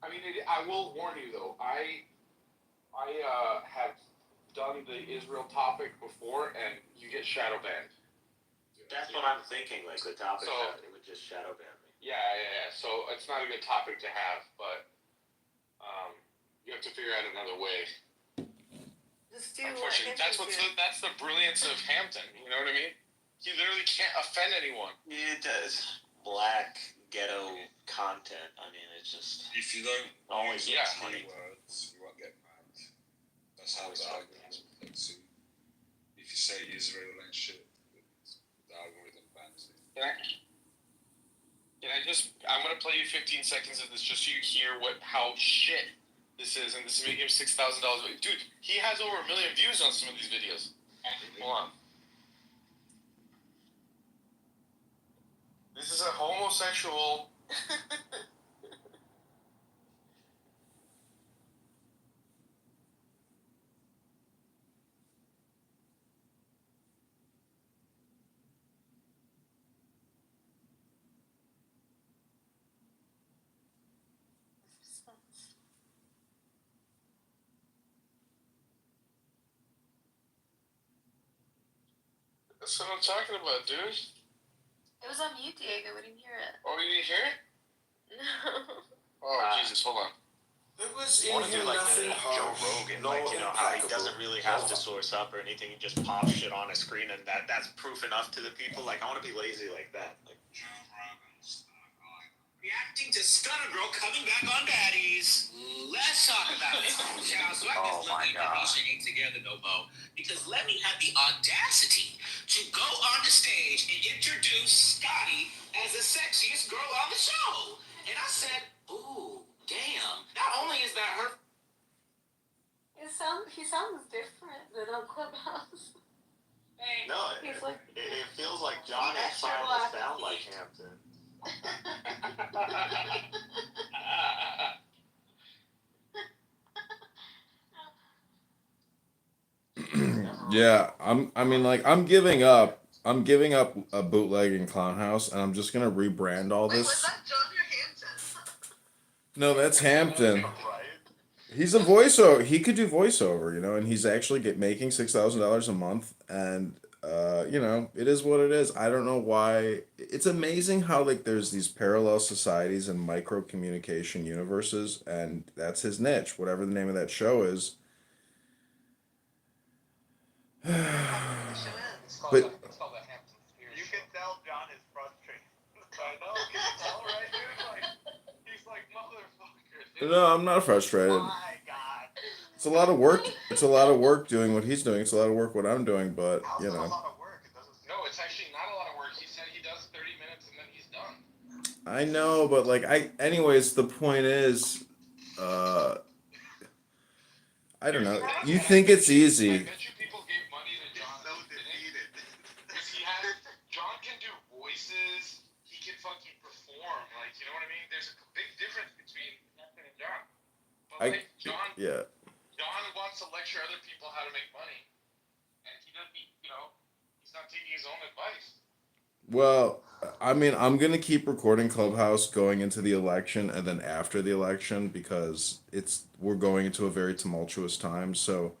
L: I mean, I will warn you, though. I have done the Israel topic before, and you get shadow banned.
N: That's what I'm thinking, like, the topic,
L: So-
N: that it would just shadow ban me.
L: Yeah. So it's not a good topic to have, but you have to figure out another way.
E: Just do
L: Unfortunately, that's the brilliance of Hampton. You know what I mean? He literally can't offend anyone.
N: It does. Black ghetto content. I mean, it's just.
F: If you don't
N: always
F: use
N: makes money.
F: keywords, you won't get banned. That's how the algorithm thinks you. If you say Israel and shit, the algorithm bans it.
L: I'm gonna play you 15 seconds of this just so you hear how shit this is, and this is making him $6,000. Dude, he has over 1 million views on some of these videos. Hold on. This is a homosexual. That's what I'm talking about, dude.
E: It was on mute, Diego. We didn't hear it.
L: Oh, you didn't hear it?
E: No.
L: Oh, Jesus, hold on.
N: I want to do like Joe Rogan, like, you know, how he doesn't really have to source up or anything. He just pops shit on a screen, and that's proof enough to the people. Like, I want to be lazy like that. Like,
M: Reacting to Stunner Girl coming back on Baddies. Let's talk about it. Child, so I guess let me put these shit together, no mo. Because let me have the audacity to go on the stage and introduce Scotty as the sexiest girl on the show. And I said, ooh, damn. Not only is that her.
E: He sounds different than on Clubhouse.
N: no,
E: He's like,
N: it feels like John is trying to sound like Hampton.
B: Yeah, I'm giving up a bootlegging clown house, and I'm just gonna rebrand all
E: wait, was
B: this.
E: that John or Hampton?
B: No, that's Hampton. He's a voiceover. He could do voiceover, and he's actually making $6,000 a month, and it is what it is. I don't know why. It's amazing how like there's these parallel societies and micro communication universes, and that's his niche, whatever the name of that show is. But
C: It's called the Hampton Spears. You can tell John is frustrated. I know, you can tell, right, dude? He's like, motherfucker.
B: no, I'm not frustrated.
C: My God.
B: It's a lot of work. It's a lot of work doing what he's doing. It's a lot of work what I'm doing, but
C: How's that a lot of work? It doesn't.
L: No, it's actually not a lot of work. He said he does 30 minutes and then he's done.
B: I know, but like anyways, the point is, I don't know. You think it's
L: I
B: easy.
L: bet you people gave money to John.
C: So defeated.
L: Because John can do voices. He can fucking perform. Like, you know what I mean? There's a big difference between Hampton and John. But like, John wants to lecture other people how to make money. And he doesn't, he's not taking his own advice.
B: Well, I mean, I'm gonna keep recording Clubhouse going into the election and then after the election because we're going into a very tumultuous time. So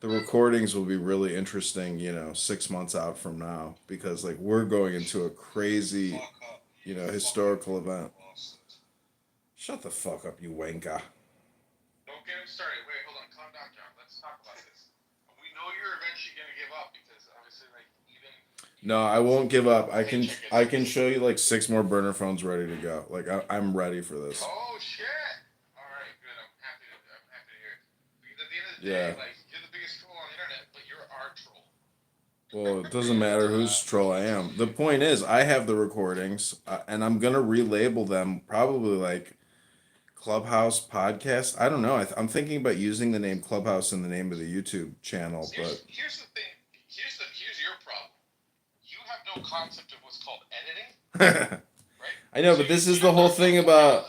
B: the recordings will be really interesting, 6 months out from now because like we're going into a crazy, historical event. Shut the fuck up, you wanker.
L: Don't get him started. Wait, hold on. Calm down, John. Let's talk about this. We know you're eventually gonna give up because obviously, like, even.
B: No, I won't give up. I can show you like 6 more burner phones ready to go. Like I'm ready for this.
L: Oh shit! All right, good. I'm happy to hear it. Because at the end of the
B: Yeah.
L: day, like, you're the biggest troll on the internet, but you're our troll.
B: Well, it doesn't matter whose troll I am. The point is, I have the recordings, and I'm gonna relabel them probably like Clubhouse Podcast. I don't know. I'm thinking about using the name Clubhouse in the name of the YouTube channel, but
L: Here's the thing. Here's your problem. You have no concept of what's called editing.
B: I know. But this is the whole thing about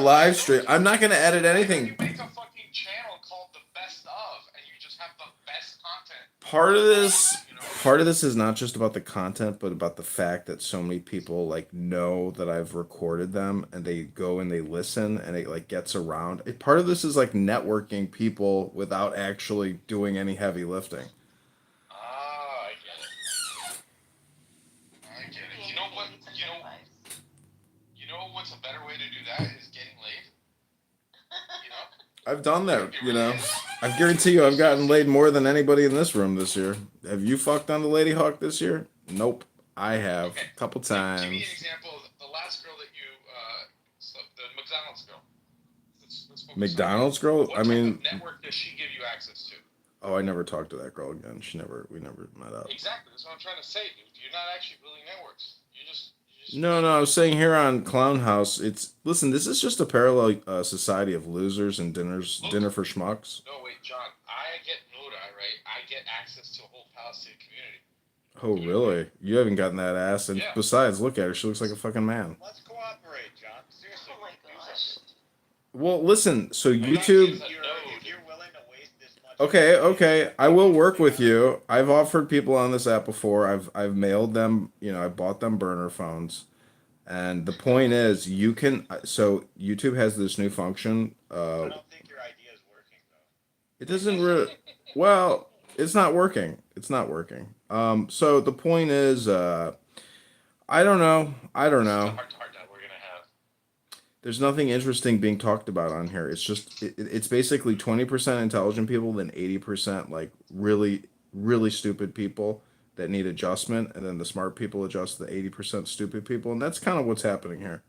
B: live stream. I'm not gonna edit anything.
L: You make a fucking channel called The Best Of, and you just have the best content.
B: Part of this is not just about the content, but about the fact that so many people like know that I've recorded them and they go and they listen and it like gets around. Part of this is like networking people without actually doing any heavy lifting.
L: Ah, I get it. You know what? You know what's a better way to do that is getting laid.
B: I've done that, I guarantee you I've gotten laid more than anybody in this room this year. Have you fucked on the Lady Hawk this year? Nope. I have. A couple times.
L: Give me an example of the last girl that you, the McDonald's girl. Let's focus
B: McDonald's girl?
L: What
B: I mean,
L: type of network does she give you access to?
B: oh, I never talked to that girl again. We never met up.
L: Exactly. That's what I'm trying to say, dude. You're not actually building networks. You just.
B: No, I was saying here on Clown House, listen, this is just a parallel society of losers and dinner for schmucks.
L: No, wait, John. I get Nura, right? I get access to a whole Palestinian community.
B: Oh, really? You haven't gotten that ass, and besides, look at her. She looks like a fucking man.
N: Let's cooperate, John. Seriously.
E: Oh my gosh.
B: Well, listen, so YouTube...
N: If you're willing to waste this much...
B: Okay, I will work with you. I've offered people on this app before. I've mailed them, I bought them burner phones. And the point is, so YouTube has this new function.
N: I don't think your idea is working, though.
B: It doesn't really, well, it's not working. So the point is, I don't know.
L: Hard that we're gonna have.
B: There's nothing interesting being talked about on here. It's just, it's basically 20% intelligent people, then 80% like really, really stupid people that need adjustment, and then the smart people adjust the 80% stupid people, and that's kind of what's happening here.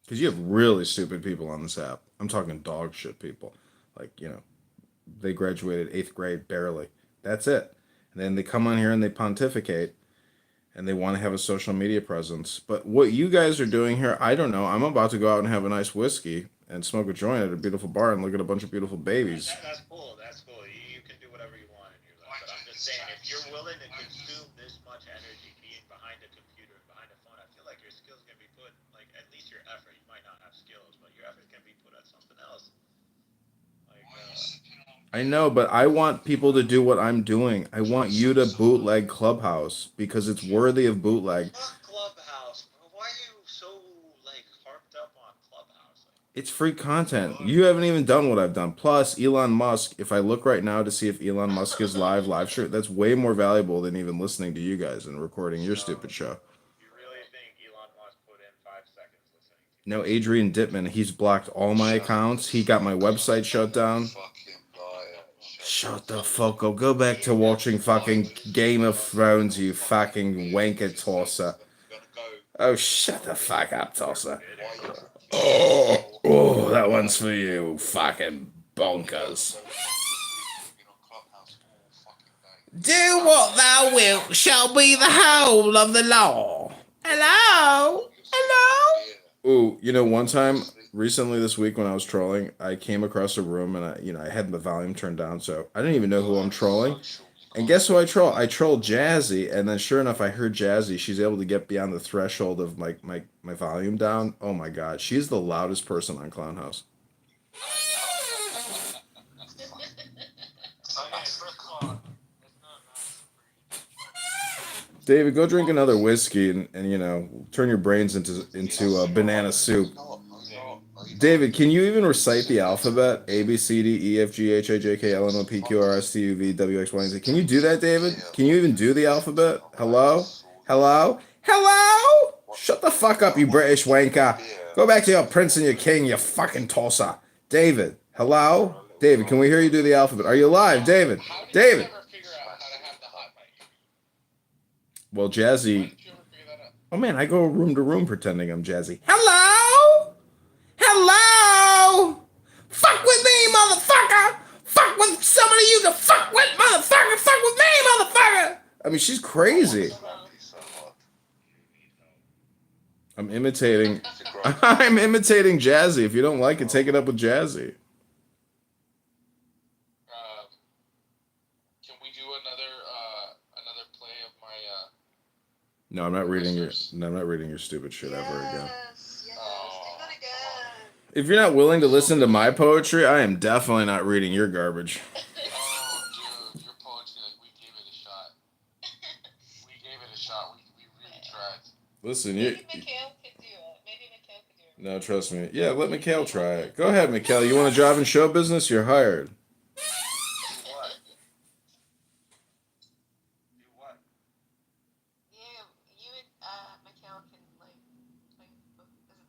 B: Because you have really stupid people on this app. I'm talking dog shit people. Like, they graduated 8th grade barely. That's it. And then they come on here and they pontificate, and they want to have a social media presence. But what you guys are doing here, I don't know. I'm about to go out and have a nice whiskey and smoke a joint at a beautiful bar and look at a bunch of beautiful babies.
N: That's cool. You can do whatever you want in your life. But I'm just saying, if you're willing to consume this much energy being behind a computer and behind a phone, I feel like your skills can be put, like, at least your effort. You might not have skills, but your effort can be put at something else.
B: I know, but I want people to do what I'm doing. I want you to bootleg Clubhouse because it's worthy of bootleg.
N: Fuck Clubhouse, bro. Why are you so, like, harped up on Clubhouse?
B: It's free content. You haven't even done what I've done. Plus, Elon Musk, if I look right now to see if Elon Musk is live stream, that's way more valuable than even listening to you guys and recording your stupid show.
N: You really think Elon Musk put in 5 seconds listening to
B: No, Adrian Dittman, he's blocked all my accounts. He got my website shut down. Shut the fuck up. Go back to watching fucking Game of Thrones, you fucking wanker tosser. Oh, shut the fuck up, tosser. Oh, that one's for you, fucking bonkers. Do what thou wilt shall be the whole of the law. Hello? Ooh, one time recently this week when I was trolling, I came across a room and I had the volume turned down, so I didn't even know who I'm trolling. And guess who I troll? I trolled Jazzy, and then sure enough, I heard Jazzy. She's able to get beyond the threshold of my volume down. Oh my god, she's the loudest person on Clown House. David, go drink another whiskey and you know turn your brains into banana soup. David, can you even recite the alphabet? A B C D E F G H I J K L M N O P Q R S T U V W X Y and Z. Can you do that, David? Can you even do the alphabet? Hello? Hello? Hello? Shut the fuck up, you British wanker. Go back to your prince and your king, you fucking tosser. David, hello? David, can we hear you do the alphabet? Are you alive, David? David. Well, Jazzy. Oh man, I go room to room pretending I'm Jazzy. Hello? Hello? Fuck with me, motherfucker! Fuck with somebody you can fuck with, motherfucker! Fuck with me, motherfucker! I mean, she's crazy. I'm imitating Jazzy. If you don't like it, take it up with Jazzy.
L: Can we do another play of my
B: No, I'm not reading your stupid shit ever again. If you're not willing to listen to my poetry, I am definitely not reading your garbage.
L: Oh, dude, your poetry, like, we gave it a shot. We gave it a shot. We really tried.
B: Listen,
E: Maybe Mikhail could do it. Maybe Mikhail could do it.
B: No, trust me. Yeah, let Mikhail try it. Go ahead, Mikhail. You want a job in show business? You're hired.
E: You and Mikhail can like is it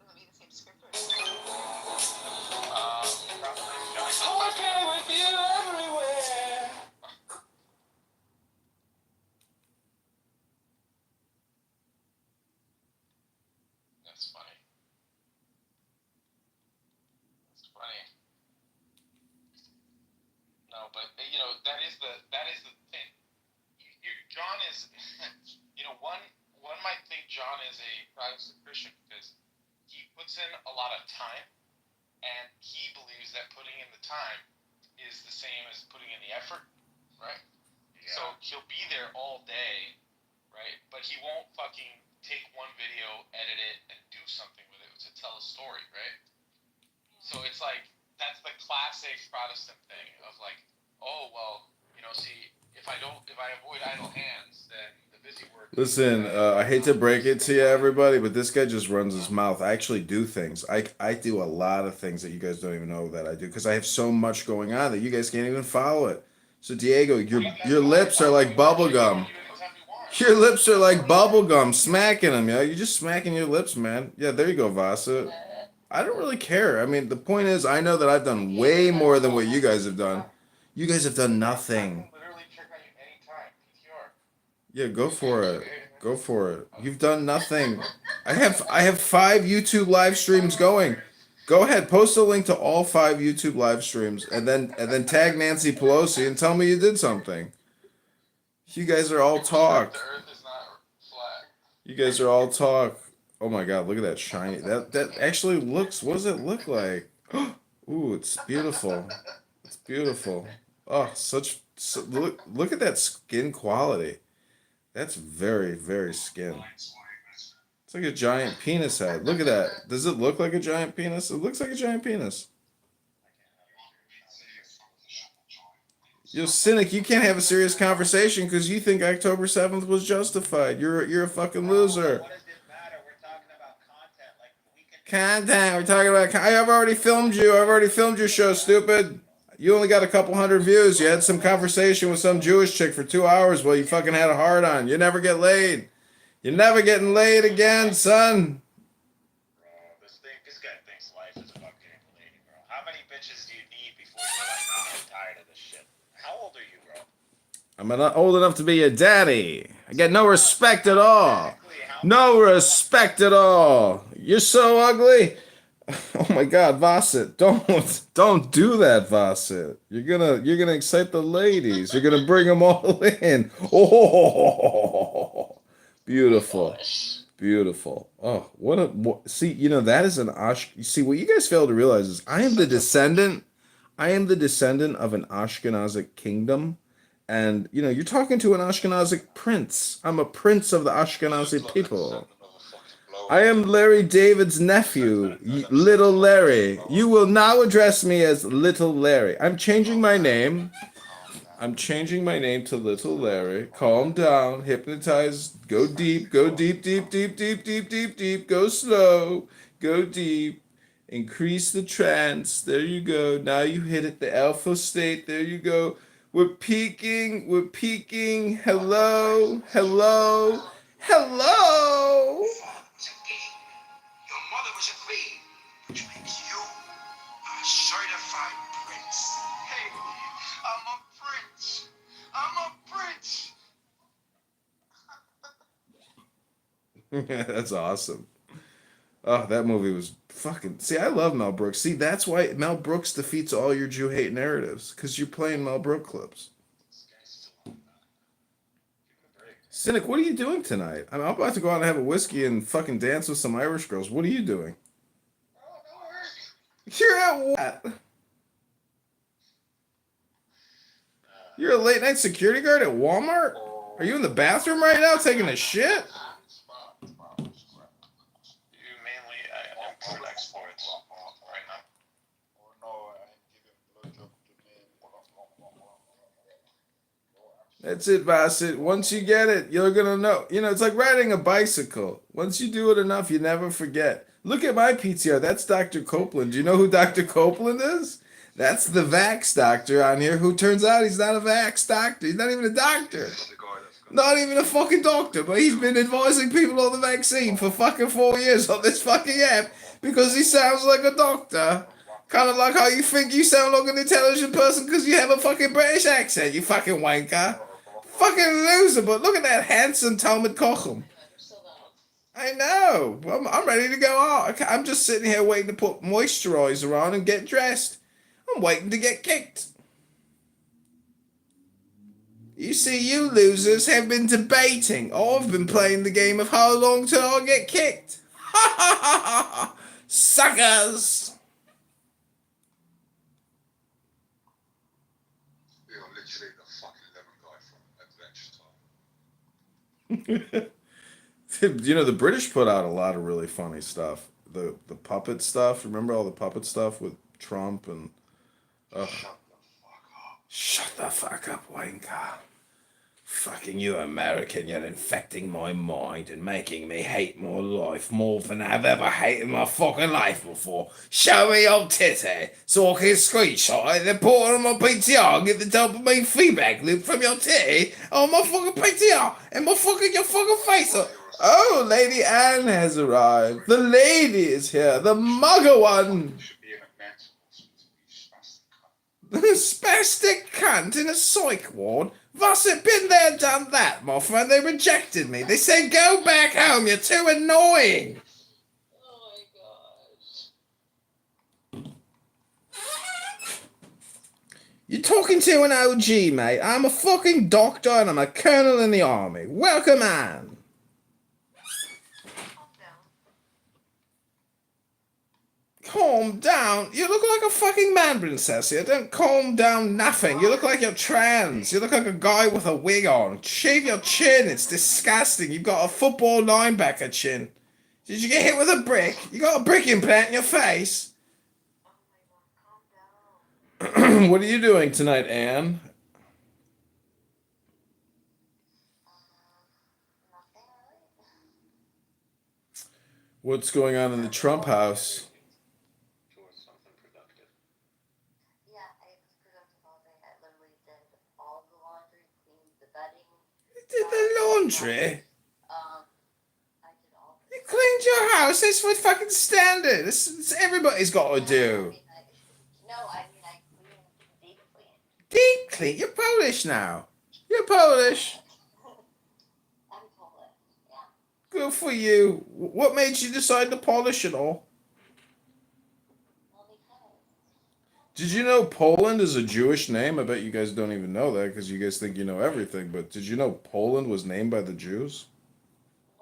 E: gonna be the same script or?
L: Okay with you everywhere. That's funny. That's funny. No, but you know that is the thing. John is, you know, one might think John is a Protestant Christian because he puts in a lot of time, and he believes that putting in the time is the same as putting in the effort, right? Yeah. So he'll be there all day, right? But he won't fucking take one video, edit it, and do something with it to tell a story, right? So it's like that's the classic Protestant thing of like, oh well, you know, see, if I avoid idle hands, then the busy work.
B: Listen, I hate to break it to you, everybody, but this guy just runs his mouth. I actually do things. I do a lot of things that you guys don't even know that I do because I have so much going on that you guys can't even follow it. So Diego, your lips are like bubble gum. Your lips are like bubble gum, smacking them. Yeah, you're just smacking your lips, man. Yeah, there you go, Vasa. I don't really care. I mean, the point is, I know that I've done way more than what you guys have done. You guys have done nothing. Yeah, go for it. Go for it. You've done nothing. I have 5 YouTube live streams going. Go ahead, post a link to all 5 YouTube live streams and then tag Nancy Pelosi and tell me you did something. You guys are all talk. You guys are all talk. Oh my god, look at that shiny. That actually looks, what does it look like? Ooh, it's beautiful. It's beautiful. Oh, look at that skin quality. That's very, very skin. It's like a giant penis head. Look at that. Does it look like a giant penis? It looks like a giant penis. Yo, cynic, you can't have a serious conversation because you think October 7th was justified. You're a fucking loser. Content. We're talking about. I've already filmed you. I've already filmed your show, stupid. You only got a couple hundred views. You had some conversation with some Jewish chick for 2 hours while you fucking had a hard on. You never get laid. You're never getting laid again, son.
N: Bro, this guy thinks life is about getting laid, bro. How many bitches do you need before you're like, oh, I'm tired of this shit? How old are you, bro?
B: I'm not old enough to be your daddy. I get no respect at all. No respect at all. You're so ugly. Oh my God, Vasit, don't do that, Vasit. You're gonna excite the ladies. You're gonna bring them all in. Oh, beautiful, beautiful. Oh, see, you know that is an You see, what you guys fail to realize is I am the descendant of an Ashkenazic kingdom, and you know you're talking to an Ashkenazic prince. I'm a prince of the Ashkenazi people. I am Larry David's nephew, Little Larry. You will now address me as Little Larry. I'm changing my name. I'm changing my name to Little Larry. Calm down. Hypnotize. Go deep. Go deep, deep, deep, deep, deep, deep, deep. Go slow. Go deep. Increase the trance. There you go. Now you hit it. The alpha state. There you go. We're peaking. We're peaking. Hello. Hello. Hello.
M: Your mother was a queen, which makes you a certified prince.
C: Hey, I'm a prince. I'm a prince.
B: That's awesome. Oh, that movie was fucking. See, I love Mel Brooks. See, that's why Mel Brooks defeats all your Jew hate narratives, because you're playing Mel Brooks clips. Cynic, what are you doing tonight? I'm about to go out and have a whiskey and fucking dance with some Irish girls. What are you doing? You're at what? You're a late night security guard at Walmart? Are you in the bathroom right now taking a shit?
L: Import exports right now.
B: That's it, Bassett. Once you get it, you're gonna know. You know, it's like riding a bicycle. Once you do it enough, you never forget. Look at my PTR. That's Dr. Copeland. Do you know who Dr. Copeland is? That's the Vax doctor on here, who turns out he's not a Vax doctor. He's not even a doctor. Not even a fucking doctor, but he's been advising people on the vaccine for fucking 4 years on this fucking app because he sounds like a doctor. Kind of like how you think you sound like an intelligent person because you have a fucking British accent, you fucking wanker. Fucking loser, but look at that handsome Talmud Kochum. I know. I'm ready to go out. I'm just sitting here waiting to put moisturizer on and get dressed. I'm waiting to get kicked. You see, you losers have been debating. I've been playing the game of how long till I get kicked. Ha ha ha ha ha! Suckers!
G: You're literally the fucking lemon guy from Adventure Time.
B: You know, the British put out a lot of really funny stuff. The puppet stuff. Remember all the puppet stuff with Trump and... Shut the fuck up, wanker. Fucking you American, you're infecting my mind and making me hate my life more than I've ever hated my fucking life before. Show me your titty so I can screenshot it, then put it on my PTR and get the dopamine feedback loop from your titty on my fucking PTR and your fucking face. Oh, Lady Anne has arrived. The lady is here, the mugger one. The spastic cunt in a psych ward. Was it been there, done that, my friend? They rejected me. They said, go back home, you're too annoying.
E: Oh my gosh.
B: You're talking to an OG, mate. I'm a fucking doctor and I'm a colonel in the army. Welcome, Anne. Calm down. You look like a fucking man, princess here. Don't calm down nothing. You look like you're trans. You look like a guy with a wig on. Shave your chin. It's disgusting. You've got a football linebacker chin. Did you get hit with a brick? You got a brick implant in your face? What are you doing tonight, Anne? What's going on in the Trump house? Did the laundry? You cleaned your house. It's for fucking standard. It's everybody's got to do.
I: I clean.
B: Deep clean. You're Polish now. You're Polish.
I: I'm Polish, yeah.
B: Good for you. What made you decide to polish it all?
I: Well, because
B: Did you know Poland is a Jewish name? I bet you guys don't even know that because you guys think you know everything. But did you know Poland was named by the Jews?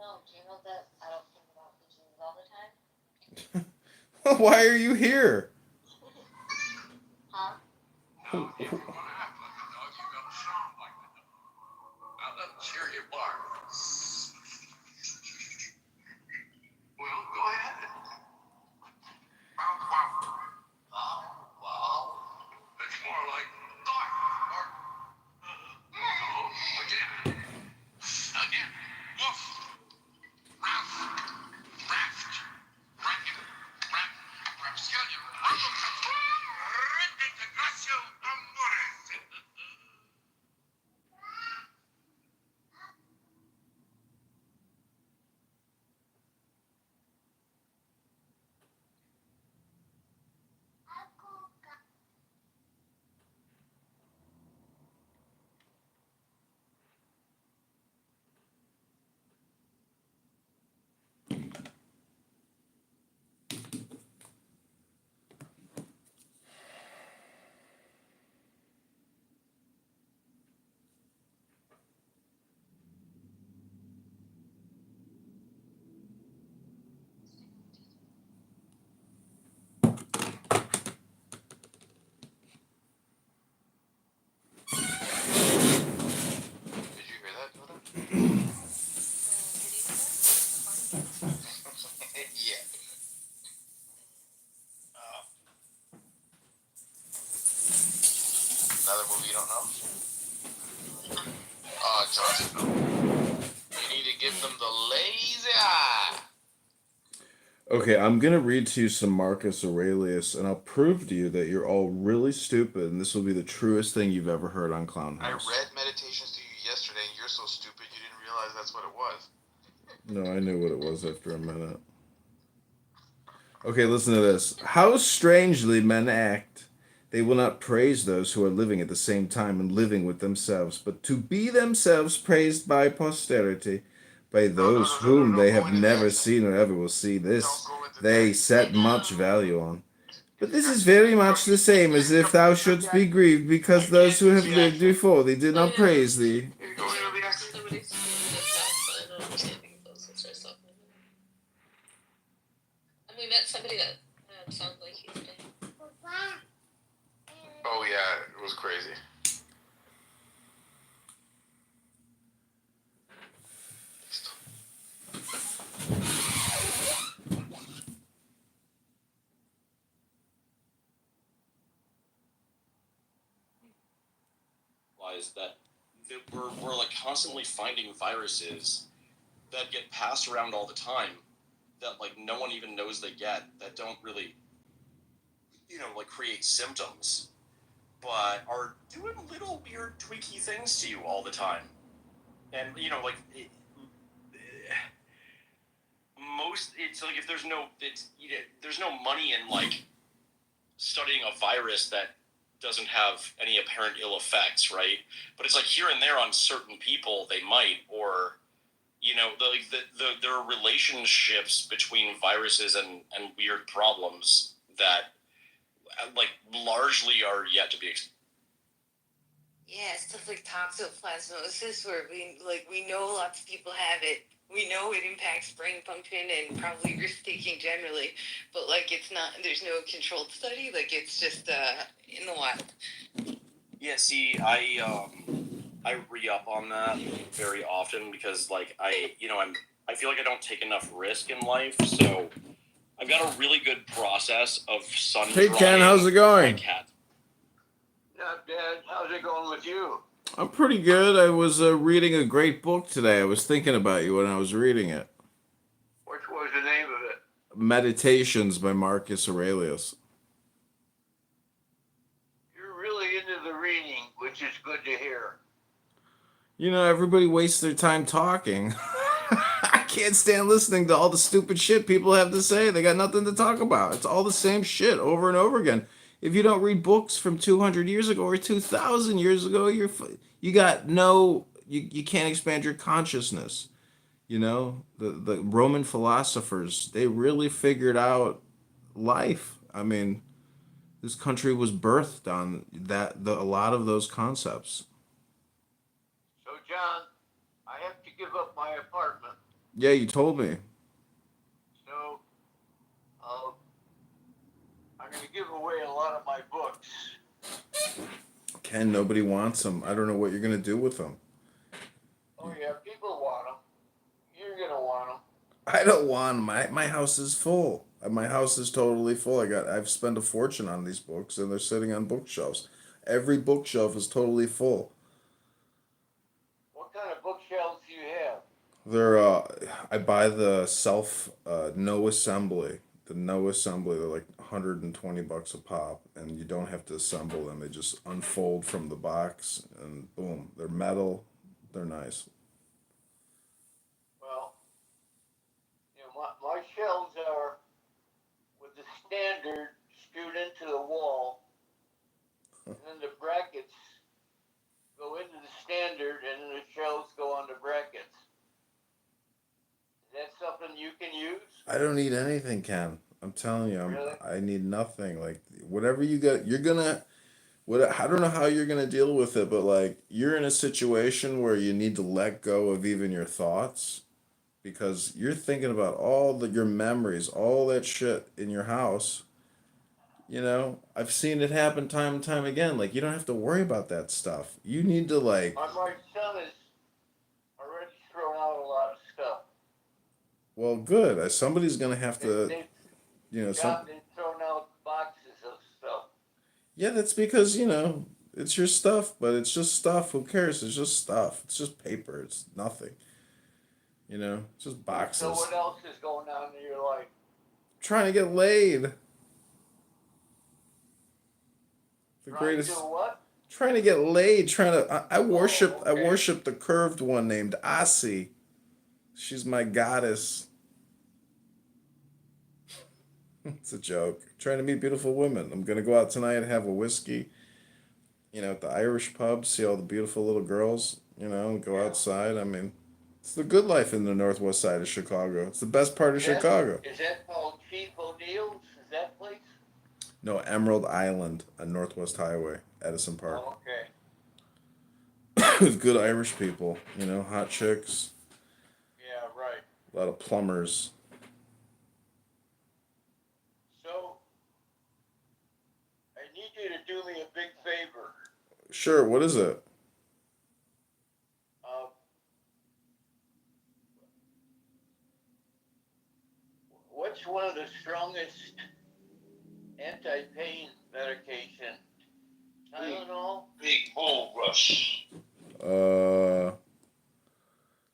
I: no, do you know that I don't think about the Jews all the time?
B: Well, why are you here?
I: Huh?
C: Well, go ahead. It's more like bark. You don't know? Johnson, no. You need to give them the lazy eye.
B: Okay, I'm gonna read to you some Marcus Aurelius, and I'll prove to you that you're all really stupid, and this will be the truest thing you've ever heard on Clown
C: I
B: House.
C: read Meditations to you yesterday, and you're so stupid you didn't realize that's what it was.
B: No, I knew what it was after a minute. Okay, listen to this. How strangely men act. They will not praise those who are living at the same time and living with themselves, but to be themselves praised by posterity, by those whom they have never seen or ever will see. This they set much value on. But this is very much the same as if thou shouldst be grieved because those who have lived before thee did not praise thee.
E: And we met somebody that sounds like he's been.
C: Oh yeah, it was crazy.
O: That we're like constantly finding viruses that get passed around all the time that like no one even knows they get, that don't really, like create symptoms, but are doing little weird tweaky things to you all the time. And it's like if there's no money in like studying a virus that doesn't have any apparent ill effects, right? But it's like here and there on certain people they might, or there are relationships between viruses and weird problems that like largely are yet to be explained.
P: Yeah, stuff like toxoplasmosis, where we know lots of people have it. We know it impacts brain function and probably risk taking generally, but like there's no controlled study. Like it's just in the wild.
O: Yeah, see, I re-up on that very often because like I feel like I don't take enough risk in life, so I've got a really good process of sun
B: Hey
O: drying
B: Ken, how's it going?
O: my cat.
C: Not bad. How's it going with you?
B: I'm pretty good. I was reading a great book today. I was thinking about you when I was reading it.
C: Which was the name of it?
B: Meditations by Marcus Aurelius.
C: You're really into the reading, which is good to hear.
B: Everybody wastes their time talking. I can't stand listening to all the stupid shit people have to say. They got nothing to talk about. It's all the same shit over and over again. If you don't read books from 200 years ago or 2,000 years ago, you can't expand your consciousness. The Roman philosophers, they really figured out life. I mean, this country was birthed on a lot of those concepts.
C: So, John, I have to give up my apartment.
B: Yeah, you told me.
C: So, I'm going to give away a lot of my books.
B: Ken, nobody wants them. I don't know what you're going to do with them.
C: Oh, yeah, people want them. You're going to want them.
B: I don't want them. My house is full. My house is totally full. I've spent a fortune on these books, and they're sitting on bookshelves. Every bookshelf is totally full.
C: What kind of bookshelves do you have?
B: I buy the No Assembly. The No Assembly, they're like $120 a pop, and you don't have to assemble them. They just unfold from the box, and boom, they're metal. They're nice.
C: Well, my shelves are with the standard screwed into the wall, and then the brackets go into the standard, and then the shelves go on the brackets. Is that something you can use?
B: I don't need anything, Ken. I'm telling you,
C: Really?
B: I need nothing. Like whatever you got, you're gonna. I don't know how you're gonna deal with it, but like you're in a situation where you need to let go of even your thoughts, because you're thinking about your memories, all that shit in your house. I've seen it happen time and time again. Like you don't have to worry about that stuff. You need to like.
C: My son has already thrown out a lot of stuff.
B: Well, good. Somebody's gonna have to.
C: They've
B: Thrown
C: thrown out boxes of stuff.
B: Yeah, that's because It's your stuff, but it's just stuff. Who cares? It's just stuff. It's just paper. It's nothing. You know, it's just
C: So
B: boxes.
C: what else is going on in your life?
B: Trying to get laid. The
C: Trying to
B: greatest.
C: do what?
B: Trying to get laid. Trying to. I worship.
C: Oh, okay.
B: I worship the curved one named Asi. She's my goddess. It's a joke. Trying to meet beautiful women. I'm gonna go out tonight and have a whiskey. At the Irish pub, see all the beautiful little girls. And go outside. I mean, it's the good life in the northwest side of Chicago. It's the best part of Chicago.
C: Is that called Chief O'Neill's? Is that place?
B: No, Emerald Island on Northwest Highway, Edison Park.
C: Oh, okay.
B: With good Irish people, hot chicks,
C: Yeah, right.
B: a lot of plumbers.
C: So, I need you to do me a big favor.
B: Sure, what is it?
C: Uh, what's one of the strongest anti-pain medication? Tylenol?
G: Big bull rush.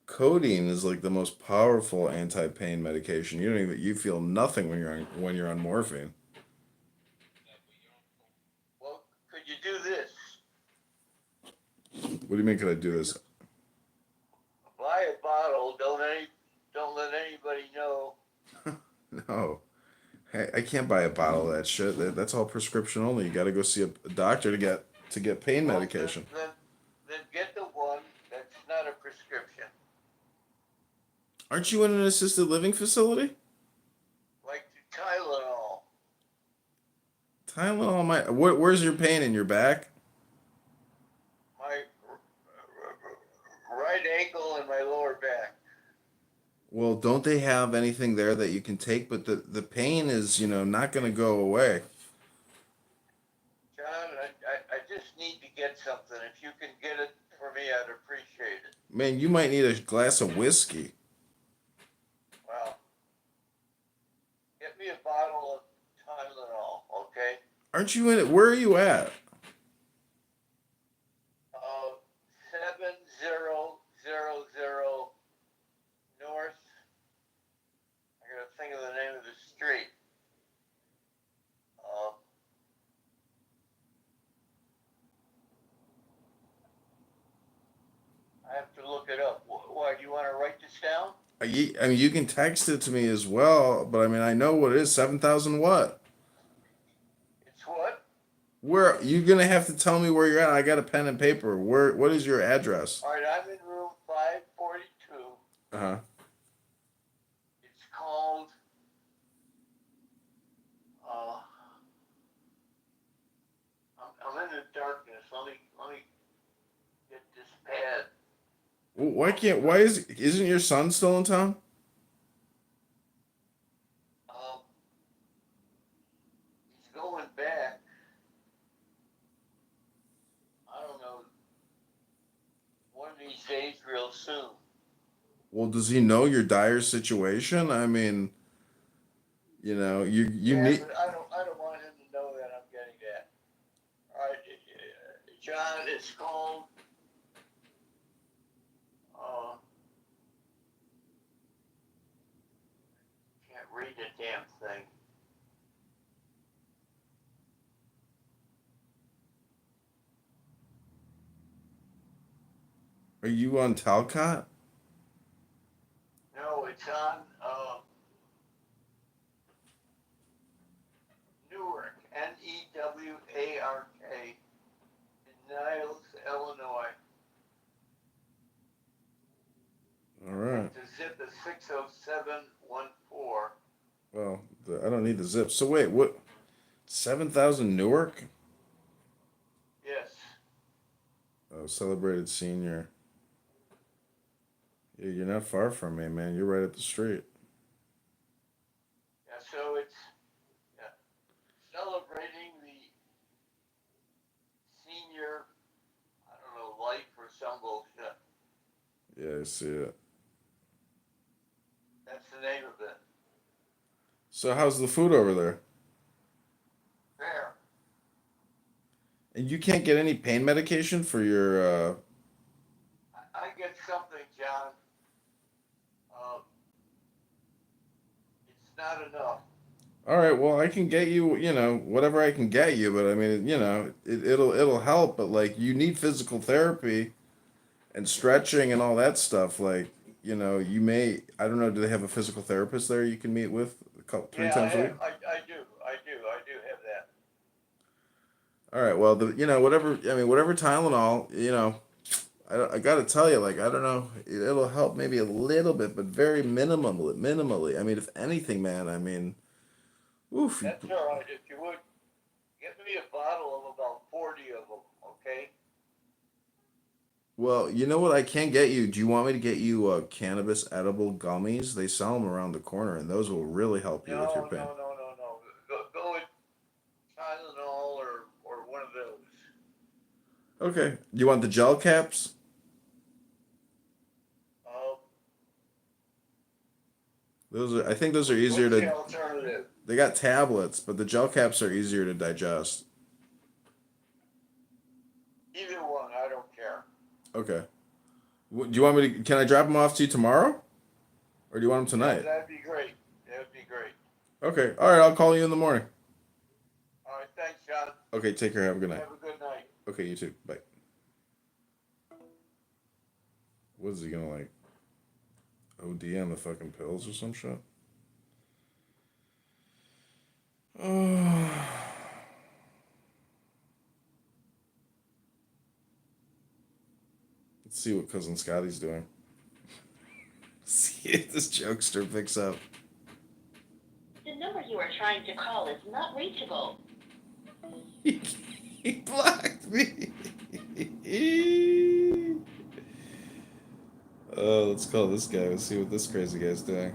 B: Codeine is like the most powerful anti-pain medication. You feel nothing when you're on morphine.
C: Well, could you do this?
B: What do you mean? Could I do this?
C: Buy a bottle. Don't let anybody know.
B: No, hey, I can't buy a bottle of that shit. That's all prescription only. You got to go see a doctor to get pain medication.
C: Then get the one that's not a prescription.
B: Aren't you in an assisted living facility?
C: Like the Tylenol.
B: Tylenol, where's your pain in your back?
C: My right ankle and my lower back.
B: Well, don't they have anything there that you can take? But the pain is, not going to go away.
C: John, I just need to get something. If you can get it for me, I'd appreciate it.
B: Man, you might need a glass of whiskey.
C: Well, get me a bottle of Tylenol, okay?
B: Aren't you in it? Where are you at?
C: 7000 North. I gotta think of the name of the street. I have to look it up. Why, do you want to write this down?
B: I mean, you can text it to me as well, but I mean, I know what it is. 7,000 what?
C: It's what?
B: Where you gonna have to tell me where you're at? I got a pen and paper. What is your address?
C: All right, I'm in room 542.
B: Uh-huh.
C: It's called, I'm in the darkness. Let me get this pad.
B: Why isn't your son still in town?
C: He's going back. I don't know. One of these days, real soon.
B: Well, does he know your dire situation? I mean, you
C: Yeah,
B: need.
C: but I don't want him to know that I'm getting that. All right, John, it's called. Can't read the damn thing.
B: Are you on Talcott?
C: No, it's on Newark, Newark, in Niles, Illinois.
B: All right.
C: The zip is 60714.
B: Well, I don't need the zip. So wait, what? 7,000 Newark?
C: Yes.
B: Oh, celebrated senior. Yeah, you're not far from me, man. You're right up the street.
C: Yeah, so it's celebrating the senior, I don't know, life or some bullshit.
B: Yeah, I see it.
C: That's the name of it.
B: So how's the food over there?
C: Fair.
B: And you can't get any pain medication for your.
C: I get something, John. It's not enough.
B: All right, well, I can get you, whatever I can get you, but I mean, it'll help, but like you need physical therapy and stretching and all that stuff. Like, you may, I don't know, do they have a physical therapist there you can meet with three times a week?
C: I do have that.
B: All right, well, whatever Tylenol, I gotta tell you, like, I don't know, it'll help maybe a little bit, but very minimally. I mean, if anything, man, I mean, oof.
C: That's all right. If you would, get me a bottle of about 40 of them, okay?
B: Well, you know what I can get you? Do you want me to get you cannabis edible gummies? They sell them around the corner, and those will really help you with your pain.
C: No. Go with Tylenol or one of those.
B: Okay. Do you want the gel caps? I think those are easier
C: What's the
B: to.
C: alternative?
B: They got tablets, but the gel caps are easier to digest.
C: Either one, I don't care.
B: Okay. Do you want me to? Can I drop them off to you tomorrow, or do you want them tonight?
C: That'd be great. That'd be great.
B: Okay. All right. I'll call you in the morning.
C: All right, thanks, John.
B: Okay. Take care. Have a good night.
C: Have a good night.
B: Okay. You too. Bye. What is he gonna like? OD on the fucking pills or some shit? Let's see what Cousin Scotty's doing. See if this jokester picks up.
Q: The number you are trying to call is not reachable.
B: He blocked me. Let's call this guy. Let's see what this crazy guy's doing.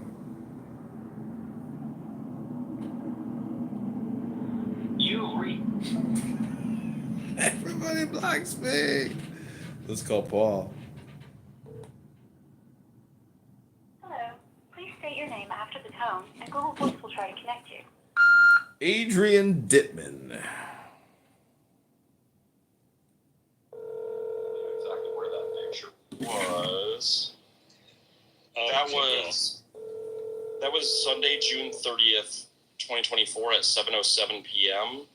B: Everybody blocks me. Let's call Paul.
R: Hello. Please state your name after the tone, and Google Voice will try to connect you.
B: Adrian Dittman.
O: Exactly where that picture was. That was Sunday, June 30th, 2024 at 7:07 p.m.